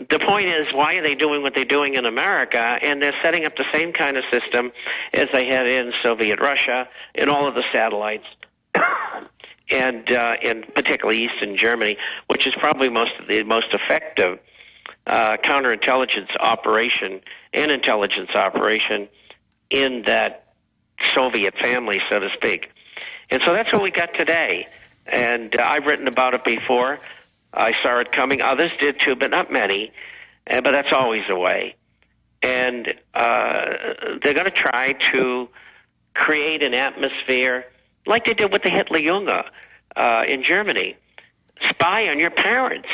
the point is, why are they doing what they're doing in America? And they're setting up the same kind of system as they had in Soviet Russia, in all of the satellites, and in particularly Eastern Germany, which is probably the most effective counterintelligence operation and intelligence operation in that Soviet family, so to speak. And so that's what we got today. And I've written about it before. I saw it coming. Others did too, but not many. But that's always the way. And they're going to try to create an atmosphere like they did with the Hitlerjunge in Germany. Spy on your parents.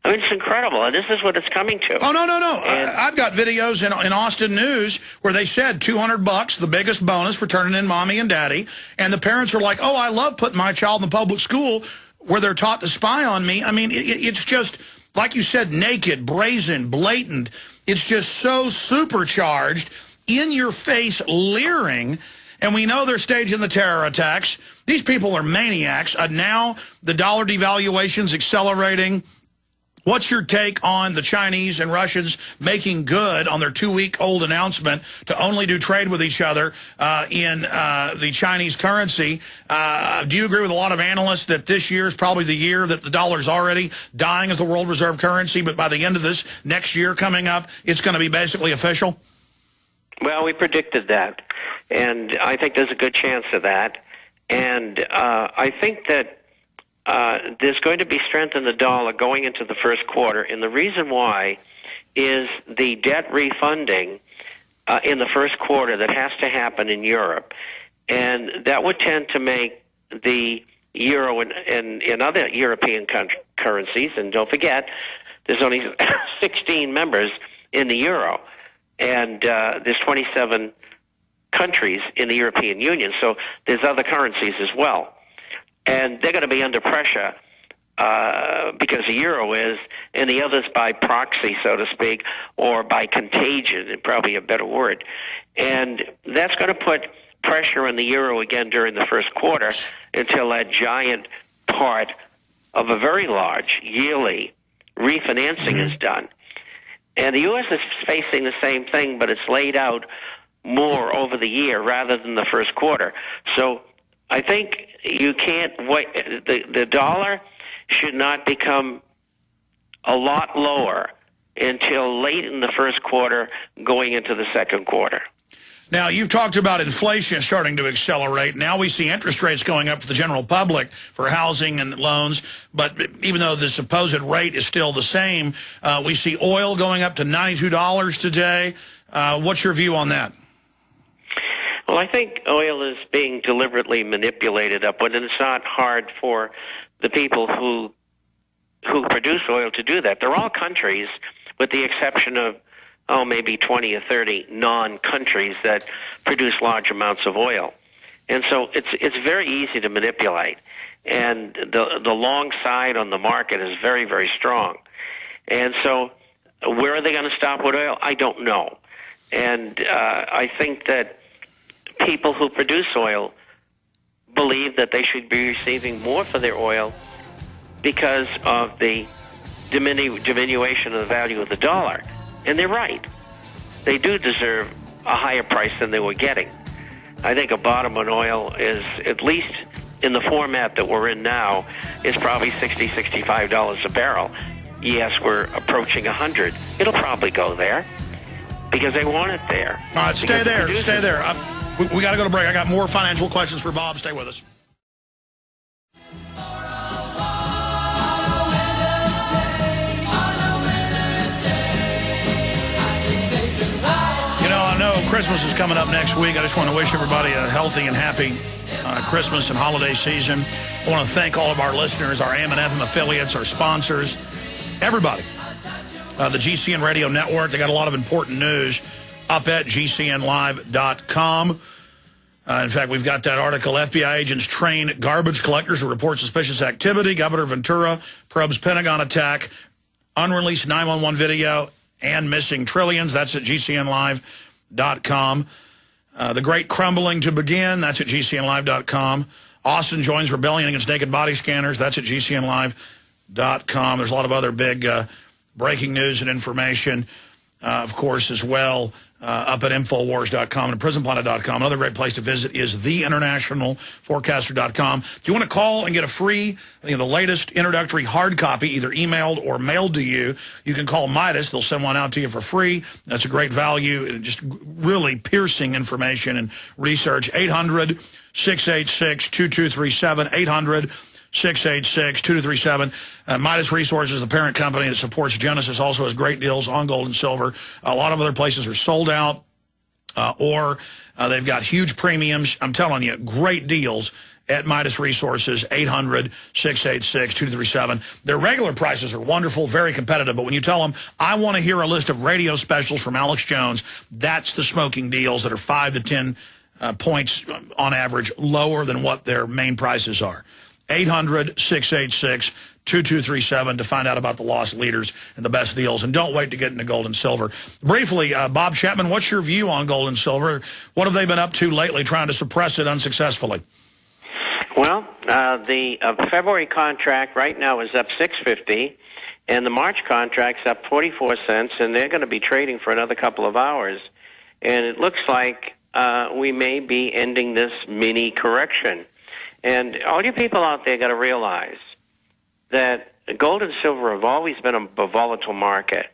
I mean, it's incredible, and this is what it's coming to. Oh, no. I've got videos in Austin News where they said $200, the biggest bonus for turning in mommy and daddy, and the parents are like, oh, I love putting my child in the public school where they're taught to spy on me. I mean, it's just, like you said, naked, brazen, blatant. It's just so supercharged, in-your-face leering. And we know they're staging the terror attacks. These people are maniacs. Now the dollar devaluation's accelerating. What's your take on the Chinese and Russians making good on their 2-week-old announcement to only do trade with each other in the Chinese currency? Do you agree with a lot of analysts that this year is probably the year that the dollar's already dying as the world reserve currency, but by the end of this next year coming up, it's going to be basically official? Well, we predicted that, and I think there's a good chance of that. And I think that there's going to be strength in the dollar going into the first quarter, and the reason why is the debt refunding in the first quarter that has to happen in Europe, and that would tend to make the euro and other European currencies, and don't forget, there's only 16 members in the euro, and there's 27 countries in the European Union, so there's other currencies as well. And they're going to be under pressure because the euro is, and the others by proxy, so to speak, or by contagion, probably a better word. And that's going to put pressure on the euro again during the first quarter until that giant part of a very large yearly refinancing is done. And the U.S. is facing the same thing, but it's laid out more over the year rather than the first quarter. So I think you can't wait. The dollar should not become a lot lower until late in the first quarter going into the second quarter. Now, you've talked about inflation starting to accelerate. Now we see interest rates going up for the general public for housing and loans. But even though the supposed rate is still the same, we see oil going up to $92 today. What's your view on that? Well, I think oil is being deliberately manipulated upward, and it's not hard for the people who who produce oil to do that. They're all countries, with the exception of, maybe 20 or 30 non-countries that produce large amounts of oil. And so it's very easy to manipulate. And the long side on the market is very, very strong. And so where are they going to stop with oil? I don't know. And I think that people who produce oil believe that they should be receiving more for their oil because of the diminution of the value of the dollar. And they're right. They do deserve a higher price than they were getting. I think a bottom on oil is, at least in the format that we're in now, is probably $60, $65 a barrel. Yes, we're approaching 100. It'll probably go there because they want it there. All right, stay there. We got to go to break. I got more financial questions for Bob. Stay with us. I know Christmas is coming up next week. I just want to wish everybody a healthy and happy Christmas and holiday season. I want to thank all of our listeners, our AM and FM affiliates, our sponsors, everybody. The GCN Radio Network, they got a lot of important news up at GCNlive.com. In fact, we've got that article, FBI agents train garbage collectors to report suspicious activity. Governor Ventura probes Pentagon attack, unreleased 911 video, and missing trillions. That's at GCNlive.com. The Great Crumbling to begin. That's at GCNlive.com. Austin joins rebellion against naked body scanners. That's at GCNlive.com. There's a lot of other big breaking news and information, of course, as well, up at Infowars.com and PrisonPlanet.com. Another great place to visit is TheInternationalForecaster.com. If you want to call and get a free, the latest introductory hard copy, either emailed or mailed to you, you can call Midas. They'll send one out to you for free. That's a great value, just really piercing information and research. 800-686-2237, 800-686-2237. Midas Resources, the parent company that supports Genesis, also has great deals on gold and silver. A lot of other places are sold out, or they've got huge premiums. I'm telling you, great deals at Midas Resources, 800-686-2237. Their regular prices are wonderful, very competitive, but when you tell them, I want to hear a list of radio specials from Alex Jones, that's the smoking deals that are 5 to 10 points on average lower than what their main prices are. 800-686-2237 to find out about the lost leaders and the best deals. And don't wait to get into gold and silver. Briefly, Bob Chapman, what's your view on gold and silver? What have they been up to lately trying to suppress it unsuccessfully? Well, the February contract right now is up $6.50, and the March contract's up 44 cents, and they're going to be trading for another couple of hours. And it looks like we may be ending this mini correction. And all you people out there got to realize that gold and silver have always been a volatile market.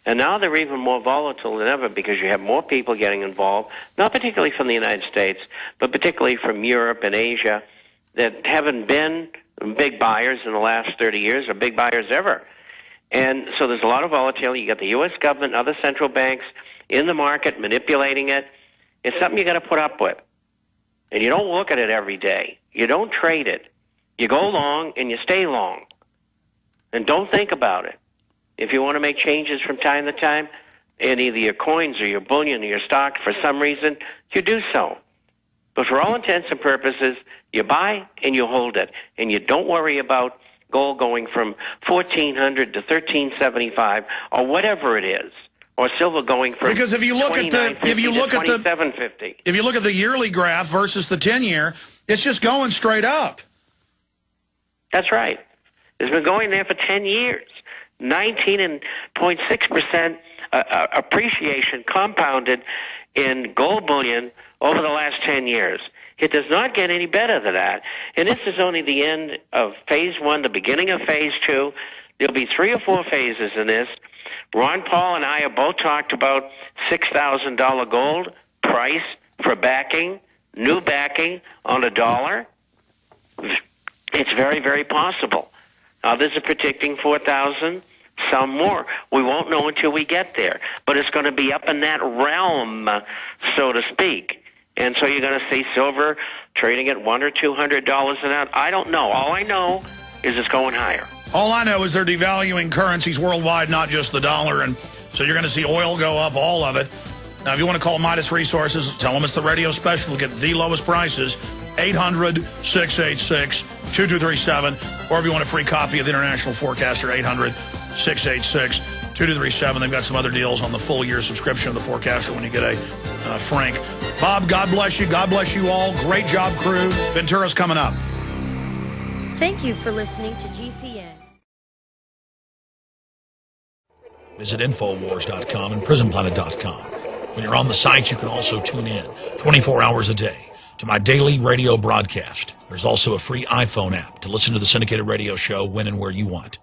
And now they're even more volatile than ever because you have more people getting involved, not particularly from the United States, but particularly from Europe and Asia that haven't been big buyers in the last 30 years or big buyers ever. And so there's a lot of volatility. You got the U.S. government, other central banks in the market manipulating it. It's something you got to put up with. And you don't look at it every day. You don't trade it. You go long and you stay long. And don't think about it. If you want to make changes from time to time in either your coins or your bullion or your stock for some reason, you do so. But for all intents and purposes, you buy and you hold it. And you don't worry about gold going from $1,400 to $1,375 or whatever it is. Or silver going from because if you look at the yearly graph versus the 10-year, it's just going straight up. That's right. It's been going there for 10 years. 19.6% appreciation compounded in gold bullion over the last 10 years. It does not get any better than that. And this is only the end of phase one, the beginning of phase two. There'll be 3 or 4 phases in this. Ron Paul and I have both talked about $6,000 gold price for backing, new backing on $1. It's very, very possible. Others are predicting 4,000, some more. We won't know until we get there, but it's going to be up in that realm, so to speak. And so you're going to see silver trading at $100 or $200 an ounce. I don't know. All I know is it's going higher. All I know is they're devaluing currencies worldwide, not just the dollar, and so you're going to see oil go up, all of it. Now, if you want to call Midas Resources, tell them it's the radio special. Get the lowest prices, 800-686-2237. Or if you want a free copy of the International Forecaster, 800-686-2237. They've got some other deals on the full year subscription of the Forecaster when you get a Frank. Bob, God bless you. God bless you all. Great job, crew. Ventura's coming up. Thank you for listening to GCN. Visit Infowars.com and PrisonPlanet.com. When you're on the sites, you can also tune in 24 hours a day to my daily radio broadcast. There's also a free iPhone app to listen to the syndicated radio show when and where you want.